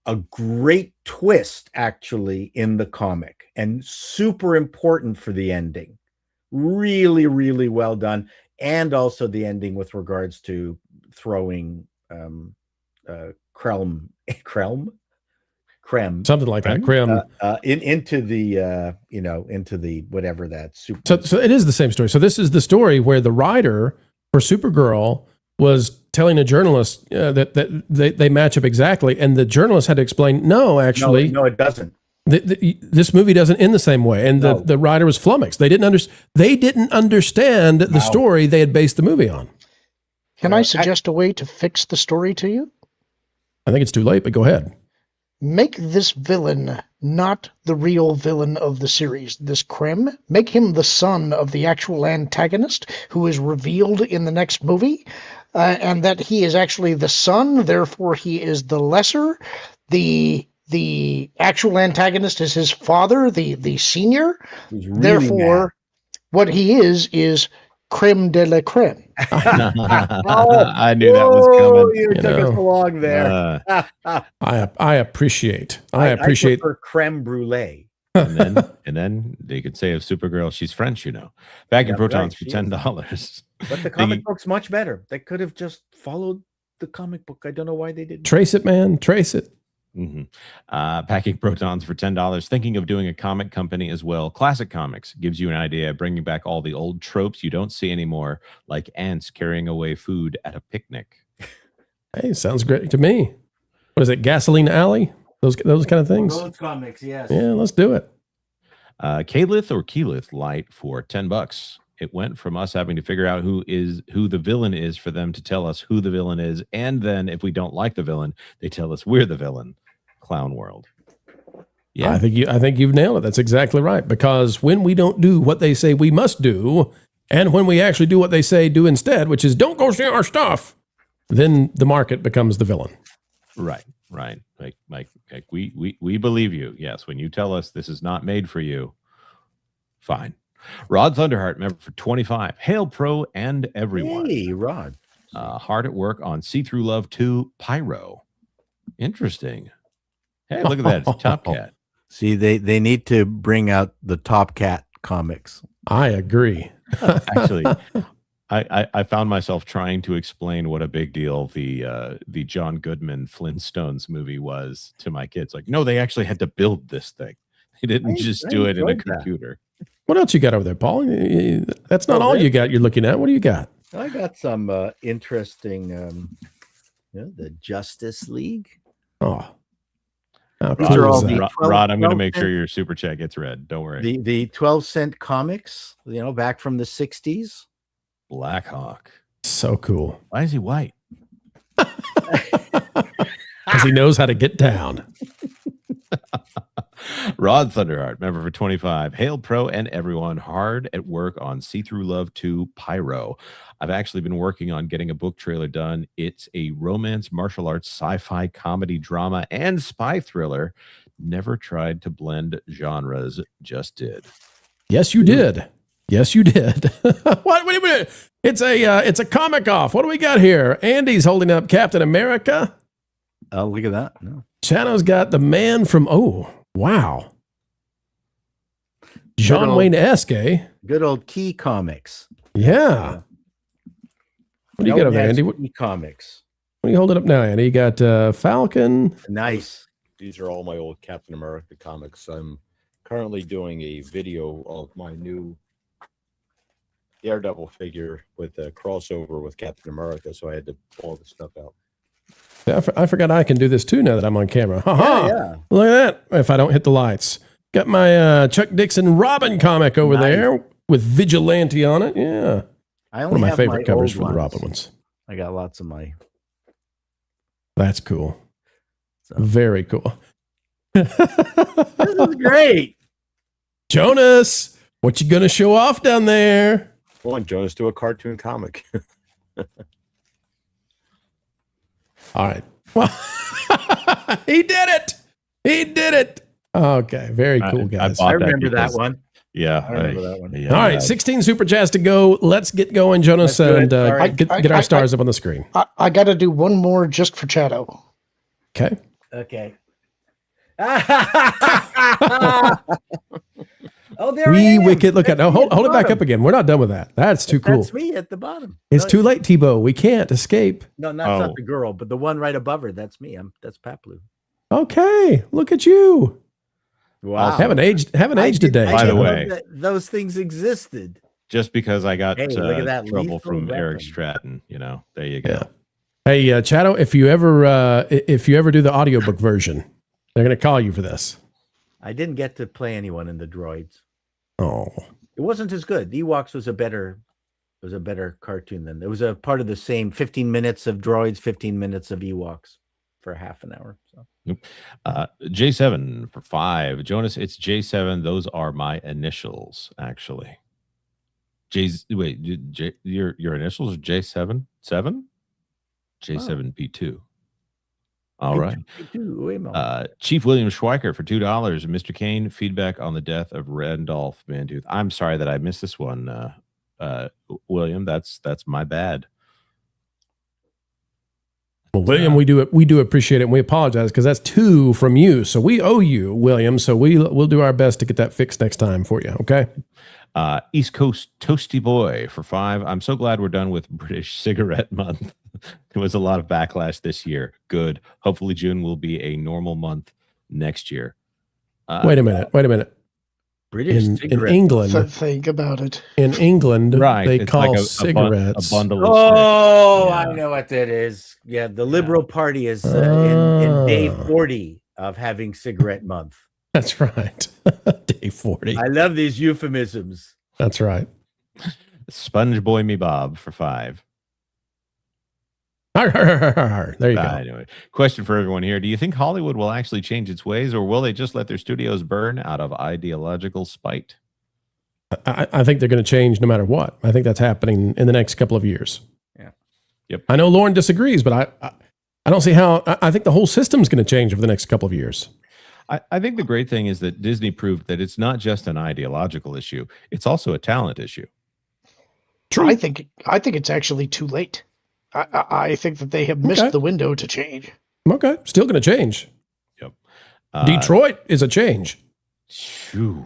a great twist, actually, in the comic, and super important for the ending. Really, really well done. And also the ending with regards to throwing Krem, something like that, Krem, into the whatever that super. So it is the same story. So this is the story where the writer for Supergirl was telling a journalist that they match up exactly, and the journalist had to explain, no, actually, no, it doesn't. This movie doesn't end the same way, and the writer was flummoxed. They didn't understand the story they had based the movie on. Can I suggest a way to fix the story to you? I think it's too late, but go ahead. make this villain not the real villain of the series, this Krim. Make him the son of the actual antagonist who is revealed in the next movie, and that he is actually the son, therefore he is the lesser. The actual antagonist is his father, the senior. He's really Therefore, mad. what he is creme de la creme. I knew that was coming. You took us along there. I appreciate. I prefer creme brulee. and then they could say of Supergirl, she's French, you know. Back in protons for $10. But the comic book's much better. They could have just followed the comic book. I don't know why they didn't. Trace it, man. Trace it. Packing protons for $10. Thinking of doing a comic company as well. Classic Comics gives you an idea of bringing back all the old tropes you don't see anymore, like ants carrying away food at a picnic. Hey, sounds great to me. What is it? Gasoline Alley? Those kind of things. Those comics, yes. Yeah, let's do it. Kalith or Keyleth Light for $10. It went from us having to figure out who the villain is for them to tell us who the villain is, and then if we don't like the villain, they tell us we're the villain. Clown World. Yeah, I think you've nailed it. That's exactly right. Because when we don't do what they say we must do, and when we actually do what they say do instead, which is don't go see our stuff, then the market becomes the villain. Right. Like we believe you. Yes, when you tell us this is not made for you, fine. Rod Thunderheart, member for 25. Hail Pro and everyone. Hey, Rod. Hard at work on See Through Love 2 Pyro. Interesting. Hey, look at that. It's Top Cat. See, they need to bring out the Top Cat comics. I agree. Actually, I found myself trying to explain what a big deal the John Goodman Flintstones movie was to my kids. Like, no, they actually had to build this thing. They didn't just do it in a computer. What else you got over there, Paul? That's not all you got. You're looking at. What do you got? I got some interesting. The Justice League. Oh. Rod, I'm going to make sure your super chat gets read. Don't worry. The 12-cent comics, back from the 60s. Black Hawk. So cool. Why is he white? Because he knows how to get down. Rod Thunderheart, member for 25. Hail Pro and everyone. Hard at work on See Through Love 2 Pyro. I've actually been working on getting a book trailer done. It's a romance, martial arts, sci-fi, comedy, drama, and spy thriller. Never tried to blend genres, just did. Yes, you did. Yes, you did. What? Wait a minute. It's a comic off. What do we got here? Andy's holding up Captain America. Oh, look at that. No. Chano's got the man from, oh, wow. John Wayne-esque, eh? Good old Key Comics. Yeah. What do you got over there, Andy? Key Comics. What are you holding up now, Andy? You got Falcon. Nice. These are all my old Captain America comics. I'm currently doing a video of my new Daredevil figure with a crossover with Captain America, so I had to pull this stuff out. Yeah, I forgot I can do this too now that I'm on camera. Yeah. Look at that. If I don't hit the lights. Got my Chuck Dixon Robin comic over there with Vigilante on it. Yeah. One of my favorite covers for the Robin ones. I got lots of my. That's cool. Very cool. This is great. Jonas, what you going to show off down there? Come on, Jonas, do a cartoon comic. All right. Well, he did it. He did it. Okay. Very cool, guys. I remember that one. Yeah. I remember that one. Yeah. All right. 16 super chats to go. Let's get going, Jonas, and get our stars up on the screen. I got to do one more just for Chato. Okay. Okay. Oh, there Wee wicked. Look at. No, hold it back up again. We're not done with that. That's too cool. That's me at the bottom. It's too late, Tebow. We can't escape. No, not the girl, but the one right above her. That's me. That's Paplu. Okay. Look at you. Wow. Haven't aged today. By the way, those things existed. Just because I got look at that trouble from Eric Stratton, there you go. Yeah. Hey, Chato, if you ever do the audiobook version, they're going to call you for this. I didn't get to play anyone in the droids. Oh, it wasn't as good. Ewoks was a better cartoon than it was a part of the same 15 minutes of droids, 15 minutes of Ewoks. for half an hour. So. Nope. J7 for 5. Jonas, it's J7. Those are my initials, actually. Your initials are J7? 7? J7P2. All right. Chief William Schweiker for $2. Mr. Cain, feedback on the death of Randolph Mantooth. I'm sorry that I missed this one, William. That's my bad. Well, William, we do appreciate it, and we apologize because that's 2 from you. So we owe you, William. So we'll do our best to get that fixed next time for you. Okay. East Coast Toasty Boy for 5. I'm so glad we're done with British Cigarette Month. There was a lot of backlash this year. Good. Hopefully June will be a normal month next year. Wait a minute. British in England. Think about it. In England, right? They it's call like cigarettes. a bundle of Oh, yeah. I know what that is. Yeah, the Liberal Party is in day 40 of having cigarette month. That's right. Day 40. I love these euphemisms. That's right. Sponge Boy Me Bob for 5. There you go. Anyway, question for everyone here. Do you think Hollywood will actually change its ways, or will they just let their studios burn out of ideological spite? I think they're going to change no matter what. I think that's happening in the next couple of years. Yeah. Yep. I know Lauren disagrees, but I don't see how. I think the whole system's going to change over the next couple of years. I think the great thing is that Disney proved that it's not just an ideological issue; it's also a talent issue. True. I think it's actually too late. I think that they have missed the window to change. Okay, still going to change. Yep. Detroit is a change. Shoo.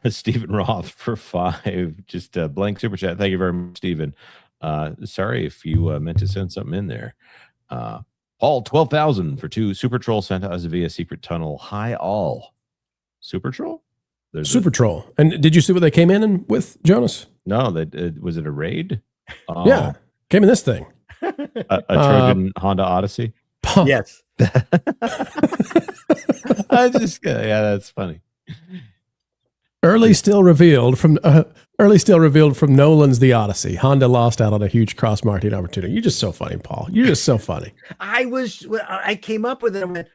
Stephen Roth for 5. Just a blank super chat. Thank you very much, Stephen. Sorry if you meant to send something in there. Paul 12,000 for 2. Super Troll sent us via secret tunnel. Hi all. Super Troll? Super Troll. And did you see what they came in with, Jonas? No, was it a raid? Yeah, came in this thing. A Trojan Honda Odyssey? Yes. That's funny. Early still revealed from Nolan's The Odyssey. Honda lost out on a huge cross-marketing opportunity. You're just so funny, Paul. You're just so funny. I came up with it. I went,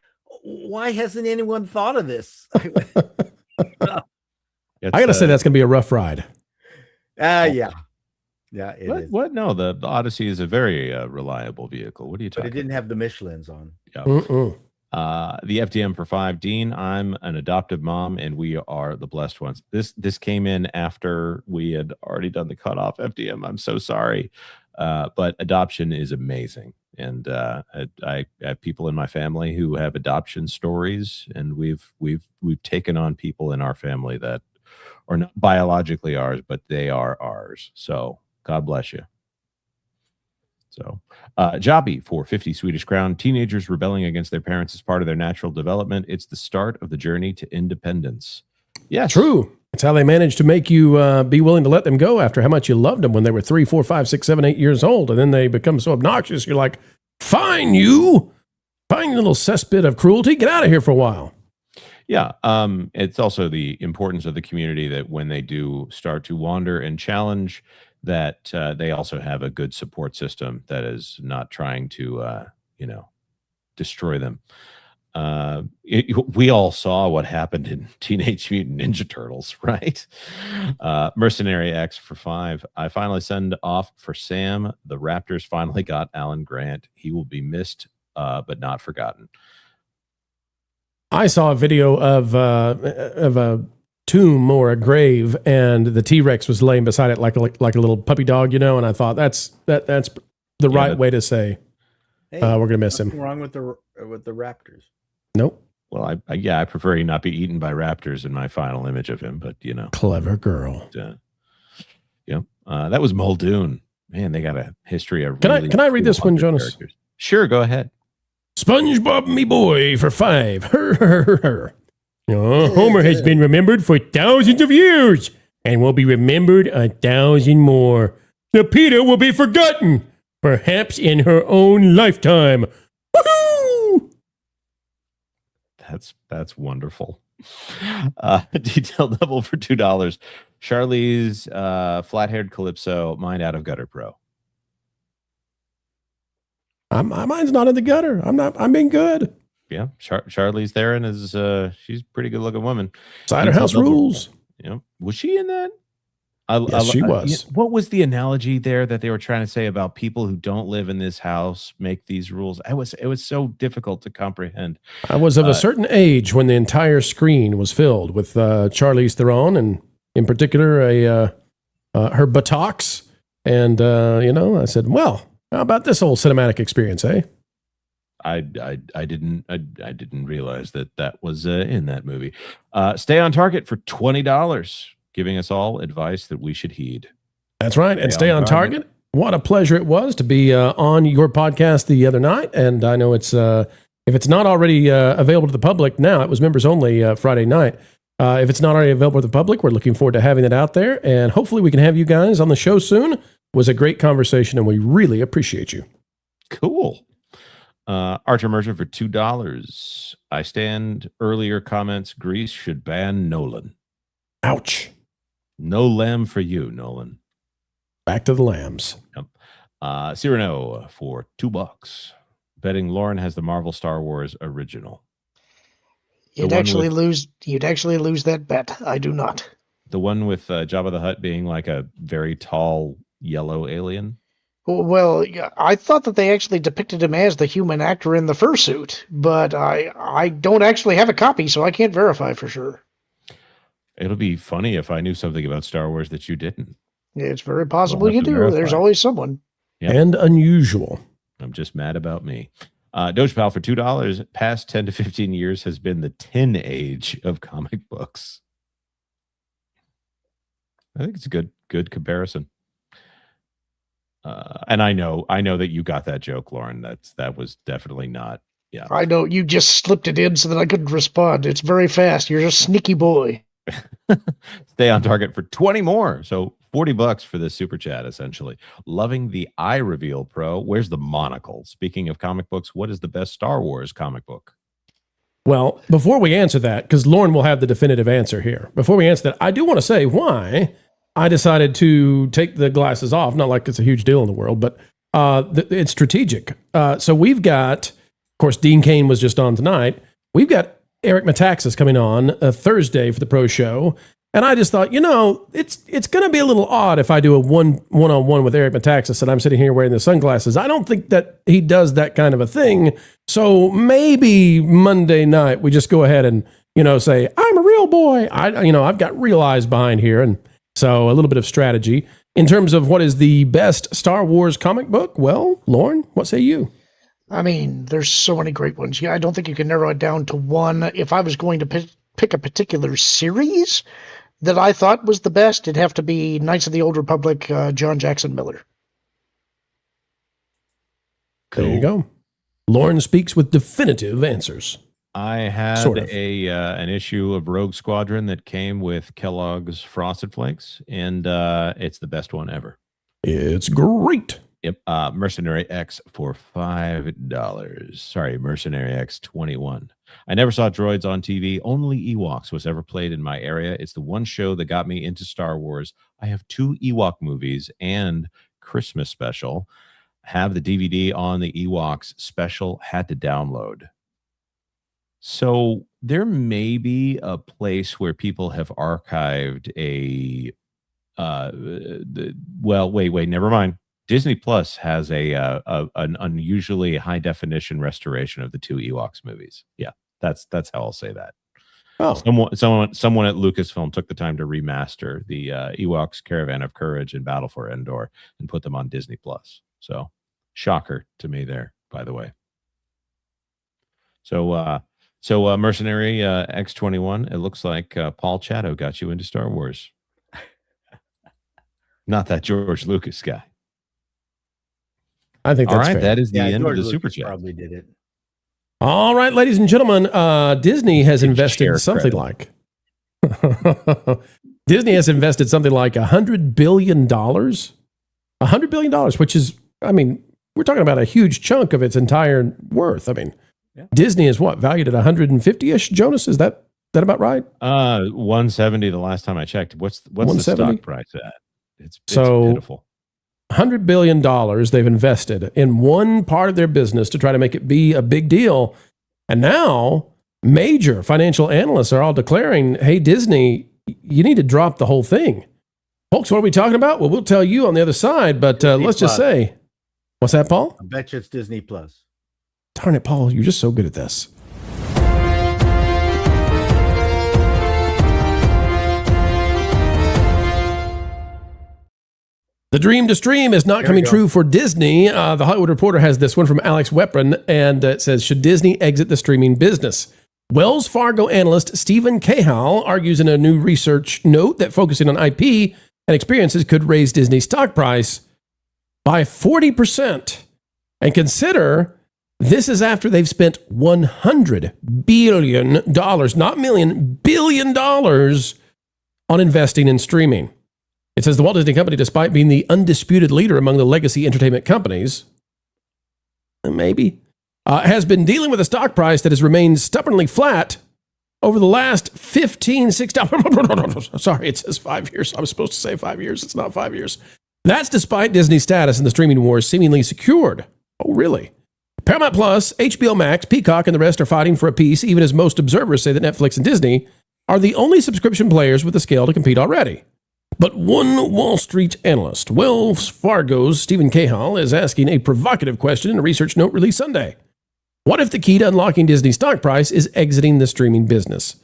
why hasn't anyone thought of this? I got to say that's going to be a rough ride. Yeah. Yeah, it is. What? No, the Odyssey is a very reliable vehicle. What are you talking about? But it didn't have the Michelins on. Yeah. The FDM for 5. Dean, I'm an adoptive mom, and we are the blessed ones. This came in after we had already done the cutoff. FDM, I'm so sorry. But adoption is amazing. And I have people in my family who have adoption stories, and we've taken on people in our family that are not biologically ours, but they are ours. So God bless you. So, Jobby for 50 Swedish crown. Teenagers rebelling against their parents is part of their natural development. It's the start of the journey to independence. Yes. True. It's how they manage to make you be willing to let them go after how much you loved them when they were 3, 4, 5, 6, 7, 8 years old. And then they become so obnoxious. You're like, fine, you little cesspit of cruelty. Get out of here for a while. Yeah. It's also the importance of the community that when they do start to wander and challenge, that they also have a good support system that is not trying to, destroy them. We all saw what happened in Teenage Mutant Ninja Turtles, right? Mercenary X for 5. I finally send off for Sam. The Raptors finally got Alan Grant. He will be missed, but not forgotten. I saw a video of a tomb or a grave, and the T-Rex was laying beside it like a little puppy dog, and I thought that's the right way to say we're gonna miss him. What's wrong with the Raptors? Nope. Well, I prefer he not be eaten by raptors in my final image of him, but clever girl. That was Muldoon. Man, they got a history of. Can I read this one, Jonas? Characters. Sure, go ahead. SpongeBob me boy for 5. Homer has been remembered for thousands of years and will be remembered 1,000 more. The PETA will be forgotten, perhaps in her own lifetime. Woohoo! That's wonderful. Detailed double for $2. Charlie's flat-haired Calypso, mind out of Gutter Pro. Mine's not in the gutter. I'm being good. Yeah, Charlize Theron is she's a pretty good looking woman. Cider House Rules. Yeah, was she in that? Yes, she was. What was the analogy there that they were trying to say about people who don't live in this house make these rules? It was so difficult to comprehend. I was of a certain age when the entire screen was filled with Charlize Theron, and in particular her buttocks. And I said, well, how about this whole cinematic experience, eh? I didn't realize that was in that movie. Stay on target for $20, giving us all advice that we should heed. That's right. And stay on target. What a pleasure it was to be on your podcast the other night. And I know it's if it's not already available to the public now, it was members only Friday night. If it's not already available to the public, we're looking forward to having it out there. And hopefully we can have you guys on the show soon. It was a great conversation, and we really appreciate you. Cool. Archer Merchant for $2. I stand earlier comments. Greece should ban Nolan. Ouch. No lamb for you, Nolan. Back to the lambs. Yep. Cyrano for $2. Betting Lauren has the Marvel Star Wars original. You'd actually lose that bet. I do not. The one with Jabba the Hutt being like a very tall yellow alien. Well, I thought that they actually depicted him as the human actor in the fursuit, but I don't actually have a copy, so I can't verify for sure. It'll be funny if I knew something about Star Wars that you didn't. Yeah, it's very possible you do. Verify. There's always someone. Yep. And unusual. I'm just mad about me. Doge Pal for $2. Past 10 to 15 years has been the tin age of comic books. I think it's a good comparison. And I know that you got that joke, Lauren. That was definitely not. Yeah, I know you just slipped it in so that I couldn't respond. It's very fast. You're a sneaky boy. Stay on target for 20 more. So $40 for this super chat, essentially. Loving the Eye Reveal Pro. Where's the monocle? Speaking of comic books, what is the best Star Wars comic book? Well, before we answer that, because Lauren will have the definitive answer here. Before we answer that, I do want to say why I decided to take the glasses off. Not like it's a huge deal in the world, but it's strategic. So we've got, of course, Dean Cain was just on tonight. We've got Eric Metaxas coming on Thursday for the Pro Show. And I just thought, it's going to be a little odd if I do a one-on-one with Eric Metaxas and I'm sitting here wearing the sunglasses. I don't think that he does that kind of a thing. So maybe Monday night we just go ahead and, say, I'm a real boy. I've got real eyes behind here. And so a little bit of strategy. In terms of what is the best Star Wars comic book, well, Lauren, what say you? I mean, there's so many great ones. Yeah, I don't think you can narrow it down to one. If I was going to pick a particular series that I thought was the best, it'd have to be Knights of the Old Republic, John Jackson Miller. Cool. There you go. Lauren speaks with definitive answers. I had sort of. an issue of Rogue Squadron that came with Kellogg's Frosted Flakes, and it's the best one ever. It's great. Yep. Mercenary X for $5. Sorry, Mercenary X 21. I never saw droids on TV. Only Ewoks was ever played in my area. It's the one show that got me into Star Wars. I have 2 Ewok movies and Christmas special. Have the DVD on the Ewoks special. Had to download. So there may be a place where people have archived a. Wait, never mind. Disney Plus has an unusually high definition restoration of the 2 Ewoks movies. Yeah, that's how I'll say that. Oh, someone at Lucasfilm took the time to remaster the Ewoks Caravan of Courage and Battle for Endor and put them on Disney Plus. So, shocker to me there, by the way. So Mercenary X21. It looks like Paul Chatto got you into Star Wars. Not that George Lucas guy. I think that's fair. That is the end George of the super Lucas chat. Probably did it. All right, ladies and gentlemen, Disney has invested something like Disney has invested something like $100 billion. $100 billion, which is, I mean, we're talking about a huge chunk of its entire worth. I mean, Disney is what, valued at 150-ish, Jonas? Is that about right? 170 the last time I checked. What's the stock price at? It's pitiful. $100 billion they've invested in one part of their business to try to make it be a big deal. And now major financial analysts are all declaring, hey, Disney, you need to drop the whole thing. Folks, what are we talking about? Well, we'll tell you on the other side, but let's just say, what's that, Paul? I bet you it's Disney Plus. Darn it, Paul, you're just so good at this. The dream to stream is not coming true for Disney. The Hollywood Reporter has this one from Alex Weprin, and it says, should Disney exit the streaming business? Wells Fargo analyst Stephen Cahill argues in a new research note that focusing on IP and experiences could raise Disney's stock price by 40%. And consider, this is after they've spent $100 billion, not million, $1 billion on investing in streaming. It says the Walt Disney Company, despite being the undisputed leader among the legacy entertainment companies, maybe, has been dealing with a stock price that has remained stubbornly flat over the last 16. Sorry, it says 5 years. I was supposed to say 5 years. It's not 5 years. That's despite Disney's status in the streaming wars seemingly secured. Oh, really? Paramount Plus, HBO Max, Peacock, and the rest are fighting for a piece, even as most observers say that Netflix and Disney are the only subscription players with the scale to compete already. But one Wall Street analyst, Wells Fargo's Stephen Cahill, is asking a provocative question in a research note released Sunday. What if the key to unlocking Disney's stock price is exiting the streaming business?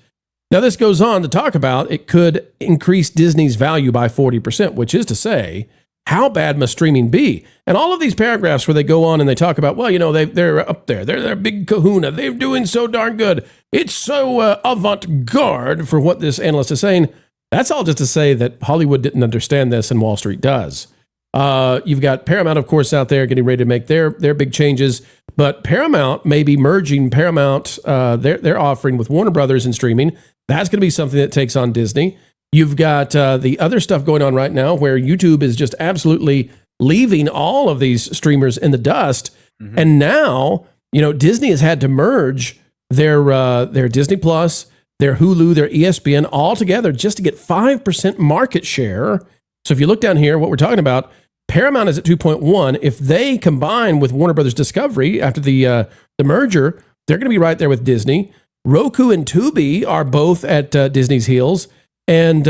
Now, this goes on to talk about it could increase Disney's value by 40%, which is to say, how bad must streaming be? And all of these paragraphs where they go on and they talk about, well, you know, they're up there. They're big kahuna. They're doing so darn good. It's so avant-garde for what this analyst is saying. That's all just to say that Hollywood didn't understand this and Wall Street does. You've got Paramount, of course, out there getting ready to make their big changes. But Paramount may be merging Paramount, their offering with Warner Brothers in streaming. That's going to be something that takes on Disney. You've got the other stuff going on right now where YouTube is just absolutely leaving all of these streamers in the dust. Mm-hmm. And now, you know, Disney has had to merge their Disney Plus, their Hulu, their ESPN, all together just to get 5% market share. So if you look down here, what we're talking about, Paramount is at 2.1. If they combine with Warner Brothers Discovery after the merger, they're going to be right there with Disney. Roku and Tubi are both at Disney's heels. And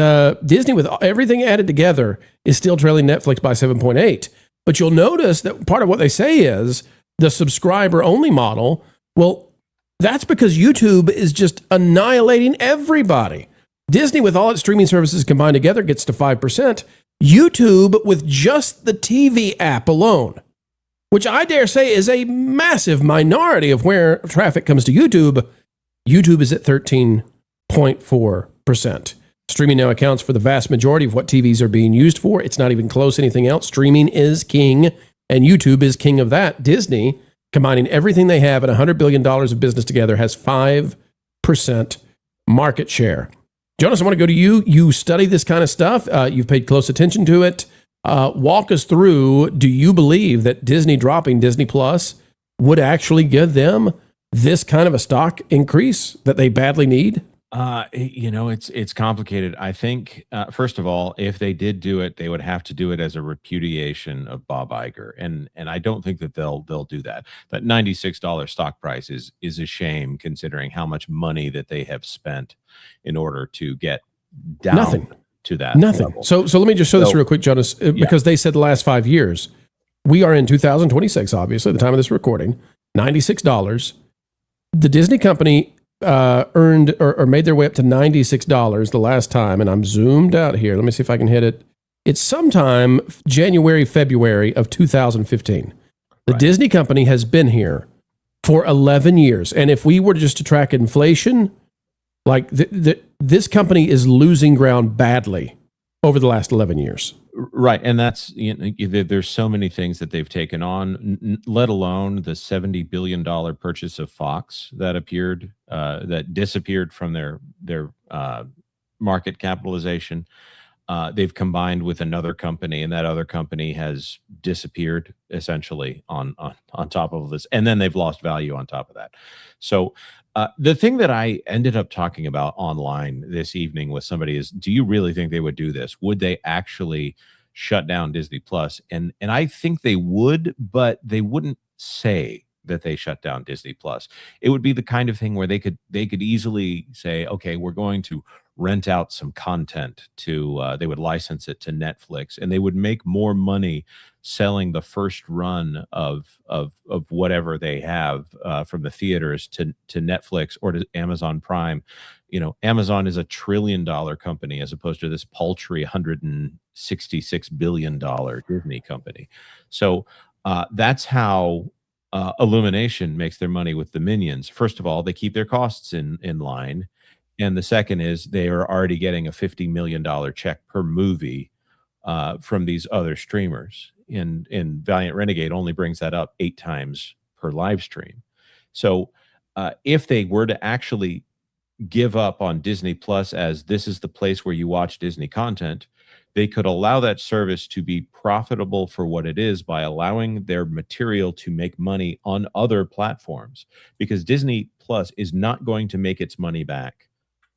Disney, with everything added together, is still trailing Netflix by 7.8. But you'll notice that part of what they say is the subscriber-only model. Well, that's because YouTube is just annihilating everybody. Disney, with all its streaming services combined together, gets to 5%. YouTube, with just the TV app alone, which I dare say is a massive minority of where traffic comes to YouTube, YouTube is at 13.4%. Streaming now accounts for the vast majority of what TVs are being used for. It's not even close to anything else. Streaming is king, and YouTube is king of that. Disney, combining everything they have at $100 billion of business together, has 5% market share. Jonas, I want to go to you. You study this kind of stuff. You've paid close attention to it. Walk us through, do you believe that Disney dropping Disney Plus would actually give them this kind of a stock increase that they badly need? You know, it's complicated. I think, first of all, if they did do it, they would have to do it as a repudiation of Bob Iger, and I don't think that they'll do that. That $96 stock price is a shame, considering how much money that they have spent in order to get down to that level. So let me just show this real quick, Jonas, because they said the last 5 years. We are in 2026, obviously, the time of this recording. $96. The Disney company earned or made their way up to $96 the last time, and I'm zoomed out here. Let me see if I can hit it. It's sometime January, February of 2015. The Disney company has been here for 11 years, and if we were just to track inflation, like this company is losing ground badly over the last 11 years. Right, and that's, you know, there's so many things that they've taken on, let alone the $70 billion purchase of Fox that disappeared from their market capitalization. They've combined with another company, and that other company has disappeared essentially on top of this, and then they've lost value on top of that. So the thing that I ended up talking about online this evening with somebody is, do you really think they would do this? Would they actually shut down Disney Plus, and I think they would, but they wouldn't say that they shut down Disney Plus. It would be the kind of thing where they could easily say, okay, we're going to rent out some content to they would license it to Netflix, and they would make more money selling the first run of whatever they have from the theaters to Netflix or to Amazon Prime. You know, Amazon is $1 trillion company as opposed to this paltry $166 billion Disney company. So that's how Illumination makes their money with the Minions. First of all, they keep their costs in line. And the second is they are already getting a $50 million check per movie from these other streamers. And Valiant Renegade only brings that up 8 times per live stream. So if they were to actually give up on Disney Plus as this is the place where you watch Disney content, they could allow that service to be profitable for what it is by allowing their material to make money on other platforms, because Disney Plus is not going to make its money back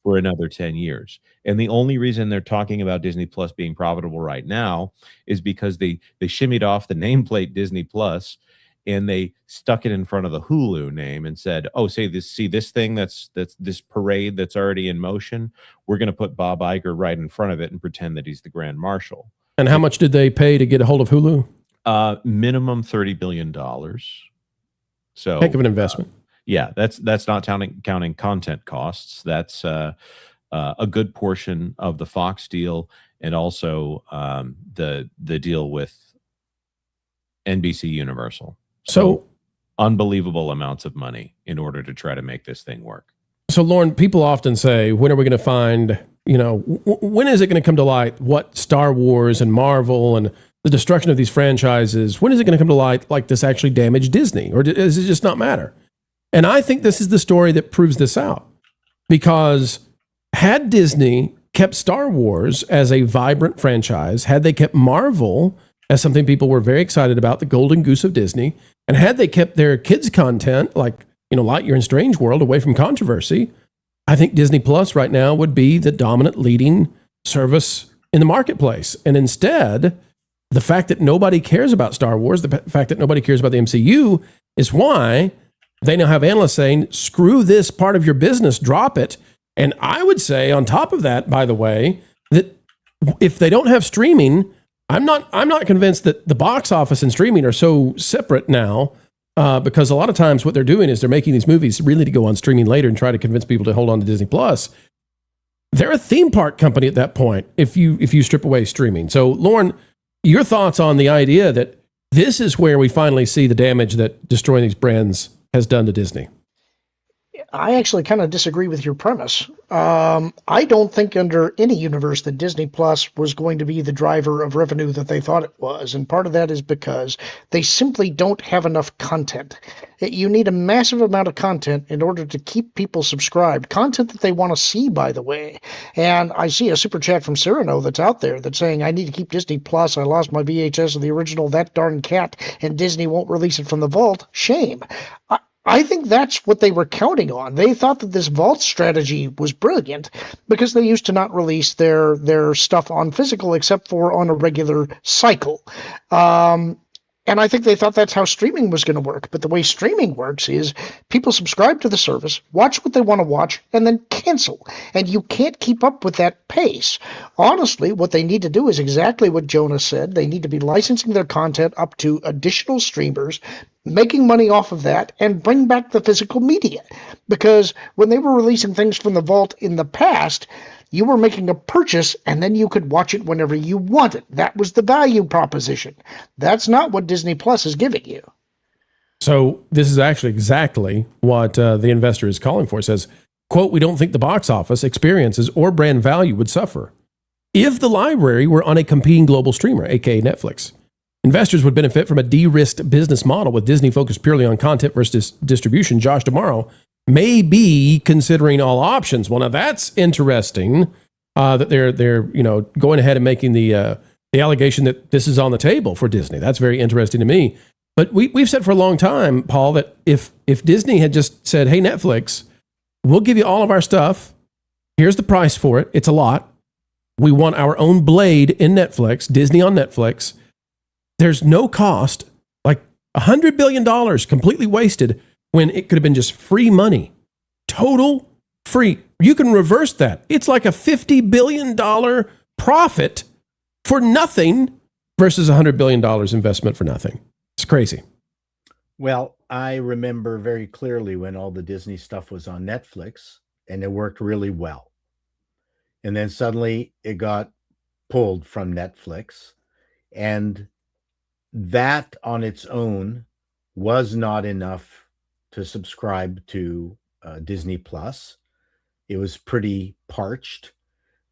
for another 10 years. And the only reason they're talking about Disney Plus being profitable right now is because they shimmied off the nameplate Disney Plus and they stuck it in front of the Hulu name and said, oh, see this thing that's this parade that's already in motion, we're going to put Bob Iger right in front of it and pretend that he's the Grand Marshal. And how much did they pay to get a hold of Hulu? Minimum $30 billion. So heck of an investment. Yeah, that's not counting content costs. That's a good portion of the Fox deal, and also the deal with NBC Universal. So unbelievable amounts of money in order to try to make this thing work. So Lauren, people often say, when are we going to find, when is it going to come to light what Star Wars and Marvel and the destruction of these franchises, when is it going to come to light like this actually damaged Disney? Or does it just not matter? And I think this is the story that proves this out. Because had Disney kept Star Wars as a vibrant franchise, had they kept Marvel as something people were very excited about, the golden goose of Disney, and had they kept their kids' content, like, Lightyear and Strange World, away from controversy, I think Disney Plus right now would be the dominant leading service in the marketplace. And instead, the fact that nobody cares about Star Wars, the fact that nobody cares about the MCU, is why they now have analysts saying, screw this part of your business, drop it. And I would say, on top of that, by the way, that if they don't have streaming, I'm not convinced that the box office and streaming are so separate now, because a lot of times what they're doing is they're making these movies really to go on streaming later and try to convince people to hold on to Disney Plus. They're a theme park company at that point if you strip away streaming. So, Lauren, your thoughts on the idea that this is where we finally see the damage that destroying these brands has done to Disney? I actually kind of disagree with your premise. I don't think under any universe that Disney Plus was going to be the driver of revenue that they thought it was. And part of that is because they simply don't have enough content. You need a massive amount of content in order to keep people subscribed. Content that they want to see, by the way. And I see a super chat from Cyrano that's out there that's saying, I need to keep Disney Plus. I lost my VHS of the original That Darn Cat, and Disney won't release it from the vault. Shame. I think that's what they were counting on. They thought that this vault strategy was brilliant because they used to not release their stuff on physical except for on a regular cycle. And I think they thought that's how streaming was going to work. But the way streaming works is people subscribe to the service, watch what they want to watch, and then cancel. And you can't keep up with that pace. Honestly, what they need to do is exactly what Jonah said. They need to be licensing their content up to additional streamers, making money off of that, and bring back the physical media. Because when they were releasing things from the vault in the past, you were making a purchase, and then you could watch it whenever you wanted. That was the value proposition. That's not what Disney Plus is giving you. So this is actually exactly what the investor is calling for. It says, quote, we don't think the box office experiences or brand value would suffer if the library were on a competing global streamer, aka Netflix. Investors would benefit from a de-risked business model with Disney focused purely on content versus distribution. Josh D'Amaro may be considering all options. Well, now that's interesting that they're going ahead and making the allegation that this is on the table for Disney. That's very interesting to me. But we've said for a long time, Paul, that if Disney had just said, hey, Netflix, we'll give you all of our stuff. Here's the price for it. It's a lot. We want our own Blade in Netflix, Disney on Netflix. There's no cost, like $100 billion completely wasted when it could have been just free money. Total free. You can reverse that. It's like a $50 billion profit for nothing versus $100 billion investment for nothing. It's crazy. Well, I remember very clearly when all the Disney stuff was on Netflix and it worked really well. And then suddenly it got pulled from Netflix. And that on its own was not enough to subscribe to Disney Plus. It was pretty parched.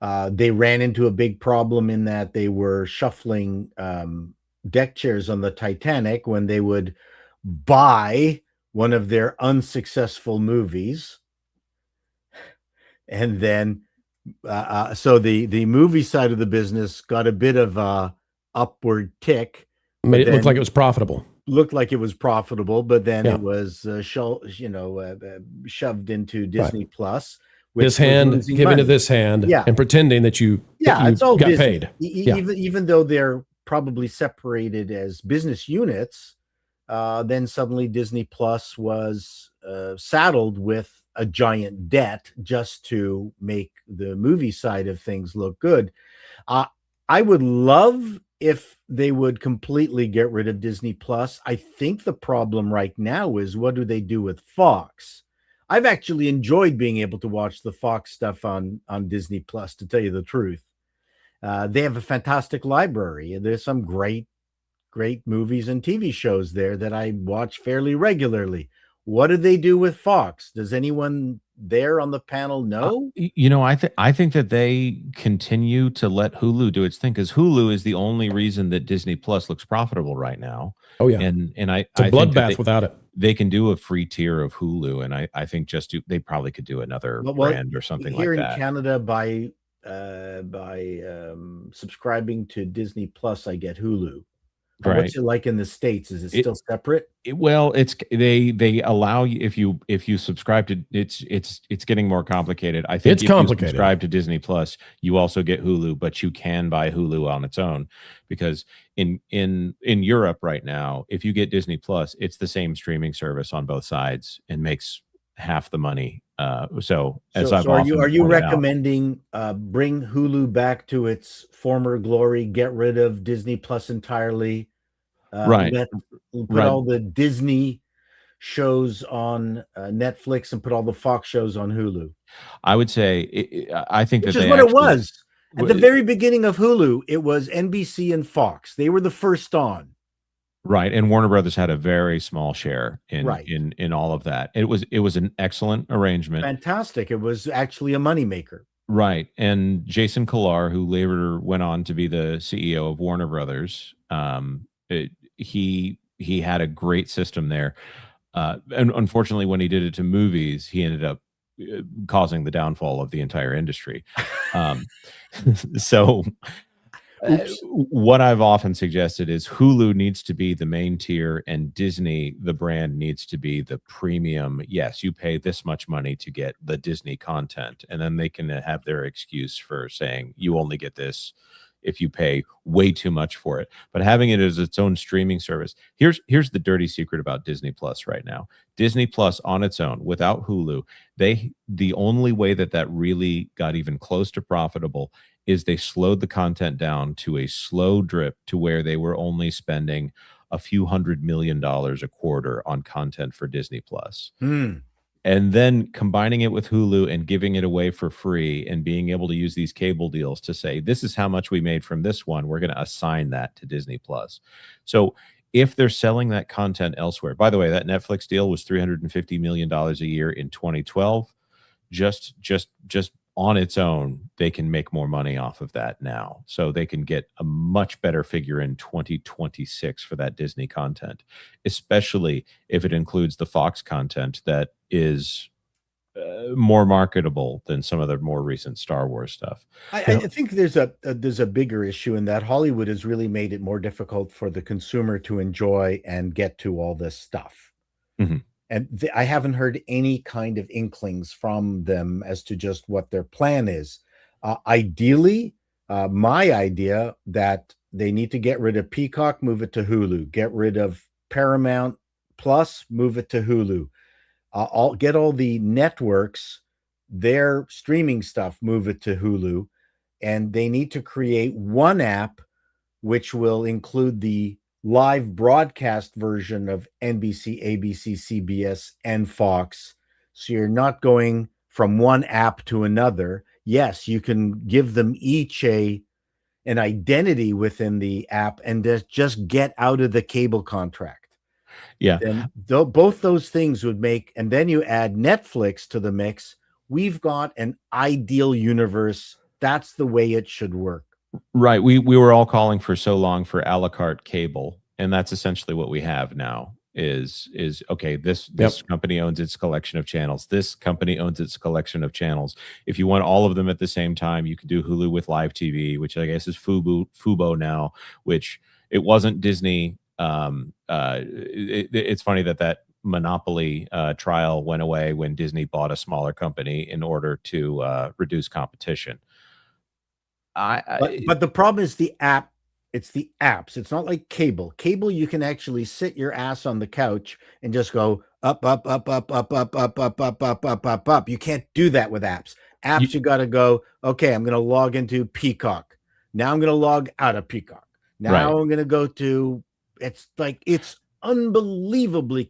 They ran into a big problem in that they were shuffling deck chairs on the Titanic when they would buy one of their unsuccessful movies. And then, so the movie side of the business got a bit of a upward tick. Made it look like it was profitable. Looked like it was profitable, but then it was, shoved into Disney Plus. This hand given to this hand, and pretending that you it's all got Disney. paid. Even though they're probably separated as business units, then suddenly Disney Plus was saddled with a giant debt just to make the movie side of things look good. I would love if they would completely get rid of Disney Plus. I think the problem right now is, what do they do with Fox? I've actually enjoyed being able to watch the Fox stuff on Disney Plus, to tell you the truth. They have a fantastic library. There's some great movies and TV shows there that I watch fairly regularly. What do they do with Fox? Does anyone there on the panel know? I think that they continue to let Hulu do its thing, because Hulu is the only reason that Disney Plus looks profitable right now. Oh yeah, and it's a bloodbath without it. They can do a free tier of Hulu, and I think they probably could do another brand or something like that. Here in Canada, by subscribing to Disney Plus, I get Hulu. Right. What's it like in the States? Is it still separate? They allow you, if you subscribe to it's getting more complicated. I think it's complicated. You subscribe to Disney Plus, you also get Hulu, but you can buy Hulu on its own, because in Europe right now, if you get Disney Plus, it's the same streaming service on both sides and makes half the money. Are you recommending bring Hulu back to its former glory, get rid of Disney Plus entirely, put all the Disney shows on Netflix and put all the Fox shows on Hulu? I would say I think which is what it was at the very beginning of Hulu. It was NBC and Fox. They were the first on. Right, and Warner Brothers had a very small share in all of that. It was an excellent arrangement. Fantastic. It was actually a moneymaker. Right, and Jason Kilar, who later went on to be the CEO of Warner Brothers, he had a great system there. And unfortunately, when he did it to movies, he ended up causing the downfall of the entire industry. So. What I've often suggested is Hulu needs to be the main tier, and Disney, the brand, needs to be the premium. Yes, you pay this much money to get the Disney content, and then they can have their excuse for saying you only get this if you pay way too much for it. But having it as its own streaming service, here's the dirty secret about Disney Plus right now. Disney Plus on its own, without Hulu, the only way that really got even close to profitable is they slowed the content down to a slow drip to where they were only spending a few $100 million a quarter on content for Disney Plus. And then combining it with Hulu and giving it away for free, and being able to use these cable deals to say, this is how much we made from this one, we're going to assign that to Disney Plus. So if they're selling that content elsewhere, by the way, that Netflix deal was $350 million a year in 2012. Just on its own, they can make more money off of that now. So they can get a much better figure in 2026 for that Disney content, especially if it includes the Fox content that is more marketable than some of the more recent Star Wars stuff. I think there's a bigger issue in that Hollywood has really made it more difficult for the consumer to enjoy and get to all this stuff. Mm-hmm. And I haven't heard any kind of inklings from them as to just what their plan is. Ideally, my idea that they need to get rid of Peacock, move it to Hulu, get rid of Paramount Plus, move it to Hulu. I'll get all the networks, their streaming stuff, move it to Hulu, and they need to create one app which will include the live broadcast version of NBC, ABC, CBS, and Fox. So you're not going from one app to another. Yes, you can give them each an identity within the app and just get out of the cable contract. Yeah. Then both those things would make, and then you add Netflix to the mix. We've got an ideal universe. That's the way it should work. Right. We were all calling for so long for a la carte cable, and that's essentially what we have now. Is okay. This company owns its collection of channels. This company owns its collection of channels. If you want all of them at the same time, you can do Hulu with live TV, which I guess is Fubo now. Which it wasn't Disney. It's funny that monopoly trial went away when Disney bought a smaller company in order to reduce competition. But the problem is the app. It's the apps. It's not like cable. Cable, you can actually sit your ass on the couch and just go up, up, up, up, up, up, up, up, up, up, up, up, up. You can't do that with apps. Apps, you got to go, okay, I'm going to log into Peacock. Now I'm going to log out of Peacock. Now I'm going to go to, it's unbelievably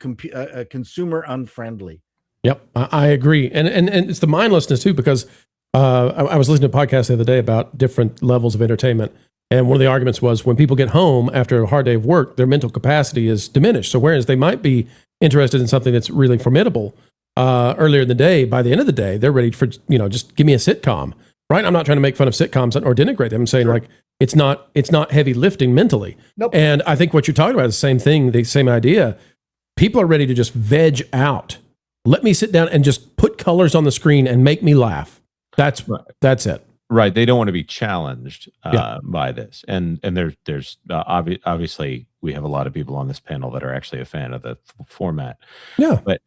consumer unfriendly. Yep, I agree. And it's the mindlessness too, because I was listening to a podcast the other day about different levels of entertainment. And one of the arguments was when people get home after a hard day of work, their mental capacity is diminished. So whereas they might be interested in something that's really formidable earlier in the day, by the end of the day, they're ready for, just give me a sitcom, right? I'm not trying to make fun of sitcoms or denigrate them. I'm saying it's not heavy lifting mentally. Nope. And I think what you're talking about is the same thing, the same idea. People are ready to just veg out. Let me sit down and just put colors on the screen and make me laugh. That's it. Right. They don't want to be challenged by this. And there's obviously we have a lot of people on this panel that are actually a fan of the format. Yeah. But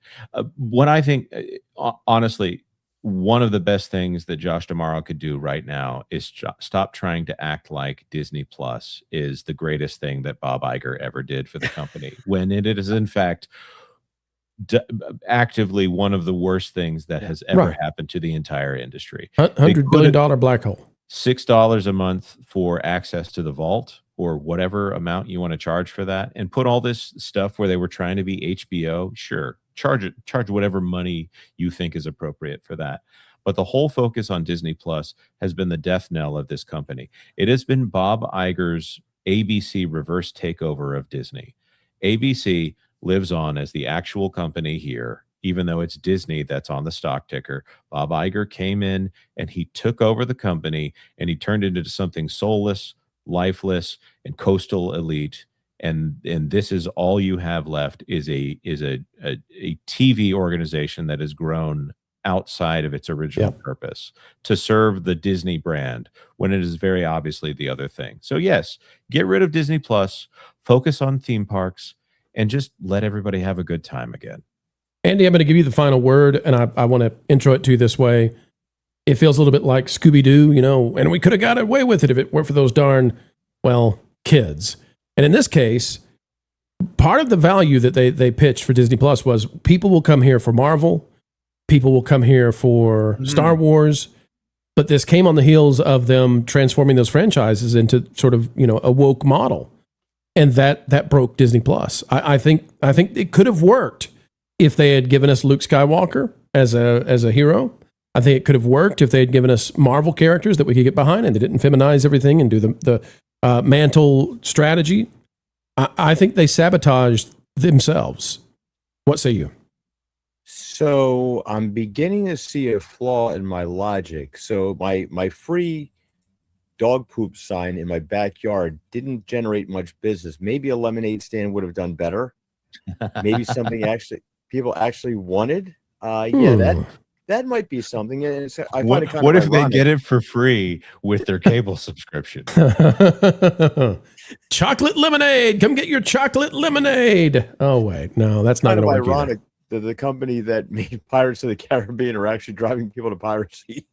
what I think, honestly, one of the best things that Josh D'Amaro could do right now is stop trying to act like Disney Plus is the greatest thing that Bob Iger ever did for the company, when it is, in fact, actively one of the worst things that has ever happened to the entire industry. $100 billion black hole. $6 a month for access to the vault, or whatever amount you want to charge for that, and put all this stuff where they were trying to be HBO. Sure, charge whatever money you think is appropriate for that. But the whole focus on Disney Plus has been the death knell of this company. It has been Bob Iger's ABC reverse takeover of Disney. ABC lives on as the actual company here, even though it's Disney that's on the stock ticker. Bob Iger came in and he took over the company and he turned it into something soulless, lifeless, and coastal elite. And this is all you have left is a TV organization that has grown outside of its original purpose to serve the Disney brand, when it is very obviously the other thing. So yes, get rid of Disney Plus, focus on theme parks, and just let everybody have a good time again. Andy, I'm going to give you the final word, and I want to intro it to you this way. It feels a little bit like Scooby-Doo, and we could have got away with it if it weren't for those darn, kids. And in this case, part of the value that they pitched for Disney Plus was people will come here for Marvel, people will come here for Star Wars, but this came on the heels of them transforming those franchises into sort of, a woke model. And that broke Disney Plus. I think it could have worked if they had given us Luke Skywalker as a hero. I think it could have worked if they had given us Marvel characters that we could get behind, and they didn't feminize everything and do the mantle strategy. I think they sabotaged themselves. What say you? So I'm beginning to see a flaw in my logic. So my free dog poop sign in my backyard didn't generate much business. Maybe a lemonade stand would have done better. Maybe something people actually wanted. That might be something. And what if they get it for free with their cable subscription? Chocolate lemonade. Come get your chocolate lemonade. Oh wait, no, that's not kind of going to work ironic that the company that made Pirates of the Caribbean are actually driving people to piracy.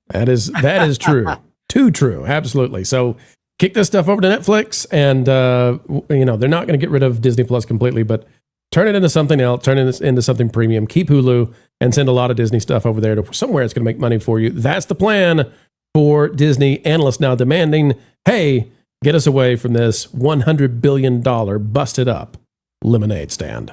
That is true. Too true. Absolutely. So kick this stuff over to Netflix, and they're not going to get rid of Disney Plus completely, but turn it into something else. Turn it into something premium. Keep Hulu and send a lot of Disney stuff over there to somewhere it's going to make money for you. That's the plan for Disney. Analysts now demanding, hey, get us away from this $100 billion busted up lemonade stand.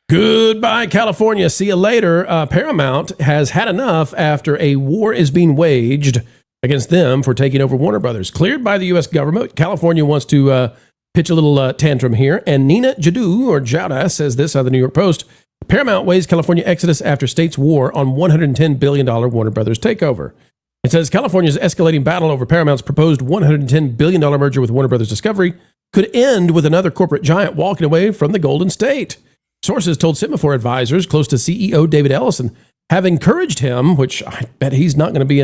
Goodbye, California. See you later. Paramount has had enough after a war is being waged against them for taking over Warner Brothers. Cleared by the U.S. government, California wants to pitch a little tantrum here. And Nina Jauda says this on the New York Post. Paramount weighs California exodus after state's war on $110 billion Warner Brothers takeover. It says California's escalating battle over Paramount's proposed $110 billion merger with Warner Brothers Discovery could end with another corporate giant walking away from the Golden State. Sources told Semaphore advisors close to CEO David Ellison have encouraged him, which I bet he's not going to be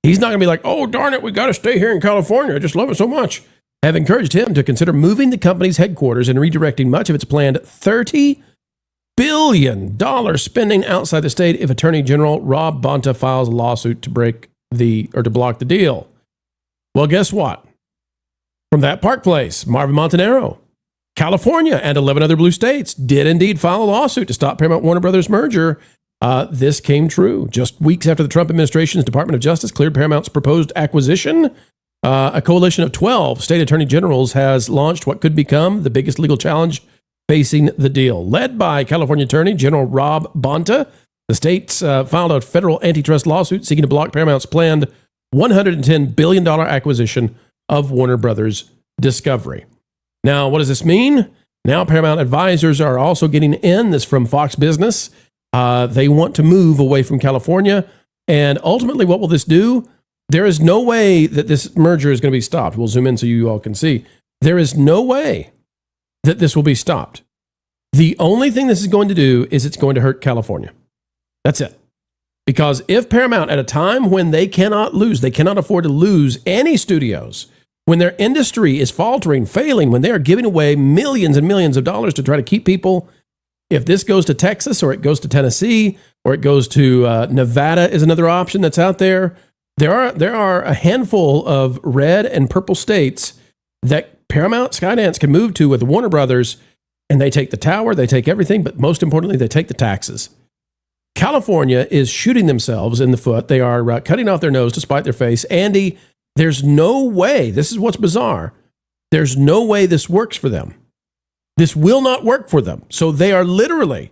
he's not going to be like, oh, darn it, we got to stay here in California. I just love it so much. Have encouraged him to consider moving the company's headquarters and redirecting much of its planned $30 billion spending outside the state if Attorney General Rob Bonta files a lawsuit to block the deal. Well, guess what? From that Park Place, Marvin Montanaro, California, and 11 other blue states did indeed file a lawsuit to stop Paramount Warner Brothers merger. This came true just weeks after the Trump administration's Department of Justice cleared Paramount's proposed acquisition. A coalition of 12 state attorney generals has launched what could become the biggest legal challenge facing the deal. Led by California Attorney General Rob Bonta, the states filed a federal antitrust lawsuit seeking to block Paramount's planned $110 billion acquisition of Warner Brothers Discovery. Now, what does this mean? Now, Paramount advisors are also getting in. This from Fox Business. They want to move away from California. And ultimately, what will this do? There is no way that this merger is going to be stopped. We'll zoom in so you all can see. There is no way that this will be stopped. The only thing this is going to do is it's going to hurt California. That's it. Because if Paramount, at a time when they cannot afford to lose any studios, when their industry is faltering, failing, when they are giving away millions and millions of dollars to try to keep people, if this goes to Texas or it goes to Tennessee or it goes to Nevada is another option that's out there. There are a handful of red and purple states that Paramount Skydance can move to with the Warner Brothers, and they take the tower, they take everything, but most importantly, they take the taxes. California is shooting themselves in the foot. They are cutting off their nose to spite their face. Andy, there's no way, this is what's bizarre, there's no way this works for them. This will not work for them. So they are literally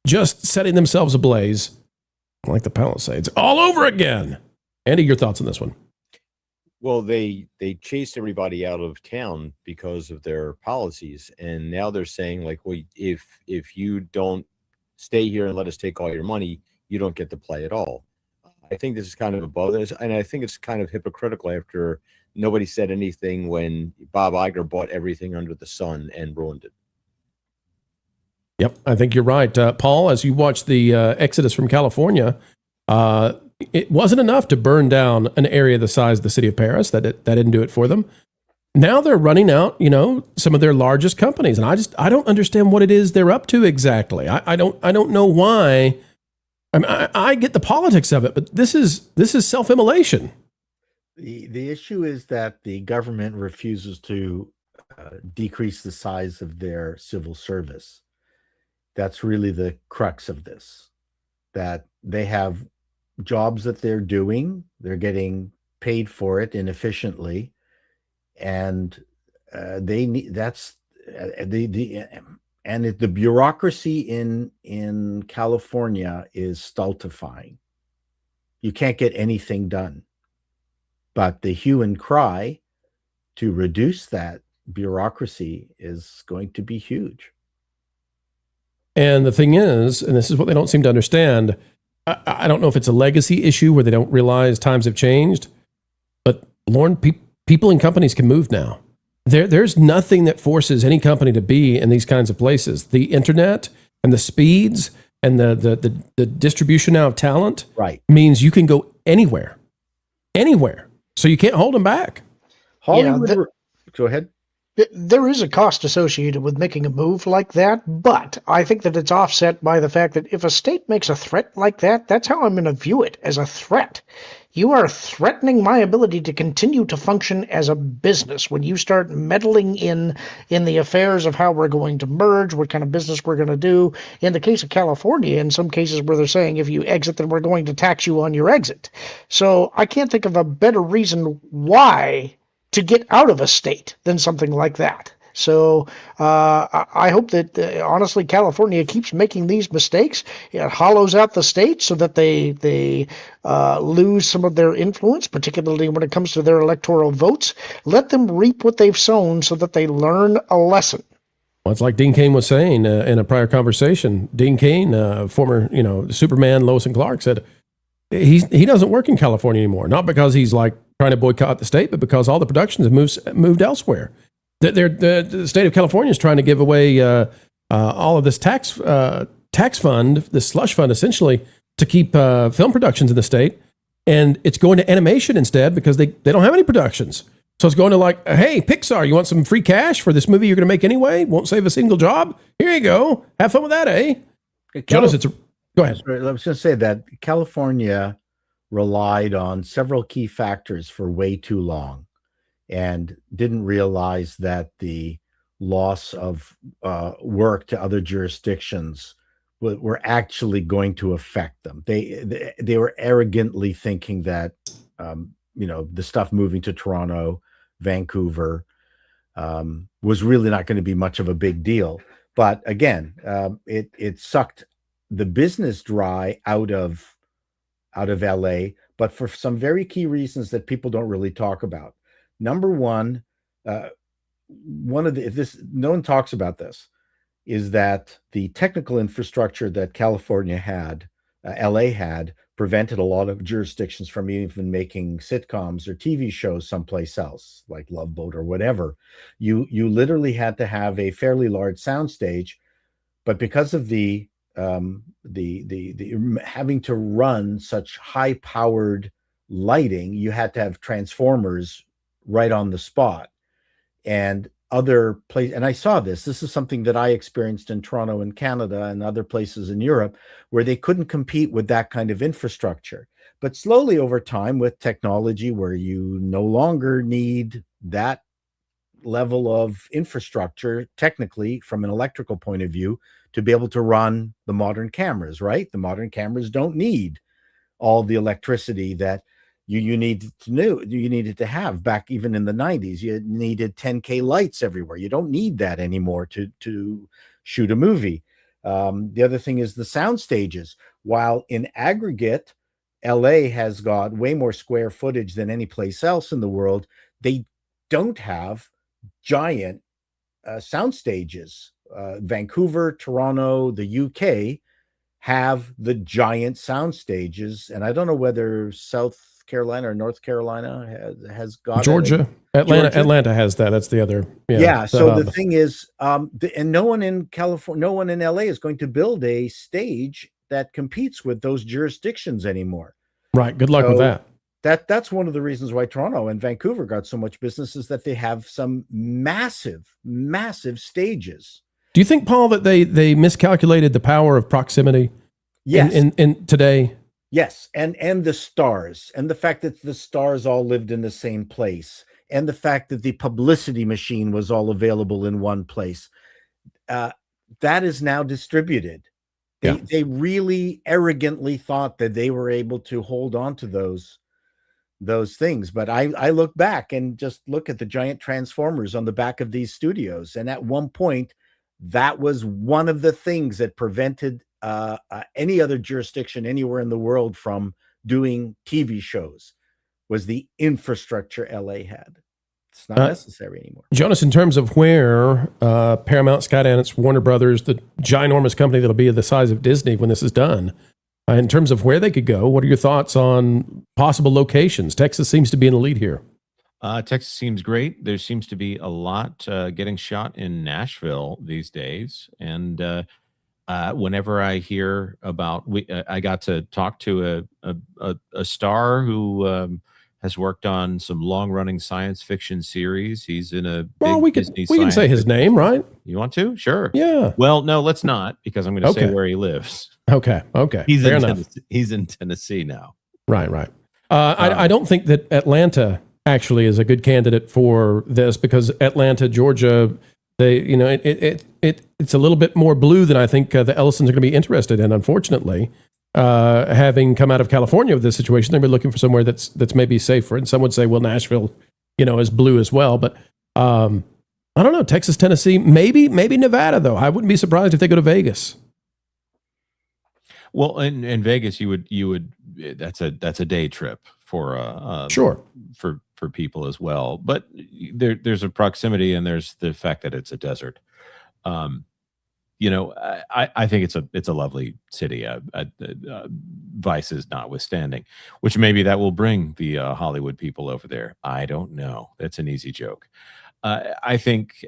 just setting themselves ablaze, like the Palisades, all over again. Andy, your thoughts on this one? Well, they chased everybody out of town because of their policies, and now they're saying, like, well, if you don't stay here and let us take all your money, you don't get to play at all. I think this is kind of above this, and I think it's kind of hypocritical after nobody said anything when Bob Iger bought everything under the sun and ruined it. Yep, I think you're right. Paul, as you watch the exodus from California, it wasn't enough to burn down an area the size of the city of Paris. That didn't do it for them. Now they're running out, some of their largest companies, and I don't understand what it is they're up to exactly. I don't know why. I get the politics of it, but this is self-immolation. The issue is that the government refuses to decrease the size of their civil service. That's really the crux of this, that they have jobs that they're doing, they're getting paid for it inefficiently, and they need the bureaucracy in California is stultifying. You can't get anything done, but the hue and cry to reduce that bureaucracy is going to be huge. And the thing is, and this is what they don't seem to understand, I don't know if it's a legacy issue where they don't realize times have changed, but Lauren, people and companies can move now. There's nothing that forces any company to be in these kinds of places. The internet and the speeds and the distribution now of talent means you can go anywhere. So you can't hold them back. Hollywood. Go ahead. There is a cost associated with making a move like that, but I think that it's offset by the fact that if a state makes a threat like that, that's how I'm going to view it, as a threat. You are threatening my ability to continue to function as a business when you start meddling in the affairs of how we're going to merge, what kind of business we're going to do. In the case of California, in some cases where they're saying if you exit, then we're going to tax you on your exit. So I can't think of a better reason why to get out of a state than something like that. So I hope that, honestly, California keeps making these mistakes. It hollows out the state so that they lose some of their influence, particularly when it comes to their electoral votes. Let them reap what they've sown so that they learn a lesson. Well, it's like Dean Cain was saying in a prior conversation. Dean Cain, former, Superman, Lois and Clark, said he doesn't work in California anymore. Not because he's like trying to boycott the state, but because all the productions have moved elsewhere. The state of California is trying to give away all of this tax fund, this slush fund, essentially, to keep film productions in the state, and it's going to animation instead because they don't have any productions. So it's going to like, hey, Pixar, you want some free cash for this movie you're going to make anyway? Won't save a single job? Here you go. Have fun with that, eh? Jonas, go ahead. I was going to say that California relied on several key factors for way too long and didn't realize that the loss of work to other jurisdictions were actually going to affect them. They were arrogantly thinking that the stuff moving to Toronto, Vancouver was really not going to be much of a big deal. But again, it sucked the business dry out of LA, but for some very key reasons that people don't really talk about. Number one, no one talks about this, is that the technical infrastructure that California had, LA had, prevented a lot of jurisdictions from even making sitcoms or TV shows someplace else, like Love Boat or whatever. You literally had to have a fairly large soundstage, but because of the having to run such high-powered lighting, you had to have transformers right on the spot. And other places, and I saw this is something that I experienced in Toronto and Canada and other places in Europe, where they couldn't compete with that kind of infrastructure. But slowly over time, with technology where you no longer need that level of infrastructure, technically from an electrical point of view, to be able to run the modern cameras, right? The modern cameras don't need all the electricity that you needed to have back even in the 90s. You needed 10K lights everywhere. You don't need that anymore to shoot a movie. The other thing is the sound stages. While in aggregate, LA has got way more square footage than any place else in the world, they don't have giant sound stages. Vancouver, Toronto, the UK have the giant sound stages, and I don't know whether South Carolina or North Carolina has got Georgia. Atlanta has that. That's the other. Yeah. So the thing is, and no one in California, no one in LA is going to build a stage that competes with those jurisdictions anymore. Right. Good luck with that. That's one of the reasons why Toronto and Vancouver got so much business, is that they have some massive stages. Do you think, Paul, that they miscalculated the power of proximity? Yes. In today. Yes, and the stars, and the fact that the stars all lived in the same place, and the fact that the publicity machine was all available in one place. That is now distributed. They really arrogantly thought that they were able to hold on to those things. But I look back and just look at the giant transformers on the back of these studios, and at one point, that was one of the things that prevented any other jurisdiction anywhere in the world from doing TV shows, was the infrastructure LA had. It's not necessary anymore. Jonas, in terms of where Paramount, Skydance, Warner Brothers, the ginormous company that'll be the size of Disney when this is done, in terms of where they could go, what are your thoughts on possible locations? Texas seems to be in the lead here. Texas seems great. There seems to be a lot getting shot in Nashville these days. And whenever I hear about, I got to talk to a star who has worked on some long-running science fiction series. He's in a big Well, we Disney can say his name, right? You want to? Sure. Yeah. Well, no, let's not, because I'm going to say Okay. where he lives. Okay. He's Fair in enough. Tennessee. He's in Tennessee now. Right. I don't think that Atlanta actually is a good candidate for this, because Atlanta, Georgia, it's a little bit more blue than I think the Ellisons are going to be interested in. Unfortunately, having come out of California with this situation, they're looking for somewhere that's maybe safer. And some would say, well, Nashville, is blue as well. But I don't know. Texas, Tennessee, maybe Nevada though. I wouldn't be surprised if they go to Vegas. Well, in Vegas, you would that's a day trip for sure for people as well. But there's a proximity, and there's the fact that it's a desert. I think it's a lovely city, vices notwithstanding, which maybe that will bring the Hollywood people over there. I don't know. That's an easy joke. I think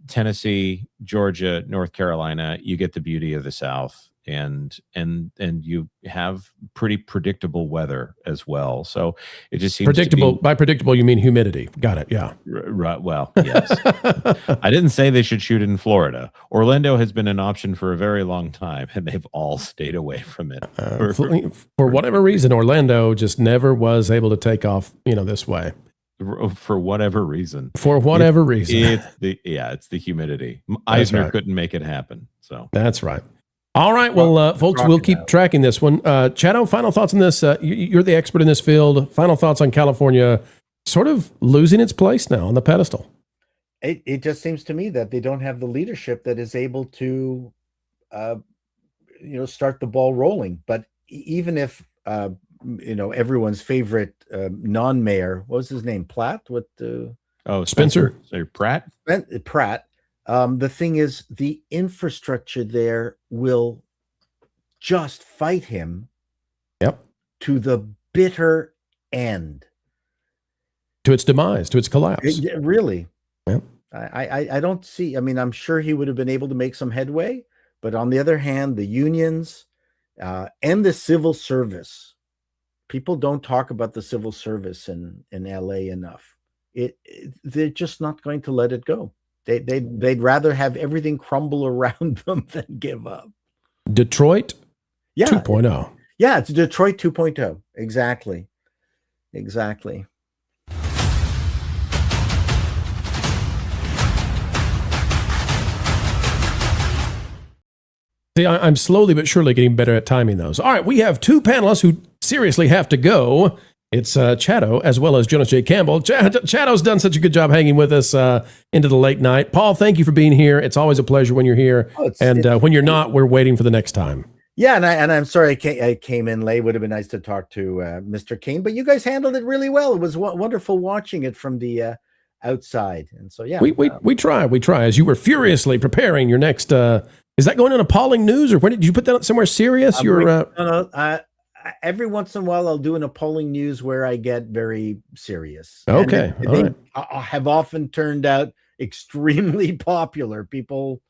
Tennessee, Georgia, North Carolina, you get the beauty of the South, and you have pretty predictable weather as well. So it just seems predictable. By predictable, you mean humidity. Got it. Yeah. Right. Well, yes. I didn't say they should shoot in Florida. Orlando has been an option for a very long time, and they've all stayed away from it. For whatever reason, Orlando just never was able to take off, this way. For whatever reason. It's the humidity. Eisner couldn't make it happen. So that's right. All right. Well, folks, we'll keep tracking this one. Chado, final thoughts on this? You're the expert in this field. Final thoughts on California sort of losing its place now on the pedestal. It just seems to me that they don't have the leadership that is able to, start the ball rolling. But even if, everyone's favorite non-mayor, what was his name? Platt? Spencer. Pratt? Pratt. The thing is, the infrastructure there will just fight him to the bitter end. To its demise, to its collapse. Really. Yep. I don't see, I'm sure he would have been able to make some headway, but on the other hand, the unions and the civil service, people don't talk about the civil service in LA enough. They're just not going to let it go. They'd rather have everything crumble around them than give up. Detroit 2.0. Yeah, it's Detroit 2.0. Exactly. See, I'm slowly but surely getting better at timing those. All right, we have two panelists who seriously have to go. It's Chado as well as Jonas J. Campbell. Chado's done such a good job hanging with us into the late night. Paul, thank you for being here. It's always a pleasure when you're here. When you're not, we're waiting for the next time. Yeah, and I'm sorry I came in late. Would have been nice to talk to Mr. Cain, but you guys handled it really well. It was wonderful watching it from the outside. And so, yeah. We try. As you were furiously preparing your next... is that going on Appalling News, or when did you put that somewhere serious? Every once in a while, I'll do an Appalling News where I get very serious. Okay. They have often turned out extremely popular. People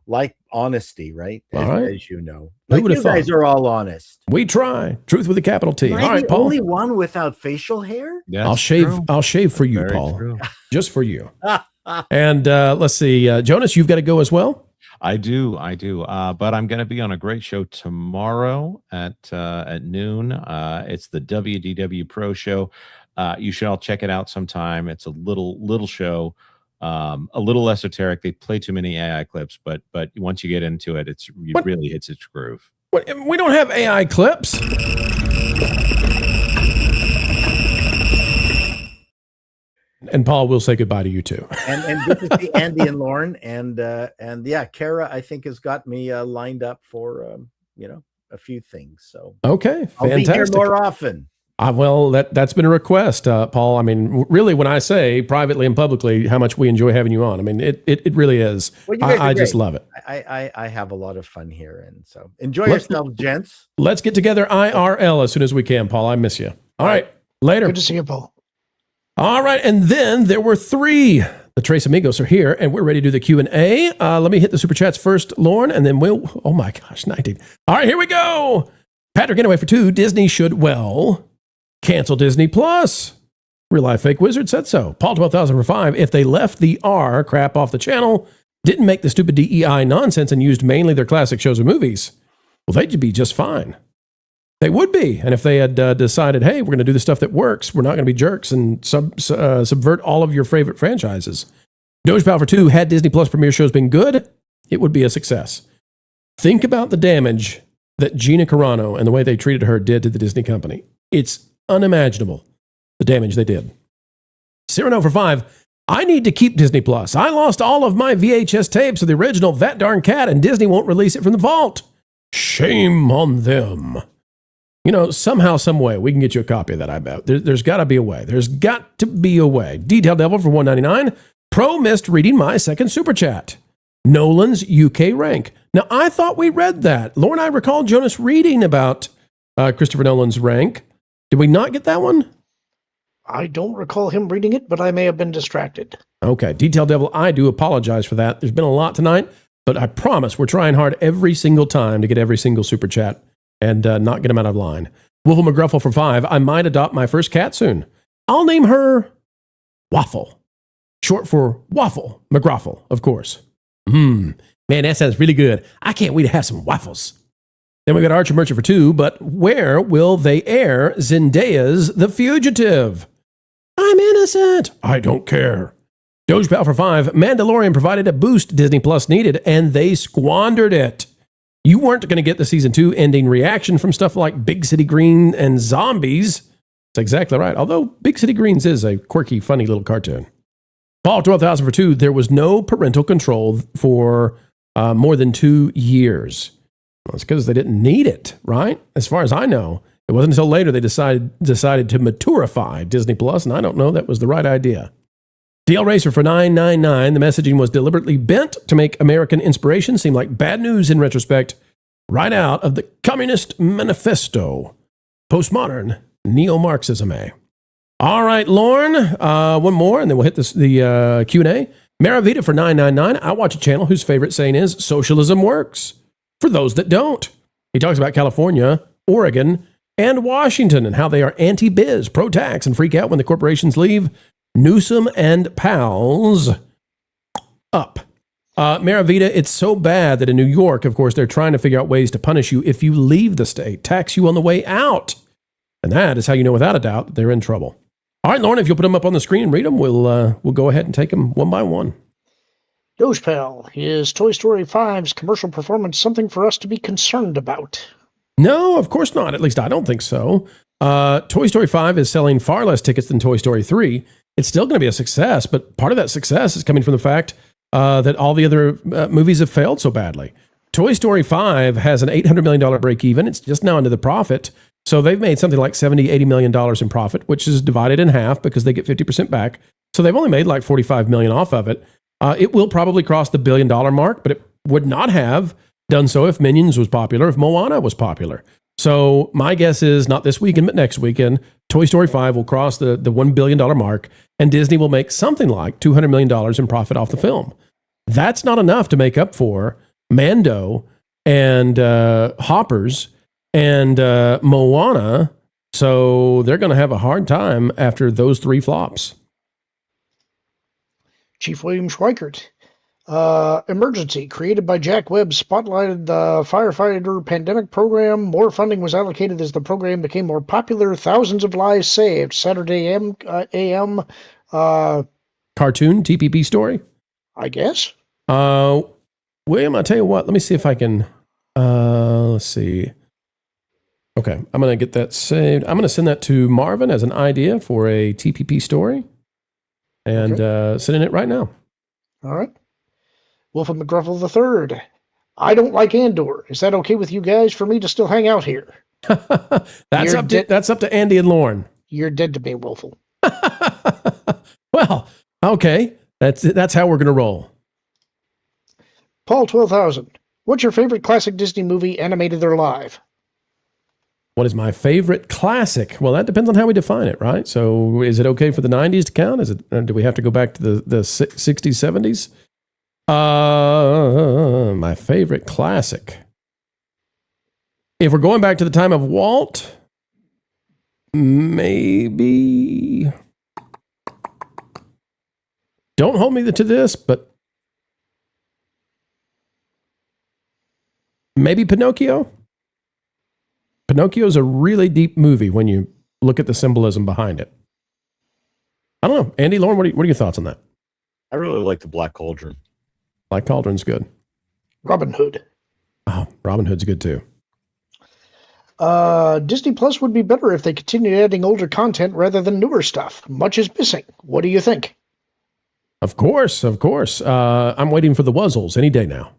like honesty, right? As you know. Like you guys are all honest. We try. Truth with a capital T. Am all right, the Paul. only one without facial hair? I'll shave for you, very Paul. True. Just for you. And let's see. Jonas, you've got to go as well? I do. But I'm going to be on a great show tomorrow at noon. It's the WDW Pro Show. You should all check it out sometime. It's a little show, a little esoteric. They play too many AI clips, but once you get into it, it really hits its groove. We don't have AI clips. And Paul, we'll say goodbye to you too. And good to see Andy and Lauren, and yeah, Kara, I think has got me lined up for a few things. So okay, I'll fantastic. be here more often. Well, that's been a request, Paul. I mean, really, when I say privately and publicly how much we enjoy having you on, I mean it really is. Well, I just love it. I have a lot of fun here, and so enjoy yourselves, gents. Let's get together IRL as soon as we can, Paul. I miss you. All right, later. Good to see you, Paul. All right, and then there were three. The Tres Amigos are here, and we're ready to do the Q&A. Let me hit the super chats first, Lauren, and then we'll... Oh, my gosh, 19. All right, here we go. Patrick Inaway for 2. Disney should, cancel Disney Plus. Real Life Fake Wizard said so. Paul 12,000 for 5. If they left the R crap off the channel, didn't make the stupid DEI nonsense, and used mainly their classic shows and movies, well, they'd be just fine. They would be. And if they had decided, hey, we're going to do the stuff that works, we're not going to be jerks and subvert all of your favorite franchises. Dogepal for 2, had Disney Plus premiere shows been good, it would be a success. Think about the damage that Gina Carano and the way they treated her did to the Disney company. It's unimaginable, the damage they did. Cyrano for 5, I need to keep Disney Plus. I lost all of my VHS tapes of the original That Darn Cat, and Disney won't release it from the vault. Shame on them. You know, somehow, some way, we can get you a copy of that, I bet. There's got to be a way. There's got to be a way. Detail Devil for $1.99. Pro missed reading my second super chat. Nolan's UK rank. Now, I thought we read that. Lauren and I recall Jonas reading about Christopher Nolan's rank. Did we not get that one? I don't recall him reading it, but I may have been distracted. Okay. Detail Devil, I do apologize for that. There's been a lot tonight, but I promise we're trying hard every single time to get every single super chat and not get them out of line. Wolfle McGruffle for 5, I might adopt my first cat soon. I'll name her Waffle. Short for Waffle McGruffle, of course. Man, that sounds really good. I can't wait to have some waffles. Then we got Archer Merchant for 2, but where will they air Zendaya's The Fugitive? I'm innocent. I don't care. Dogepal for 5, Mandalorian provided a boost Disney Plus needed, and they squandered it. You weren't going to get the season 2 ending reaction from stuff like Big City Green and zombies. That's exactly right. Although Big City Greens is a quirky, funny little cartoon. Paul 12,000 for 2, there was no parental control for more than 2 years. Well, it's because they didn't need it, right? As far as I know, it wasn't until later they decided to maturify Disney Plus, and I don't know that was the right idea. DL Racer for $9.99. The messaging was deliberately bent to make American inspiration seem like bad news in retrospect, right out of the Communist Manifesto. Postmodern neo-Marxism, eh? All right, Lorne, one more, and then we'll hit the Q&A. Maravita for $9.99. I watch a channel whose favorite saying is, socialism works. For those that don't. He talks about California, Oregon, and Washington, and how they are anti-biz, pro-tax, and freak out when the corporations leave. Newsom and pals up. Maravita, it's so bad that in New York, of course, they're trying to figure out ways to punish you if you leave the state, tax you on the way out. And that is how you know without a doubt that they're in trouble. All right, Lauren, if you'll put them up on the screen and read them, we'll go ahead and take them one by one. Dogepal, is Toy Story 5's commercial performance something for us to be concerned about? No, of course not. At least I don't think so. Toy Story 5 is selling far less tickets than Toy Story 3. It's still going to be a success, but part of that success is coming from the fact that all the other movies have failed so badly. Toy Story 5 has an $800 million break even. It's just now into the profit. So they've made something like $70, $80 million in profit, which is divided in half because they get 50% back. So they've only made like $45 million off of it. It will probably cross the $1 billion mark, but it would not have done so if Minions was popular, if Moana was popular. So my guess is not this weekend, but next weekend, Toy Story 5 will cross the $1 billion mark, and Disney will make something like $200 million in profit off the film. That's not enough to make up for Mando and Hoppers and Moana, so they're going to have a hard time after those 3 flops. Chief William Schweikert. Emergency, created by Jack Webb, spotlighted the firefighter pandemic program. More funding was allocated as the program became more popular. Thousands of lives saved. Saturday AM. Cartoon, TPP story? I guess. William, I'll tell you what. Let me see if I can... let's see. Okay, I'm going to get that saved. I'm going to send that to Marvin as an idea for a TPP story. And sending it right now. All right. Wolfram McGruffle III. I don't like Andor. Is that okay with you guys for me to still hang out here? That's up to Andy and Lauren. You're dead to me, Wolfle. Well, okay. That's how we're going to roll. Paul 12,000. What's your favorite classic Disney movie, animated or live? What is my favorite classic? Well, that depends on how we define it, right? So is it okay for the 90s to count? Do we have to go back to the 60s, 70s? My favorite classic. If we're going back to the time of Walt, maybe Don't hold me to this, but maybe Pinocchio. Pinocchio's a really deep movie when you look at the symbolism behind it. I don't know. Andy, Lauren, what are your thoughts on that? I really like the Black Cauldron. Black Cauldron's good. Robin Hood. Oh, Robin Hood's good too. Disney Plus would be better if they continued adding older content rather than newer stuff. Much is missing. What do you think? Of course. I'm waiting for the Wuzzles any day now.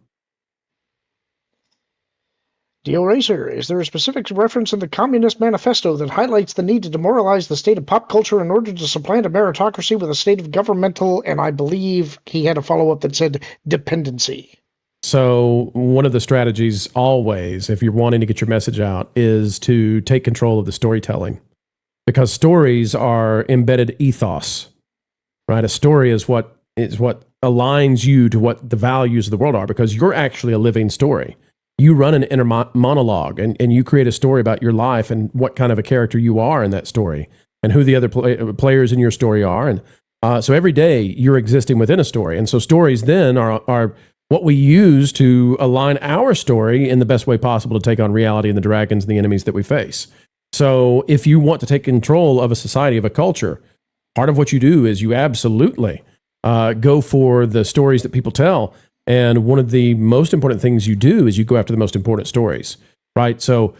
Dio Racer, is there a specific reference in the Communist Manifesto that highlights the need to demoralize the state of pop culture in order to supplant a meritocracy with a state of governmental, and I believe he had a follow-up that said dependency? So one of the strategies always, if you're wanting to get your message out, is to take control of the storytelling. Because stories are embedded ethos, right? A story is what aligns you to what the values of the world are, because you're actually a living story. You run an inner monologue, and you create a story about your life and what kind of a character you are in that story and who the other players in your story are. And so every day you're existing within a story. And so stories then are what we use to align our story in the best way possible to take on reality and the dragons and the enemies that we face. So if you want to take control of a society, of a culture, part of what you do is you absolutely go for the stories that people tell. And one of the most important things you do is you go after the most important stories, right? So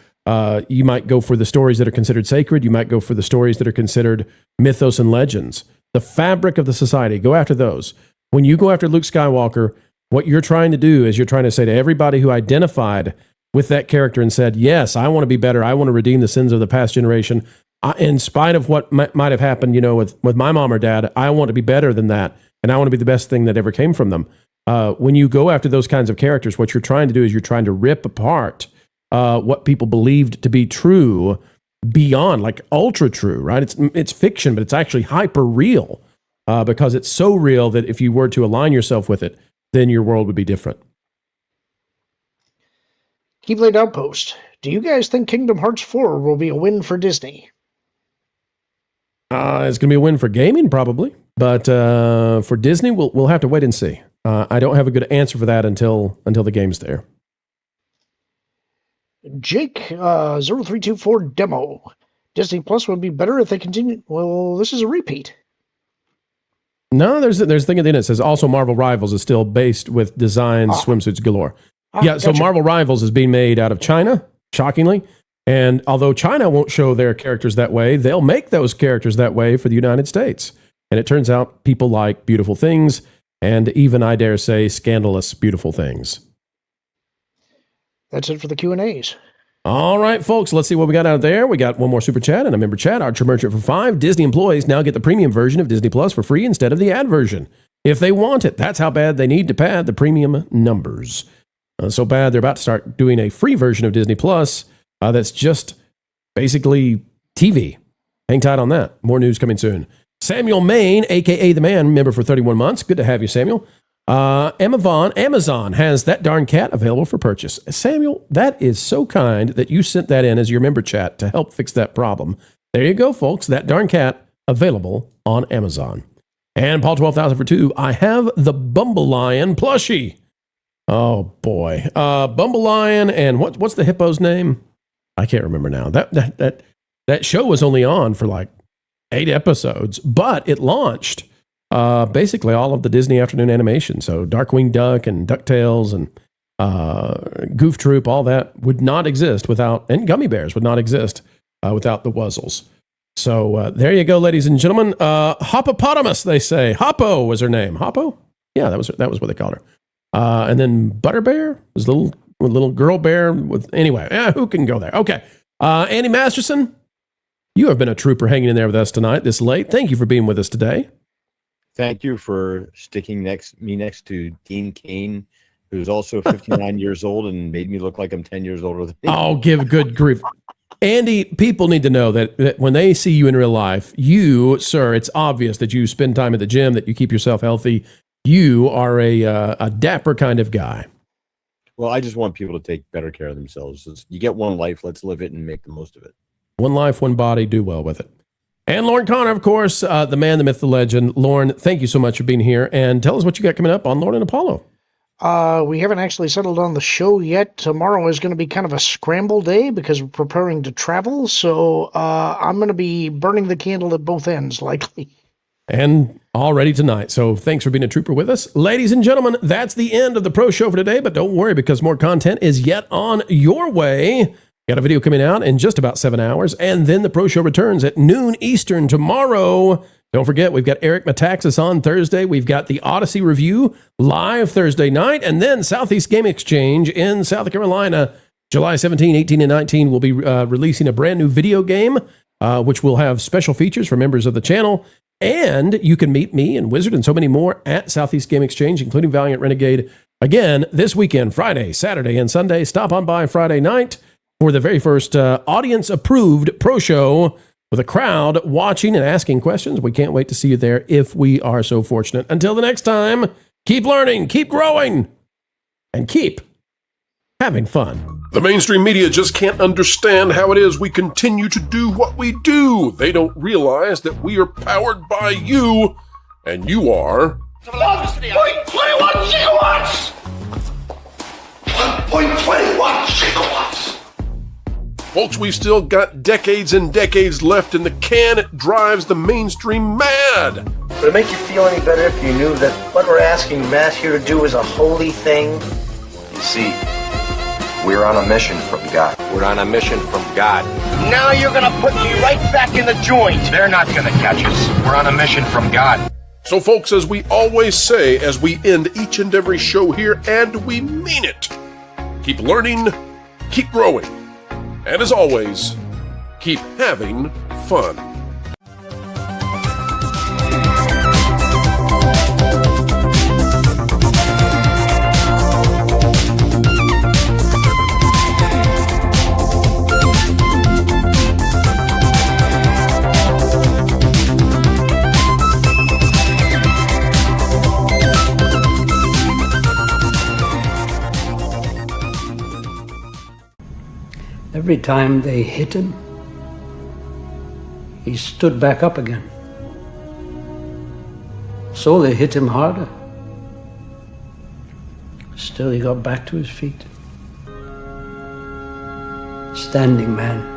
you might go for the stories that are considered sacred. You might go for the stories that are considered mythos and legends. The fabric of the society, go after those. When you go after Luke Skywalker, what you're trying to do is you're trying to say to everybody who identified with that character and said, yes, I want to be better. I want to redeem the sins of the past generation. In spite of what might have happened, with my mom or dad, I want to be better than that. And I want to be the best thing that ever came from them. When you go after those kinds of characters, what you're trying to do is you're trying to rip apart what people believed to be true beyond, like ultra true, right? It's fiction, but it's actually hyper real because it's so real that if you were to align yourself with it, then your world would be different. Keyblade Outpost, do you guys think Kingdom Hearts 4 will be a win for Disney? It's going to be a win for gaming, probably. But for Disney, we'll have to wait and see. I don't have a good answer for that until the game's there. Jake, 0324 demo. Disney Plus would be better if they continue. Well, this is a repeat. No, there's a thing at the end that says also Marvel Rivals is still based with designs, swimsuits galore. Yeah, so gotcha. Marvel Rivals is being made out of China, shockingly. And although China won't show their characters that way, they'll make those characters that way for the United States. And it turns out people like beautiful things, and even, I dare say, scandalous beautiful things. That's it for the Q&As. All right, folks, let's see what we got out there. We got one more super chat and a member chat. Archer Merchant for $5. Disney employees now get the premium version of Disney Plus for free instead of the ad version, if they want it. That's how bad they need to pad the premium numbers. So bad, they're about to start doing a free version of Disney Plus that's just basically TV. Hang tight on that. More news coming soon. Samuel Main, a.k.a. The Man, member for 31 months. Good to have you, Samuel. Amazon has That Darn Cat available for purchase. Samuel, that is so kind that you sent that in as your member chat to help fix that problem. There you go, folks. That Darn Cat available on Amazon. And Paul 12,000 for 2. I have the Bumble Lion plushie. Oh boy, Bumble Lion and what's the hippo's name? I can't remember now. That show was only on for like 8 episodes, but it launched basically all of the Disney afternoon animation. So Darkwing Duck and DuckTales and Goof Troop, all that would not exist without, and Gummy Bears would not exist without the Wuzzles. So there you go, ladies and gentlemen. Hoppopotamus, they say. Hoppo was her name. Hoppo? Yeah, that was what they called her. And then Butterbear was a little girl bear with, anyway, who can go there? Okay. Andy Masterson, you have been a trooper hanging in there with us tonight this late. Thank you for being with us today. Thank you for sticking me next to Dean Cain, who's also 59 years old and made me look like I'm 10 years older than him. Oh, give good grief. Andy, people need to know that when they see you in real life, you, sir, it's obvious that you spend time at the gym, that you keep yourself healthy. You are a dapper kind of guy. Well, I just want people to take better care of themselves. You get one life, let's live it and make the most of it. One life, one body, do well with it. And Lauren Connor, of course, the man, the myth, the legend. Lauren, thank you so much for being here. And tell us what you got coming up on Lauren and Apollo. We haven't actually settled on the show yet. Tomorrow is going to be kind of a scramble day because we're preparing to travel. So I'm going to be burning the candle at both ends, likely. And already tonight. So thanks for being a trooper with us. Ladies and gentlemen, that's the end of the Pro Show for today. But don't worry, because more content is yet on your way. Got a video coming out in just about 7 hours. And then the Pro Show returns at noon Eastern tomorrow. Don't forget, we've got Eric Metaxas on Thursday. We've got the Odyssey review live Thursday night. And then Southeast Game Exchange in South Carolina, July 17, 18, and 19. We'll be releasing a brand new video game, which will have special features for members of the channel. And you can meet me and Wizard and so many more at Southeast Game Exchange, including Valiant Renegade. Again, this weekend, Friday, Saturday, and Sunday. Stop on by Friday night for the very first audience-approved Pro Show with a crowd watching and asking questions. We can't wait to see you there if we are so fortunate. Until the next time, keep learning, keep growing, and keep having fun. The mainstream media just can't understand how it is we continue to do what we do. They don't realize that we are powered by you, and you are... 1.21 gigawatts! 1.21 gigawatts! Folks, we've still got decades and decades left in the can. It drives the mainstream mad. Would it make you feel any better if you knew that what we're asking Matt here to do is a holy thing? You see, we're on a mission from God. We're on a mission from God. Now you're gonna put me right back in the joint. They're not gonna catch us. We're on a mission from God. So, folks, as we always say as we end each and every show here, and we mean it, keep learning, keep growing, and as always, keep having fun. Every time they hit him, he stood back up again. So they hit him harder. Still, he got back to his feet. Standing man.